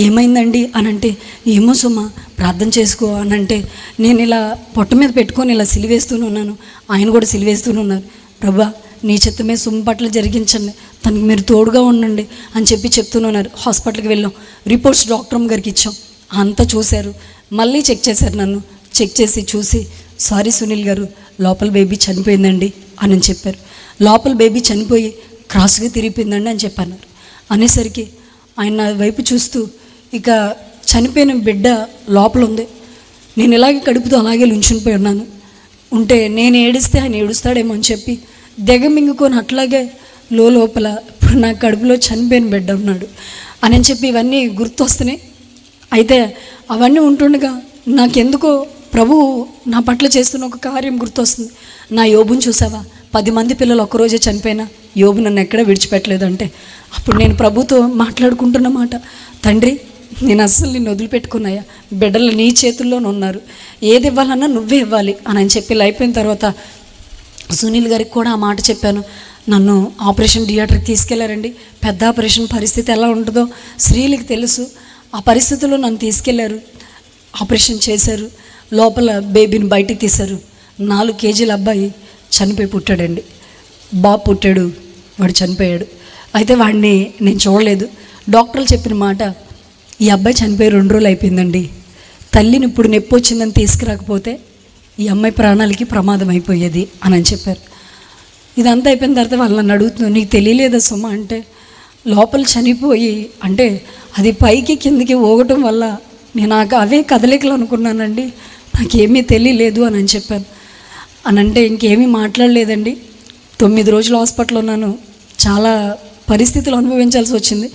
ఏమైందండి అని అంటే, ఏమో సుమ ప్రార్థన చేసుకో అని అంటే, నేను ఇలా పొట్ట మీద పెట్టుకొని ఇలా సిలివేస్తూనే ఉన్నాను, ఆయన కూడా సిలివేస్తూనే ఉన్నారు. ప్రభా నీ చిత్తమే సుమ పట్ల జరిగించండి, తనకి మీరు తోడుగా ఉండండి అని చెప్పి చెప్తూనే ఉన్నారు. హాస్పిటల్కి వెళ్ళాం. రిపోర్ట్స్ డాక్టర్ గారికి ఇచ్చాం. అంతా చూశారు. మళ్ళీ చెక్ చేశారు. నన్ను చెక్ చూసి సారీ సునీల్ గారు, లోపల బేబీ చనిపోయిందండి అని చెప్పారు. లోపల బేబీ చనిపోయి క్రాస్గా తిరిగిపోయిందండి అని చెప్పారు. అనేసరికి ఆయన నా వైపు చూస్తూ, ఇక చనిపోయిన బిడ్డ లోపల ఉంది, నేను ఇలాగే కడుపుతో అలాగే లుంచునిపోయి ఉన్నాను, ఉంటే నేను ఏడిస్తే ఆయన ఏడుస్తాడేమో అని చెప్పి దిగమింగుకొని అట్లాగే లోపల ఇప్పుడు నా కడుపులో చనిపోయిన బిడ్డ ఉన్నాడు అని చెప్పి ఇవన్నీ గుర్తొస్తున్నాయి. అయితే అవన్నీ ఉంటుండగా నాకెందుకో ప్రభువు నా పట్ల చేస్తున్న ఒక కార్యం గుర్తొస్తుంది. నా యోబుని చూసావా, 10 మంది పిల్లలు ఒక్కరోజే చనిపోయినా యోబు నన్ను ఎక్కడ విడిచిపెట్టలేదంటే, అప్పుడు నేను ప్రభుతో మాట్లాడుకుంటున్న మాట, తండ్రి నేను అస్సలు నిన్ను వదిలిపెట్టుకున్నాయా, బిడ్డలు నీ చేతుల్లోనే ఉన్నారు, ఏది ఇవ్వాలన్నా నువ్వే ఇవ్వాలి అని చెప్పి అయిపోయిన తర్వాత సునీల్ గారికి కూడా ఆ మాట చెప్పాను. నన్ను ఆపరేషన్ థియేటర్కి తీసుకెళ్లారండి. పెద్ద ఆపరేషన్ పరిస్థితి ఎలా ఉంటుందో స్త్రీలకు తెలుసు. ఆ పరిస్థితుల్లో నన్ను తీసుకెళ్లారు. ఆపరేషన్ చేశారు. లోపల బేబీని బయటికి తీశారు. 4 కేజీల అబ్బాయి చనిపోయి పుట్టాడండి. బాబు పుట్టాడు, వాడు చనిపోయాడు. అయితే వాడిని నేను చూడలేదు. డాక్టర్లు చెప్పిన మాట, ఈ అబ్బాయి చనిపోయి 2 రోజులు అయిపోయిందండి. తల్లిని ఇప్పుడు నొప్పి వచ్చిందని తీసుకురాకపోతే ఈ అమ్మాయి ప్రాణాలకి ప్రమాదం అయిపోయేది అని చెప్పారు. ఇదంతా అయిపోయిన తర్వాత వాళ్ళు నన్ను అడుగుతున్నాను, నీకు తెలియలేదా సుమ అంటే, లోపల చనిపోయి అంటే అది పైకి కిందికి ఊగటం వల్ల నేను అవే కదలికలు అనుకున్నానండి, నాకేమీ తెలియలేదు అని చెప్పాను. అని అంటే ఇంకేమీ మాట్లాడలేదండి. 9 రోజులు హాస్పిటల్లో ఉన్నాను. చాలా పరిస్థితులు అనుభవించాల్సి వచ్చింది.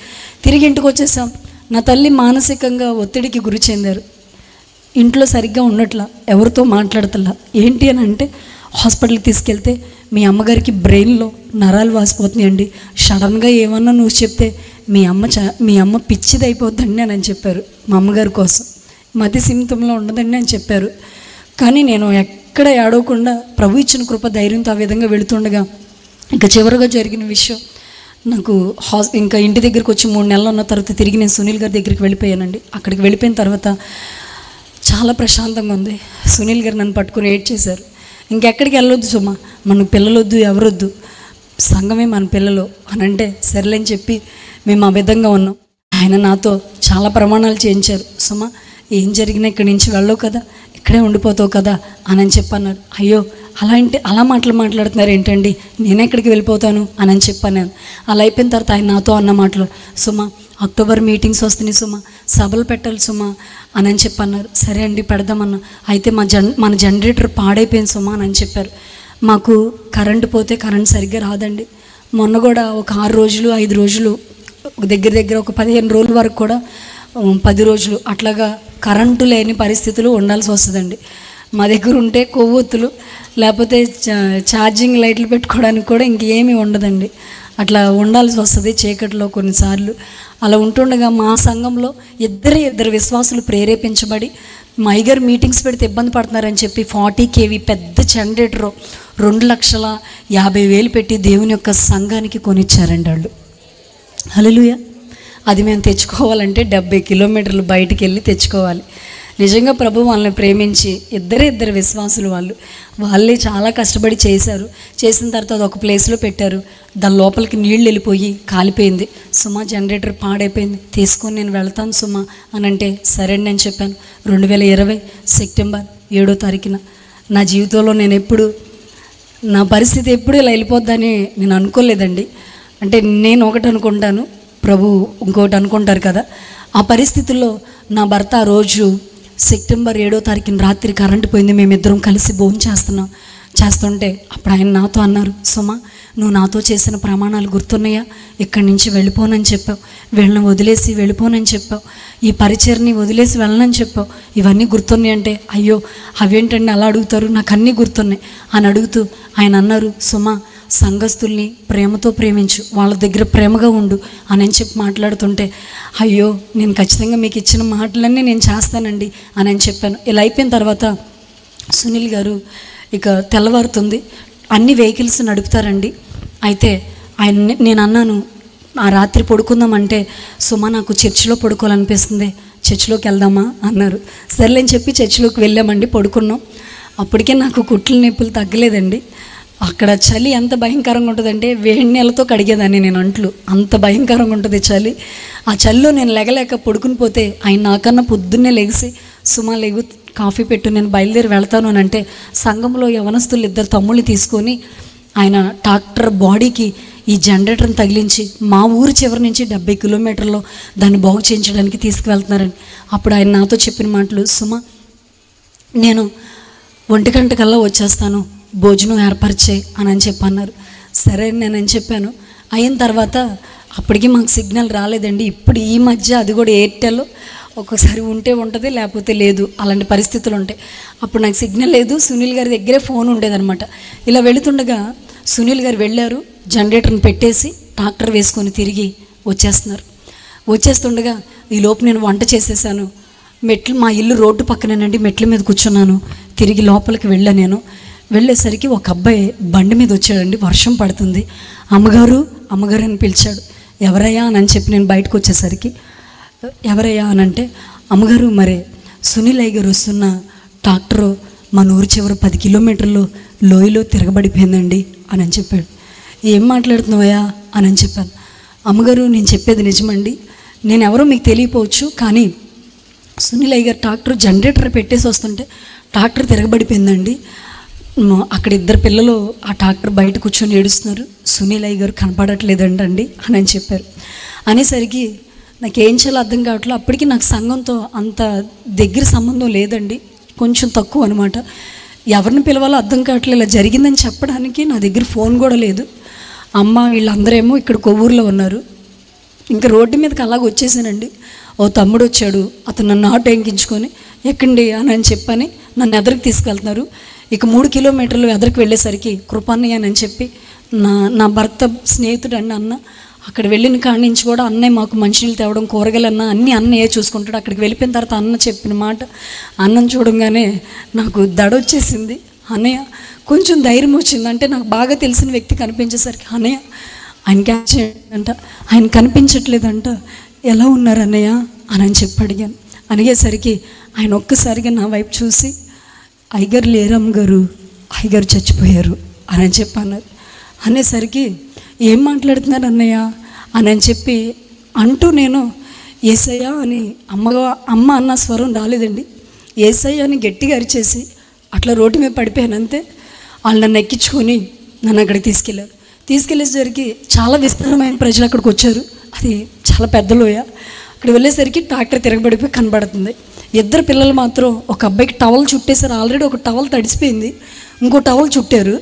తిరిగి ఇంటికి వచ్చేసాం. నా తల్లి మానసికంగా ఒత్తిడికి గురి చెందారు. ఇంట్లో సరిగ్గా ఉండట్లా, ఎవరితో మాట్లాడతలా. ఏంటి అని అంటే, హాస్పిటల్కి తీసుకెళ్తే మీ అమ్మగారికి బ్రెయిన్లో నరాలు వాసిపోతున్నాయండి, సడన్గా ఏమన్నా నువ్వు చెప్తే మీ అమ్మ పిచ్చిది అయిపోద్దండి అని చెప్పారు. మా అమ్మగారి కోసం మతి సిమితంలో ఉండదండి అని చెప్పారు. కానీ నేను ఎక్కడ ఏడవకుండా ప్రభు ఇచ్చిన కృప ధైర్యంతో ఆ విధంగా వెళుతుండగా ఇంకా చివరిగా జరిగిన విషయం, నాకు ఇంకా ఇంటి దగ్గరికి వచ్చి 3 నెలలు ఉన్న తర్వాత తిరిగి నేను సునీల్ గారి దగ్గరికి వెళ్ళిపోయానండి. అక్కడికి వెళ్ళిపోయిన తర్వాత చాలా ప్రశాంతంగా ఉంది. సునీల్ గారు నన్ను పట్టుకుని ఏడ్చేశారు. ఇంకెక్కడికి వెళ్ళొద్దు సుమ, మనకు పిల్లలొద్దు, ఎవరొద్దు, సంఘమే మన పిల్లలు అని అంటే సరేలేని చెప్పి మేము ఆ విధంగా ఉన్నాం. ఆయన నాతో చాలా ప్రమాణాలు చేయించారు. సుమ, ఏం జరిగినా ఇక్కడి నుంచి వెళ్ళవు కదా, ఇక్కడే ఉండిపోతావు కదా అని చెప్పన్నారు. అయ్యో అలా మాట్లాడుతున్నారు ఏంటండి, నేనెక్కడికి వెళ్ళిపోతాను అని చెప్పాను నేను. అలా అయిపోయిన తర్వాత ఆయన నాతో అన్న మాటలు, సుమ అక్టోబర్ మీటింగ్స్ వస్తున్నాయి సుమ, సభలు పెట్టాలి సుమ అని చెప్పన్నారు. సరే అండి పెడదామన్నా. అయితే మన జనరేటర్ పాడైపోయింది సుమ అని చెప్పారు. మాకు కరెంటు పోతే కరెంట్ సరిగ్గా రాదండి. మొన్న కూడా ఒక 6 రోజులు 5 రోజులు దగ్గర ఒక 15 రోజుల వరకు కూడా 10 రోజులు అట్లాగా కరెంటు లేని పరిస్థితులు ఉండాల్సి వస్తుందండి. మా దగ్గర ఉంటే కొవ్వొత్తులు లేకపోతే ఛార్జింగ్ లైట్లు పెట్టుకోవడానికి కూడా ఇంకేమీ ఉండదండి. అట్లా ఉండాల్సి వస్తుంది చీకట్లో కొన్నిసార్లు. అలా ఉంటుండగా మా సంఘంలో ఇద్దరు విశ్వాసులు ప్రేరేపించబడి మా అయ్యగారు మీటింగ్స్ పెడితే ఇబ్బంది పడుతున్నారని చెప్పి 40 kV పెద్ద జనరేటర్ 2,50,000 పెట్టి దేవుని యొక్క సంఘానికి కొనిచ్చారండి వాళ్ళు. హల్లెలూయా. అది మేము తెచ్చుకోవాలంటే 70 కిలోమీటర్లు బయటికి వెళ్ళి తెచ్చుకోవాలి. నిజంగా ప్రభు వాళ్ళని ప్రేమించి ఇద్దరు విశ్వాసులు వాళ్ళే చాలా కష్టపడి చేశారు. చేసిన తర్వాత అది ఒక ప్లేస్లో పెట్టారు. దాని లోపలికి నీళ్ళు వెళ్ళిపోయి కాలిపోయింది. సుమ జనరేటర్ పాడైపోయింది, తీసుకొని నేను వెళ్తాను సుమ అని అంటే సరే అని చెప్పాను. 2020 సెప్టెంబర్ 7వ తారీఖున నా జీవితంలో నా పరిస్థితి ఎప్పుడు ఇలా వెళ్ళిపోద్దని నేను అనుకోలేదండి. అంటే నేను ఒకటి అనుకుంటాను, ప్రభు ఇంకోటి అనుకుంటారు కదా. ఆ పరిస్థితుల్లో నా భర్త ఆ రోజు సెప్టెంబర్ 7వ తారీఖున రాత్రి కరెంటు పోయింది. మేమిద్దరం కలిసి భోజనం చేస్తుంటే అప్పుడు ఆయన నాతో అన్నారు, సుమ నువ్వు నాతో చేసిన ప్రమాణాలు గుర్తున్నాయా? ఇక్కడి నుంచి వెళ్ళిపోనని చెప్పావు, వీళ్ళని వదిలేసి వెళ్ళిపోనని చెప్పావు, ఈ పరిచర్ని వదిలేసి వెళ్ళనని చెప్పావు, ఇవన్నీ గుర్తున్నాయి అంటే, అయ్యో అవేంటండి అలా అడుగుతారు, నాకు అన్నీ గుర్తున్నాయి అని అడుగుతూ ఆయన అన్నారు, సుమ సంఘస్థుల్ని ప్రేమతో ప్రేమించు, వాళ్ళ దగ్గర ప్రేమగా ఉండు అని చెప్పి మాట్లాడుతుంటే, అయ్యో నేను ఖచ్చితంగా మీకు ఇచ్చిన మాటలన్నీ నేను చేస్తానండి అని చెప్పాను. ఇలా అయిపోయిన తర్వాత సునీల్ గారు ఇక తెల్లవారుతుంది, అన్ని వెహికల్స్ నడుపుతారండి. అయితే నేను అన్నాను, ఆ రాత్రి పడుకుందామంటే, సుమ నాకు చర్చిలో పడుకోవాలనిపిస్తుంది, చర్చిలోకి వెళ్దామా అన్నారు. సర్లేని చెప్పి చర్చిలోకి వెళ్ళామండి, పడుకున్నాం. అప్పటికే నాకు కుట్ల నొప్పులు తగ్గలేదండి. అక్కడ చలి ఎంత భయంకరంగా ఉంటుందంటే వేడి నీళ్ళతో కడిగేదాన్ని నేను అంట్లు, అంత భయంకరంగా ఉంటుంది చలి. ఆ చలిలో నేను లెగలేక పడుకుని పోతే ఆయన నాకన్నా పొద్దున్నే లెగిసి, సుమ లెగు కాఫీ పెట్టు నేను బయలుదేరి వెళ్తాను అని అంటే, సంఘంలో యవనస్తులు 2 తమ్ముళ్ళు తీసుకొని ఆయన ట్రాక్టర్ బాడీకి ఈ జనరేటర్ని తగిలించి మా ఊరు చివరి నుంచి 70 కిలోమీటర్లో దాన్ని బాగు చేయించడానికి తీసుకువెళ్తున్నారని. అప్పుడు ఆయన నాతో చెప్పిన మాటలు, సుమ నేను 1 గంటకల్లా వచ్చేస్తాను, భోజనం ఏర్పరిచే అని చెప్పన్నారు. సరే నేనని చెప్పాను. అయిన తర్వాత అప్పటికి మాకు సిగ్నల్ రాలేదండి. ఇప్పుడు ఈ మధ్య అది కూడా ఎయిర్టెల్ ఒక్కొక్కసారి ఉంటే ఉంటుంది, లేకపోతే లేదు, అలాంటి పరిస్థితులు ఉంటాయి. అప్పుడు నాకు సిగ్నల్ లేదు, సునీల్ గారి దగ్గరే ఫోన్ ఉండేదన్నమాట. ఇలా వెళుతుండగా సునీల్ గారు వెళ్ళారు, జనరేటర్ని పెట్టేసి ట్రాక్టర్ వేసుకొని తిరిగి వచ్చేస్తుండగా ఈ లోపు నేను వంట చేసేసాను. మా ఇల్లు రోడ్డు పక్కనేనండి, మెట్ల మీద కూర్చున్నాను. తిరిగి లోపలికి నేను వెళ్ళేసరికి ఒక అబ్బాయి బండి మీద వచ్చాడండి, వర్షం పడుతుంది. అమ్మగారు అని పిలిచాడు. ఎవరయ్యా అని చెప్పి నేను బయటకు వచ్చేసరికి, ఎవరయ్యా అని అంటే, అమ్మగారు మరి సునీల్ అయ్య గారు వస్తున్న ట్రాక్టరు మన ఊరి చివరి 10 కిలోమీటర్లు లోయలో తిరగబడిపోయిందండి అని చెప్పాడు. ఏం మాట్లాడుతున్నావయ్యా అని చెప్పాను. అమ్మగారు, నేను చెప్పేది నిజమండి, నేను ఎవరో మీకు తెలియపోవచ్చు, కానీ సునీల్ అయ్య గారు ట్రాక్టర్ జనరేటర్ పెట్టేసి వస్తుంటే ట్రాక్టర్ తిరగబడిపోయిందండి. అక్కడ 2 పిల్లలు ఆ ట్రాక్టర్ బయట కూర్చొని ఏడుస్తున్నారు. సునీల్ అయ్య గారు కనపడట్లేదండి అని చెప్పారు. అనేసరికి నాకు ఏం చేయాలో అర్థం కావట్లేదు. అప్పటికి నాకు సంఘంతో అంత దగ్గర సంబంధం లేదండి, కొంచెం తక్కువ అనమాట. ఎవరిని పిలవాలో అర్థం కావట్లేదు. ఇలా జరిగిందని చెప్పడానికి నా దగ్గర ఫోన్ కూడా లేదు. అమ్మ వీళ్ళందరేమో ఇక్కడ కొవ్వూరులో ఉన్నారు. ఇంకా రోడ్డు మీదకి అలాగ వచ్చేసానండి. ఓ తమ్ముడు వచ్చాడు, అతను నన్ను ఆటో ఎక్కించుకొని ఎక్కండి అని చెప్పని నన్ను ఎదరికి తీసుకెళ్తున్నారు. ఇక 3 కిలోమీటర్లు ఎదరికి వెళ్ళేసరికి కృపన్నయ్య అని చెప్పి నా భర్త స్నేహితుడు అండి అన్న. అక్కడ వెళ్ళిన కాడి నుంచి కూడా అన్నయ్య మాకు మంచినీళ్ళు తేవడం, కూరగాయలన్నా అన్నీ అన్నయ్య చూసుకుంటాడు. అక్కడికి వెళ్ళిపోయిన తర్వాత అన్న చెప్పిన మాట, అన్నం చూడంగానే నాకు దడొచ్చేసింది. అన్నయ్య కొంచెం ధైర్యం వచ్చింది. అంటే నాకు బాగా తెలిసిన వ్యక్తి కనిపించేసరికి, అన్నయ్య ఆయన క్యాచ్ అంట, ఆయన కనిపించట్లేదంట, ఎలా ఉన్నారు అన్నయ్య అని చెప్పి అడిగాను. అడిగేసరికి ఆయన ఒక్కసారిగా నా వైపు చూసి, అయ్యగారు లేరమ్మ గారు, అయ్యగారు చచ్చిపోయారు అని చెప్పి అన్నారు. అనేసరికి ఏం మాట్లాడుతున్నారు అన్నయ్య అని చెప్పి అంటూ నేను యేసయ్య అని అమ్మ అన్న స్వరం రాలేదండి. యేసయ్య అని గట్టిగా అరిచేసి అట్లా రోడ్డు మీద పడిపోయాను. అంతే. వాళ్ళు నన్ను ఎక్కించుకొని నన్ను అక్కడికి తీసుకెళ్ళేసరికి చాలా విస్తారమైన ప్రజలు అక్కడికి వచ్చారు. అది చాలా పెద్ద లోయ. అక్కడ వెళ్ళేసరికి ట్రాక్టర్ తిరగబడిపోయి కనబడుతుంది. 2 పిల్లలు మాత్రం, ఒక అబ్బాయికి టవల్ చుట్టేశారు, ఆల్రెడీ ఒక టవల్ తడిసిపోయింది, ఇంకో టవల్ చుట్టారు.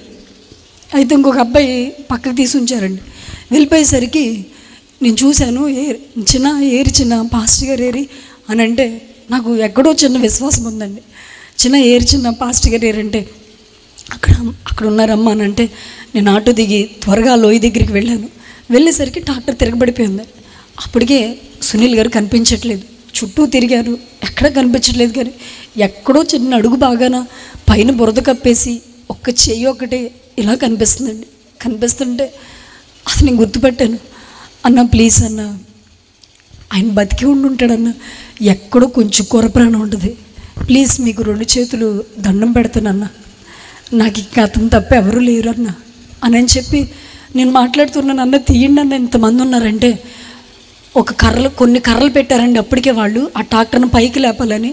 అయితే ఇంకొక అబ్బాయి పక్కకు తీసి ఉంచారండి. వెళ్ళిపోయేసరికి నేను చూశాను, చిన్న పాస్టర్ గారు ఏరి అని అంటే నాకు ఎక్కడో చిన్న విశ్వాసం ఉందండి. చిన్న పాస్టర్ గారు ఏరంటే అక్కడ ఉన్నారమ్మా అని అంటే నేను ఆటో దిగి త్వరగా లోయ దగ్గరికి వెళ్ళాను. వెళ్ళేసరికి ట్రాక్టర్ తిరగబడిపోయింది. అప్పటికే సునీల్ గారు కనిపించట్లేదు. చుట్టూ తిరిగారు, ఎక్కడ కనిపించట్లేదు. కానీ ఎక్కడో చిన్న అడుగు బాగాన పైన బురద కప్పేసి ఒక్క చెయ్యి ఒకటే ఇలా కనిపిస్తుందండి. కనిపిస్తుంటే అది నేను గుర్తుపెట్టాను. అన్న ప్లీజ్ అన్న, ఆయన బతికి ఉండుంటాడన్న, ఎక్కడో కొంచెం కొరప్రాణం ఉంటుంది, ప్లీజ్ మీకు 2 చేతులు దండం పెడతానన్న, నాకు ఇంకా అతను తప్ప ఎవరు లేరు అన్న అని చెప్పి నేను మాట్లాడుతున్నాను. అన్న తీయండి అన్న, ఇంతమంది ఉన్నారంటే కొన్ని కర్రలు పెట్టారండి. అప్పటికే వాళ్ళు ఆ ట్రాక్టర్ను పైకి లేపాలని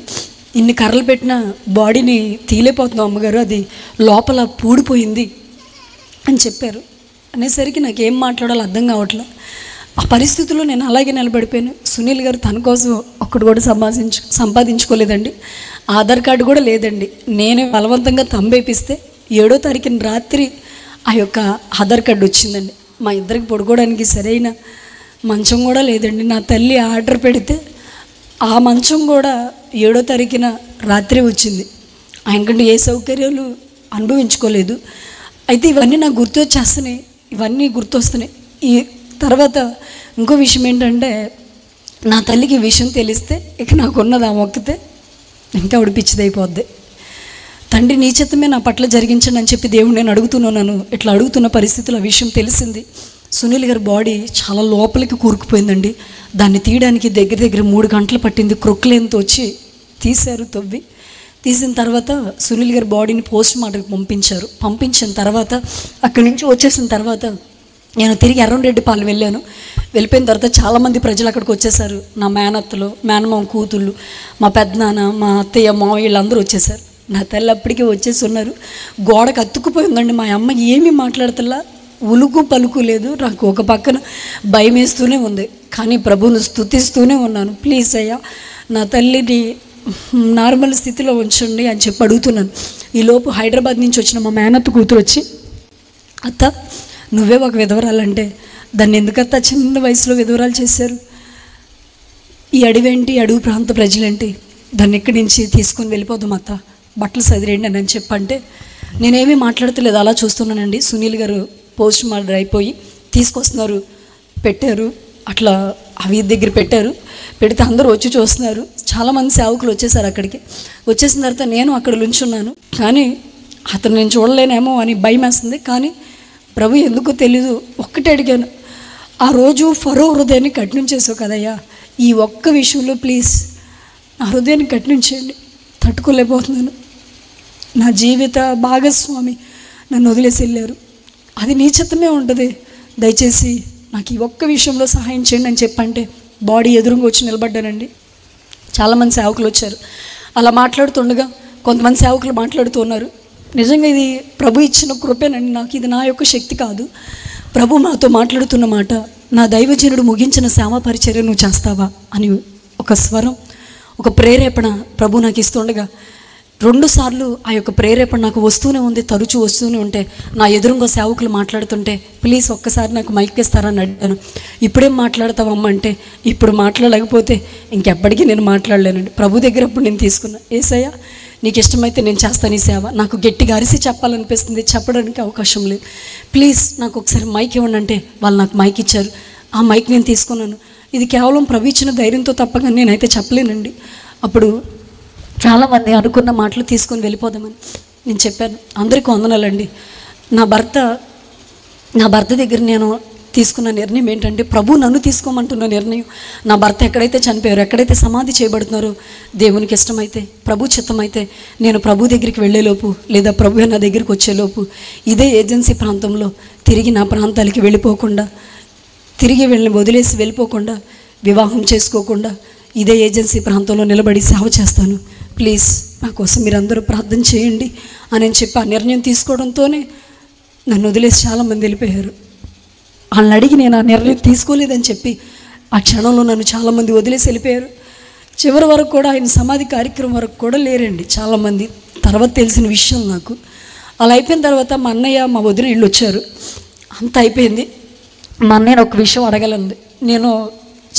ఇన్ని కర్రలు పెట్టిన బాడీని తీలేపోతున్నాం అమ్మగారు, అది లోపల పూడిపోయింది అని చెప్పారు. అనేసరికి నాకు ఏం మాట్లాడాలో అర్థం కావట్లేదు. ఆ పరిస్థితుల్లో నేను అలాగే నిలబడిపోయాను. సునీల్ గారు తన కోసం ఒక్కడు కూడా సంపాదించుకోలేదండి. ఆధార్ కార్డు కూడా లేదండి. నేనే బలవంతంగా తంబేపిస్తే 7వ తారీఖున రాత్రి ఆ యొక్క ఆధార్ కార్డు వచ్చిందండి. మా ఇద్దరికి పడుకోవడానికి సరైన మంచం కూడా లేదండి. నా తల్లి ఆర్డర్ పెడితే ఆ మంచం కూడా 7వ తారీఖున రాత్రి వచ్చింది. ఆయనకంటే ఏ సౌకర్యాలు అనుభవించుకోలేదు. అయితే ఇవన్నీ నాకు గుర్తొస్తున్నాయి. ఈ తర్వాత ఇంకో విషయం ఏంటంటే, నా తల్లికి ఈ విషయం తెలిస్తే ఇక నాకున్నది ఆ మొక్కితే ఇంకా ఉడిపిచ్చిదైపోద్ది. తండ్రి నీ చిత్తమే నా పట్ల జరిగించండి అని చెప్పి దేవుడు నేను అడుగుతున్నాను. ఇట్లా అడుగుతున్న పరిస్థితుల్లో ఆ విషయం తెలిసింది. సునీల్ గారి బాడీ చాలా లోపలికి కూరుకుపోయిందండి. దాన్ని తీయడానికి దగ్గర 3 గంటలు పట్టింది. క్రొక్లేన్తో వచ్చి తీశారు, తీసిన తర్వాత సునీల్ గారి బాడీని పోస్ట్ మార్టంకి పంపించిన తర్వాత అక్కడి నుంచి వచ్చేసిన తర్వాత నేను తిరిగి ఎర్రంరెడ్డిపాలెం వెళ్ళిపోయిన తర్వాత చాలామంది ప్రజలు అక్కడికి వచ్చేసారు. నా మేనత్తలు, మేనమామ కూతుళ్ళు, మా పెద్దనాన్న, మా అత్తయ్య, మావయ్య వీళ్ళందరూ వచ్చేసారు. నా తల్లి అప్పటికే వచ్చేసి ఉన్నారు. గోడకు అతుక్కుపోయిందండి. మా అమ్మ ఏమీ మాట్లాడతల్లా, ఉలుకు పలుకు లేదు. నాకు ఒక పక్కన భయం వేస్తూనే ఉంది, కానీ ప్రభువును స్తుతిస్తూనే ఉన్నాను. ప్లీజ్ అయ్యా నా తల్లిని నార్మల్ స్థితిలో ఉంచండి అని చెప్పి అడుగుతున్నాను. ఈలోపు హైదరాబాద్ నుంచి వచ్చిన మా మేనత్త కూతురు వచ్చి, అత్త నువ్వే ఒక విధవరాలంటే దాన్ని ఎందుకత్త చిన్న వయసులో విధవరాలు చేశారు, ఈ అడవి ప్రాంత ప్రజలేంటి, దాన్ని ఇక్కడి నుంచి తీసుకొని వెళ్ళిపోదాం అత్త, బట్టలు సదిరేయండి అని చెప్పంటే నేనేమీ మాట్లాడతలేదు, అలా చూస్తున్నానండి. సునీల్ గారు పోస్ట్ మార్టం అయిపోయి తీసుకొస్తున్నారు, పెట్టారు, అట్లా అవి దగ్గర పెడితే అందరూ వచ్చి చూస్తున్నారు. చాలామంది సేవకులు వచ్చేసారు. అక్కడికి వచ్చేసిన తర్వాత నేను అక్కడ నుంచున్నాను. కానీ అతను నేను చూడలేనేమో అని భయం వేస్తుంది. కానీ ప్రభు ఎందుకో తెలీదు, ఒక్కటే అడిగాను, ఆ రోజు ఫరో హృదయాన్ని కఠినం చేసావు కదయ్యా, ఈ ఒక్క విషయంలో ప్లీజ్ నా హృదయాన్ని కఠినించేయండి, తట్టుకోలేకపోతున్నాను. నా జీవిత భాగస్వామి నన్ను వదిలేసి వెళ్ళారు, అది నీ చిత్తమే ఉంటుంది, దయచేసి నాకు ఈ ఒక్క విషయంలో సహాయం చేయండి అని చెప్పంటే బాడీ ఎదురుగా వచ్చి నిలబడ్డానండి. చాలామంది సేవకులు వచ్చారు. అలా మాట్లాడుతుండగా కొంతమంది సేవకులు మాట్లాడుతూ ఉన్నారు. నిజంగా ఇది ప్రభు ఇచ్చిన కృపేనండి, నాకు ఇది నా యొక్క శక్తి కాదు. ప్రభు మాతో మాట్లాడుతున్న మాట, నా దైవజనుడు ముగించిన సేవా పరిచర్య నువ్వు చేస్తావా అని ఒక స్వరం, ఒక ప్రేరేపణ ప్రభు నాకు ఇస్తుండగా 2 సార్లు ఆ యొక్క ప్రేరేపణ నాకు వస్తూనే ఉంది, తరచూ వస్తూనే ఉంటే నా ఎదురుగా సేవకులు మాట్లాడుతుంటే ప్లీజ్ ఒక్కసారి నాకు మైక్ ఇస్తారని అడిగాను. ఇప్పుడేం మాట్లాడతావమ్మా అంటే, ఇప్పుడు మాట్లాడలేకపోతే ఇంకెప్పటికీ నేను మాట్లాడలేనండి. ప్రభు దగ్గర అప్పుడు నేను తీసుకున్నా, యేసయ్య నీకు ఇష్టమైతే నేను చేస్తాను ఈ సేవ. నాకు గట్టిగా అరిసి చెప్పాలనిపిస్తుంది, చెప్పడానికి అవకాశం లేదు, ప్లీజ్ నాకు ఒకసారి మైక్ ఇవ్వండి అంటే వాళ్ళు నాకు మైక్ ఇచ్చారు. ఆ మైక్ నేను తీసుకున్నాను. ఇది కేవలం ప్రభు ఇచ్చిన ధైర్యంతో తప్పగా నేనైతే చెప్పలేనండి. అప్పుడు చాలామంది అనుకున్న మాటలు తీసుకొని వెళ్ళిపోదామని నేను చెప్పాను. అందరికీ వందనాలండి. నా భర్త దగ్గర నేను తీసుకున్న నిర్ణయం ఏంటంటే, ప్రభు నన్ను తీసుకోమంటున్న నిర్ణయం. నా భర్త ఎక్కడైతే చనిపోయారో, ఎక్కడైతే సమాధి చేయబడుతున్నారో, దేవునికి ఇష్టమైతే, ప్రభు చిత్తమైతే నేను ప్రభు దగ్గరికి వెళ్ళేలోపు లేదా ప్రభు నా దగ్గరికి వచ్చేలోపు ఇదే ఏజెన్సీ ప్రాంతంలో తిరిగి నా ప్రాంతాలకి వెళ్ళిపోకుండా, తిరిగి వదిలేసి వెళ్ళిపోకుండా, వివాహం చేసుకోకుండా ఇదే ఏజెన్సీ ప్రాంతంలో నిలబడి సేవ చేస్తాను. ప్లీజ్ నా కోసం మీరందరూ ప్రార్థన చేయండి అని చెప్పి ఆ నిర్ణయం తీసుకోవడంతోనే నన్ను వదిలేసి చాలామంది వెళ్ళిపోయారు. వాళ్ళని అడిగి నేను ఆ నిర్ణయం తీసుకోలేదని చెప్పి ఆ క్షణంలో నన్ను చాలామంది వదిలేసి వెళ్ళిపోయారు. చివరి వరకు కూడా ఆయన సమాధి కార్యక్రమం వరకు కూడా లేరండి చాలామంది. తర్వాత తెలిసిన విషయం నాకు. అలా అయిపోయిన తర్వాత మా అన్నయ్య మా వదిన ఇళ్ళు వచ్చారు. అంత అయిపోయింది. మా అన్నయ్యని ఒక విషయం అడగలండి. నేను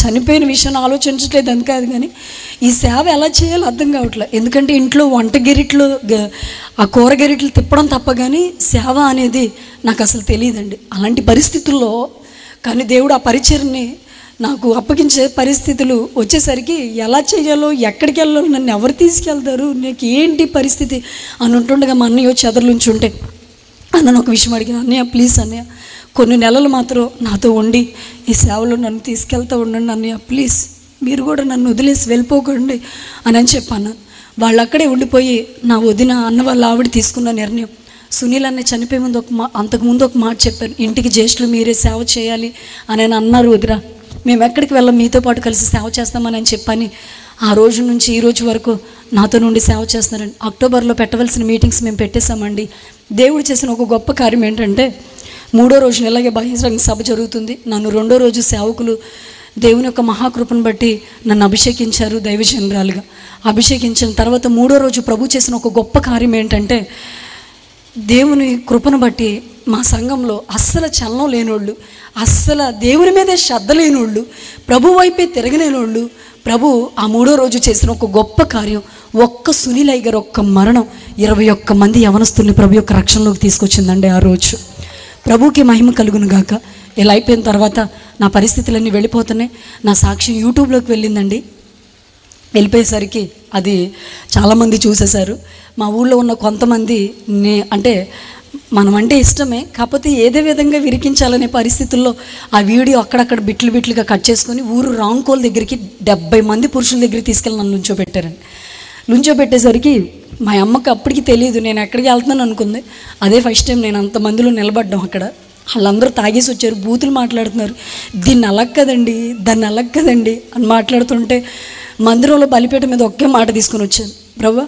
చనిపోయిన విషయం ఆలోచించట్లేదు అని కాదు, కానీ ఈ సేవ ఎలా చేయాలో అర్థం కావట్లేదు. ఎందుకంటే ఇంట్లో వంట గెరిట్లు, ఆ కూర గెరిట్లు తిప్పడం తప్ప కానీ సేవ అనేది నాకు అసలు తెలియదండి. అలాంటి పరిస్థితుల్లో కానీ దేవుడు ఆ పరిచర్ని నాకు అప్పగించే పరిస్థితులు వచ్చేసరికి ఎలా చేయాలో, ఎక్కడికి వెళ్ళాలో, నన్ను ఎవరు తీసుకెళ్తారు, నాకు ఏంటి పరిస్థితి అని ఉంటుండగా మా అన్నయ్య చెదర్లుంచి ఉంటే అన్నను ఒక విషయం అడిగాను, అన్నయ్య ప్లీజ్ అన్నయ్య కొన్ని నెలలు మాత్రం నాతో ఉండి ఈ సేవలో నన్ను తీసుకెళ్తూ ఉండండి అన్నయ్య, ప్లీజ్ మీరు కూడా నన్ను వదిలేసి వెళ్ళిపోకండి అని చెప్పాను. వాళ్ళు అక్కడే ఉండిపోయి నా వదిన అన్న వాళ్ళ ఆవిడ తీసుకున్న నిర్ణయం, సునీల్ అన్న చనిపోయే ముందు అంతకుముందు ఒక మాట చెప్పాను, ఇంటికి జ్యేష్ఠులు మీరే సేవ చేయాలి అని అన్నారు. వదిరా మేము ఎక్కడికి వెళ్ళాం, మీతో పాటు కలిసి సేవ చేస్తామని చెప్పని ఆ రోజు నుంచి ఈ రోజు వరకు నాతో నుండి సేవ చేస్తున్నారండి. అక్టోబర్లో పెట్టవలసిన మీటింగ్స్ మేము పెట్టేశామండి. దేవుడు చేసిన ఒక గొప్ప కార్యం ఏంటంటే, 3వ రోజున ఇలాగే బహిరంగ సభ జరుగుతుంది. నన్ను 2వ రోజు సేవకులు దేవుని యొక్క మహాకృపను బట్టి నన్ను అభిషేకించారు దైవజనరాలుగా. అభిషేకించిన తర్వాత 3వ రోజు ప్రభు చేసిన ఒక గొప్ప కార్యం ఏంటంటే, దేవుని కృపను బట్టి మా సంఘంలో అస్సలు చలనం లేనోళ్ళు, అస్సలు దేవుని మీదే శ్రద్ధ లేనోళ్ళు, ప్రభు వైపే తిరగలేనోళ్ళు, ప్రభు ఆ 3వ రోజు చేసిన ఒక గొప్ప కార్యం, ఒక్క సునీలయ్య గారు ఒక్క మరణం 21 మంది యవనస్తుల్ని ప్రభు యొక్క రక్షణలోకి తీసుకొచ్చిందండి. ఆ రోజు ప్రభుకి మహిమ కలుగును గాక. ఇలా అయిపోయిన తర్వాత నా పరిస్థితులన్నీ వెళ్ళిపోతున్నాయి. నా సాక్షి యూట్యూబ్లోకి వెళ్ళిందండి. వెళ్ళిపోయేసరికి అది చాలామంది చూసేశారు. మా ఊళ్ళో ఉన్న కొంతమంది అంటే మనం అంటే ఇష్టమే, కాకపోతే ఏదే విధంగా విరికించాలనే పరిస్థితుల్లో ఆ వీడియో అక్కడక్కడ బిట్లుగా కట్ చేసుకొని ఊరు రాంకోల్ దగ్గరికి 70 మంది పురుషుల దగ్గరికి తీసుకెళ్ళి నన్ను నుంచోబెట్టారండి. నుంచోబెట్టేసరికి మా అమ్మకి అప్పటికి తెలియదు నేను ఎక్కడికి వెళ్తున్నాను అనుకుంది. అదే ఫస్ట్ టైం నేను అంతమందిలో నిలబడ్డాం. అక్కడ వాళ్ళందరూ తాగేసి వచ్చారు, బూతులు మాట్లాడుతున్నారు. దీన్ని అలక్కదండి, దాన్ని అలక్కదండి అని మాట్లాడుతుంటే మందిరంలో బలిపేట మీద ఒకే మాట తీసుకొని వచ్చాను, బ్రవ్వ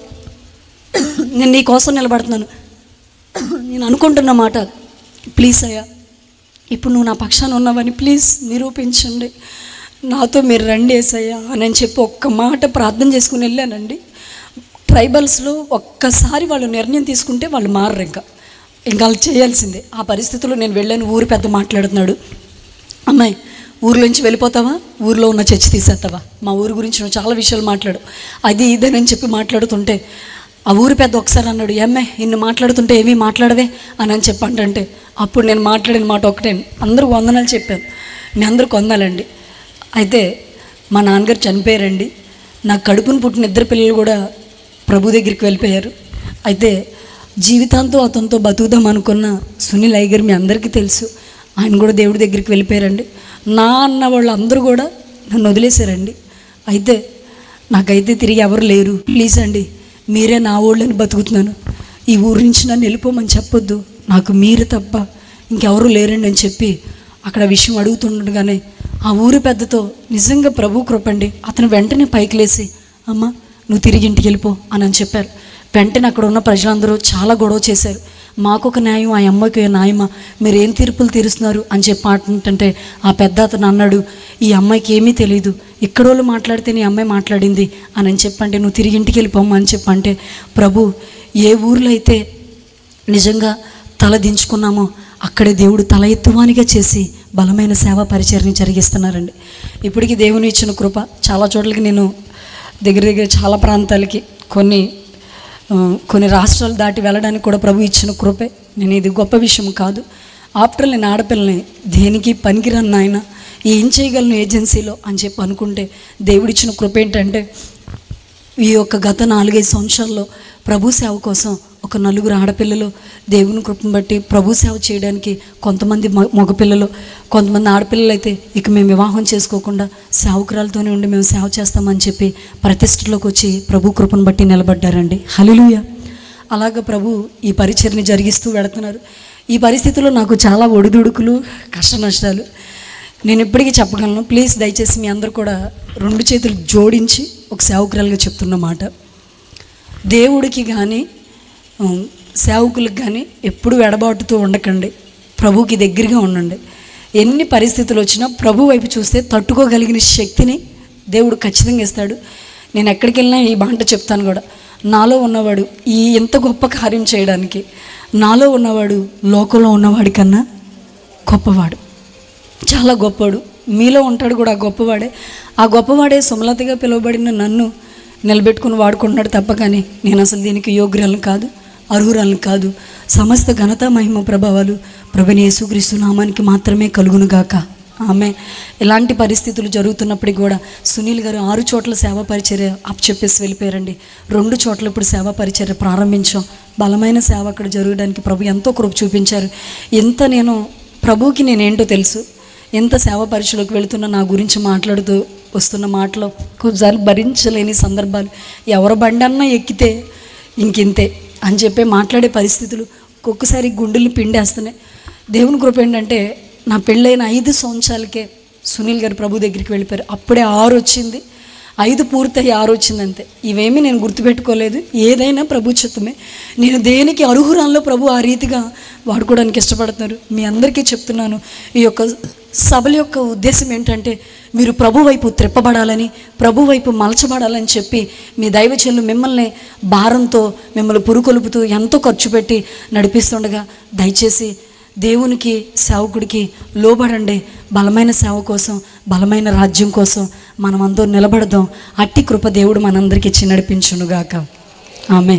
నేను నీ కోసం నిలబడుతున్నాను, నేను అనుకుంటున్న మాట ప్లీజ్ అయ్యా ఇప్పుడు నువ్వు నా పక్షాన ఉన్నావని ప్లీజ్ నిరూపించండి, నాతో మీరు రండి యేసయ్యా అని చెప్పి ఒక్క మాట ప్రార్థన చేసుకుని వెళ్ళానండి. ట్రైబల్స్లో ఒక్కసారి వాళ్ళు నిర్ణయం తీసుకుంటే వాళ్ళు మారరు, ఇంకా వాళ్ళు చేయాల్సిందే. ఆ పరిస్థితుల్లో నేను వెళ్ళాను. ఊరు పెద్ద మాట్లాడుతున్నాడు, అమ్మాయి ఊర్లోంచి వెళ్ళిపోతావా, ఊర్లో ఉన్న చర్చి తీసేస్తావా, మా ఊరు గురించి నువ్వు చాలా విషయాలు మాట్లాడు, అది ఇదేనని చెప్పి మాట్లాడుతుంటే ఆ ఊరు పెద్ద ఒకసారి అన్నాడు, ఏమ్మే ఇన్ని మాట్లాడుతుంటే ఏమీ మాట్లాడవే అని చెప్పంటే అప్పుడు నేను మాట్లాడిన మాట ఒకటే, అందరూ వందనాలు చెప్పాను, మీ అందరికి వందాలండి. అయితే మా నాన్నగారు చనిపోయారండి. నా కడుపును పుట్టిన 2 పిల్లలు కూడా ప్రభు దగ్గరికి వెళ్ళిపోయారు. అయితే జీవితాంతం అతనితో బతుకుదాం అనుకున్న సునీల్ అయ్య గారు మీ అందరికీ తెలుసు, ఆయన కూడా దేవుడి దగ్గరికి వెళ్ళిపోయారండి. నా అన్న వాళ్ళు అందరూ కూడా నన్ను వదిలేశారండి. అయితే నాకైతే తిరిగి ఎవరు లేరు, ప్లీజ్ అండి మీరే నా ఊళ్ళని బతుకుతున్నాను, ఈ ఊరి నుంచి నన్ను వెళ్ళిపోమని చెప్పొద్దు, నాకు మీరు తప్ప ఇంకెవరు లేరండి అని చెప్పి అక్కడ విషయం అడుగుతుండగానే ఆ ఊరి పెద్దతో నిజంగా ప్రభు కృపండి, అతను వెంటనే పైకి లేసి అమ్మ నువ్వు తిరిగి ఇంటికి వెళ్ళిపో అని చెప్పారు. వెంటనే అక్కడ ఉన్న ప్రజలందరూ చాలా గొడవ చేశారు. మాకొక న్యాయం, ఆ అమ్మకి న్యాయమా, మీరు ఏం తీర్పులు తీరుస్తున్నారు అని చెప్పి అంటుంటే ఆ పెద్ద అతను అన్నాడు, ఈ అమ్మాయికి ఏమీ తెలియదు, ఇక్కడోళ్ళు మాట్లాడితే నీ అమ్మాయి మాట్లాడింది అని చెప్పంటే నువ్వు తిరిగి ఇంటికి వెళ్ళిపోమ్మా అని చెప్పంటే, ప్రభు ఏ ఊర్లో అయితే నిజంగా తల దించుకున్నామో అక్కడే దేవుడు తల ఎత్తువానిగా చేసి బలమైన సేవా పరిచర్ని జరిగిస్తున్నారండి. ఇప్పటికీ దేవుని ఇచ్చిన కృప చాలా చోట్లకి నేను దగ్గర చాలా ప్రాంతాలకి కొన్ని రాష్ట్రాలు దాటి వెళ్ళడానికి కూడా ప్రభు ఇచ్చిన కృపే. నేను ఇది గొప్ప విషయం కాదు. ఆఫ్టర్ నేను ఆడపిల్లని దేనికి పనికిరాను నాయన, ఏం చేయగలను ఏజెన్సీలో అని చెప్పి అనుకుంటే దేవుడిచ్చిన కృప ఏంటంటే ఈ యొక్క గత 4-5 సంవత్సరాల్లో ప్రభు సేవ కోసం ఒక 4 ఆడపిల్లలు దేవుని కృపను బట్టి ప్రభు సేవ చేయడానికి, కొంతమంది మగపిల్లలు, కొంతమంది ఆడపిల్లలు అయితే ఇక మేము వివాహం చేసుకోకుండా సేవకురాలతోనే ఉండి మేము సేవ చేస్తామని చెప్పి ప్రతిష్టలోకి వచ్చి ప్రభు కృపను బట్టి నిలబడ్డారండి. హల్లెలూయా. అలాగ ప్రభు ఈ పరిచర్ని జరిగిస్తూ వెళుతున్నారు. ఈ పరిస్థితుల్లో నాకు చాలా ఒడిదుడుకులు, కష్ట నష్టాలు నేను ఇప్పటికీ చెప్పగలను. ప్లీజ్ దయచేసి మీ అందరూ కూడా 2 చేతులు జోడించి ఒక సేవకురాలుగా చెప్తున్న మాట, దేవుడికి కానీ సేవకులకు కానీ ఎప్పుడు ఎడబాటుతూ ఉండకండి, ప్రభువుకి దగ్గరగా ఉండండి. ఎన్ని పరిస్థితులు వచ్చినా ప్రభు వైపు చూస్తే తట్టుకోగలిగిన శక్తిని దేవుడు ఖచ్చితంగా ఇస్తాడు. నేను ఎక్కడికి వెళ్ళినా ఈ మాట చెప్తాను కూడా, నాలో ఉన్నవాడు ఈ ఎంత గొప్ప కార్యం చేయడానికి, నాలో ఉన్నవాడు లోకంలో ఉన్నవాడి కన్నా గొప్పవాడు, చాలా గొప్పవాడు. మీలో ఉంటాడు కూడా ఆ గొప్పవాడే. ఆ గొప్పవాడే సుమలతగా పిలువబడిన నన్ను నిలబెట్టుకుని వాడుకుంటున్నాడు తప్ప కానీ నేను అసలు దీనికి యోగ్యురాలను కాదు, అర్హురాలను కాదు. సమస్త ఘనత మహిమ ప్రభావాలు ప్రభువైన యేసుక్రీస్తు నామానికి మాత్రమే కలుగునుగాక. ఆమె ఇలాంటి పరిస్థితులు జరుగుతున్నప్పటికీ కూడా సునీల్ గారు 6 చోట్ల సేవా పరిచర్య చెప్పేసి వెళ్ళిపోయారండి. 2 చోట్ల ఇప్పుడు సేవా పరిచర్య ప్రారంభించాం. బలమైన సేవ అక్కడ జరగడానికి ప్రభు ఎంతో కృప చూపించారు. ఎంత నేను ప్రభువుకి నేనేంటో తెలుసు, ఎంత సేవ పరిచయలోకి వెళుతున్నా నా గురించి మాట్లాడుతూ వస్తున్న మాటలు కొన్నిసార్లు భరించలేని సందర్భాలు, ఎవరి బండన్నా ఎక్కితే ఇంకింతే అని చెప్పి మాట్లాడే పరిస్థితులు ఒక్కొక్కసారి గుండెలు పిండేస్తున్నాయి. దేవుని కృప ఏంటంటే నా పెళ్ళైన 5 సంవత్సరాలకే సునీల్ గారు ప్రభు దగ్గరికి వెళ్ళిపోయారు. అప్పుడే 6 వచ్చింది, 5 పూర్తయి 6 వచ్చింది అంతే. ఇవేమీ నేను గుర్తుపెట్టుకోలేదు, ఏదైనా ప్రభు చిత్తమే. నేను దేనికి అర్హురాల్లో ప్రభు ఆ రీతిగా వాడుకోవడానికి ఇష్టపడుతున్నారు. మీ అందరికీ చెప్తున్నాను, ఈ యొక్క సభల యొక్క ఉద్దేశం ఏంటంటే మీరు ప్రభు వైపు త్రిప్పబడాలని, ప్రభు వైపు మలచబడాలని చెప్పి మీ దైవజనులు మిమ్మల్ని భారంతో మిమ్మల్ని పురుకొలుపుతూ ఎంతో ఖర్చు పెట్టి నడిపిస్తుండగా దయచేసి దేవునికి సేవకుడికి లోబడండి. బలమైన సేవ కోసం, బలమైన రాజ్యం కోసం మనమందరూ నిలబడదాం. అట్టి కృప దేవుడు మనందరికీ ఇచ్చి నడిపించునుగాక. ఆమె.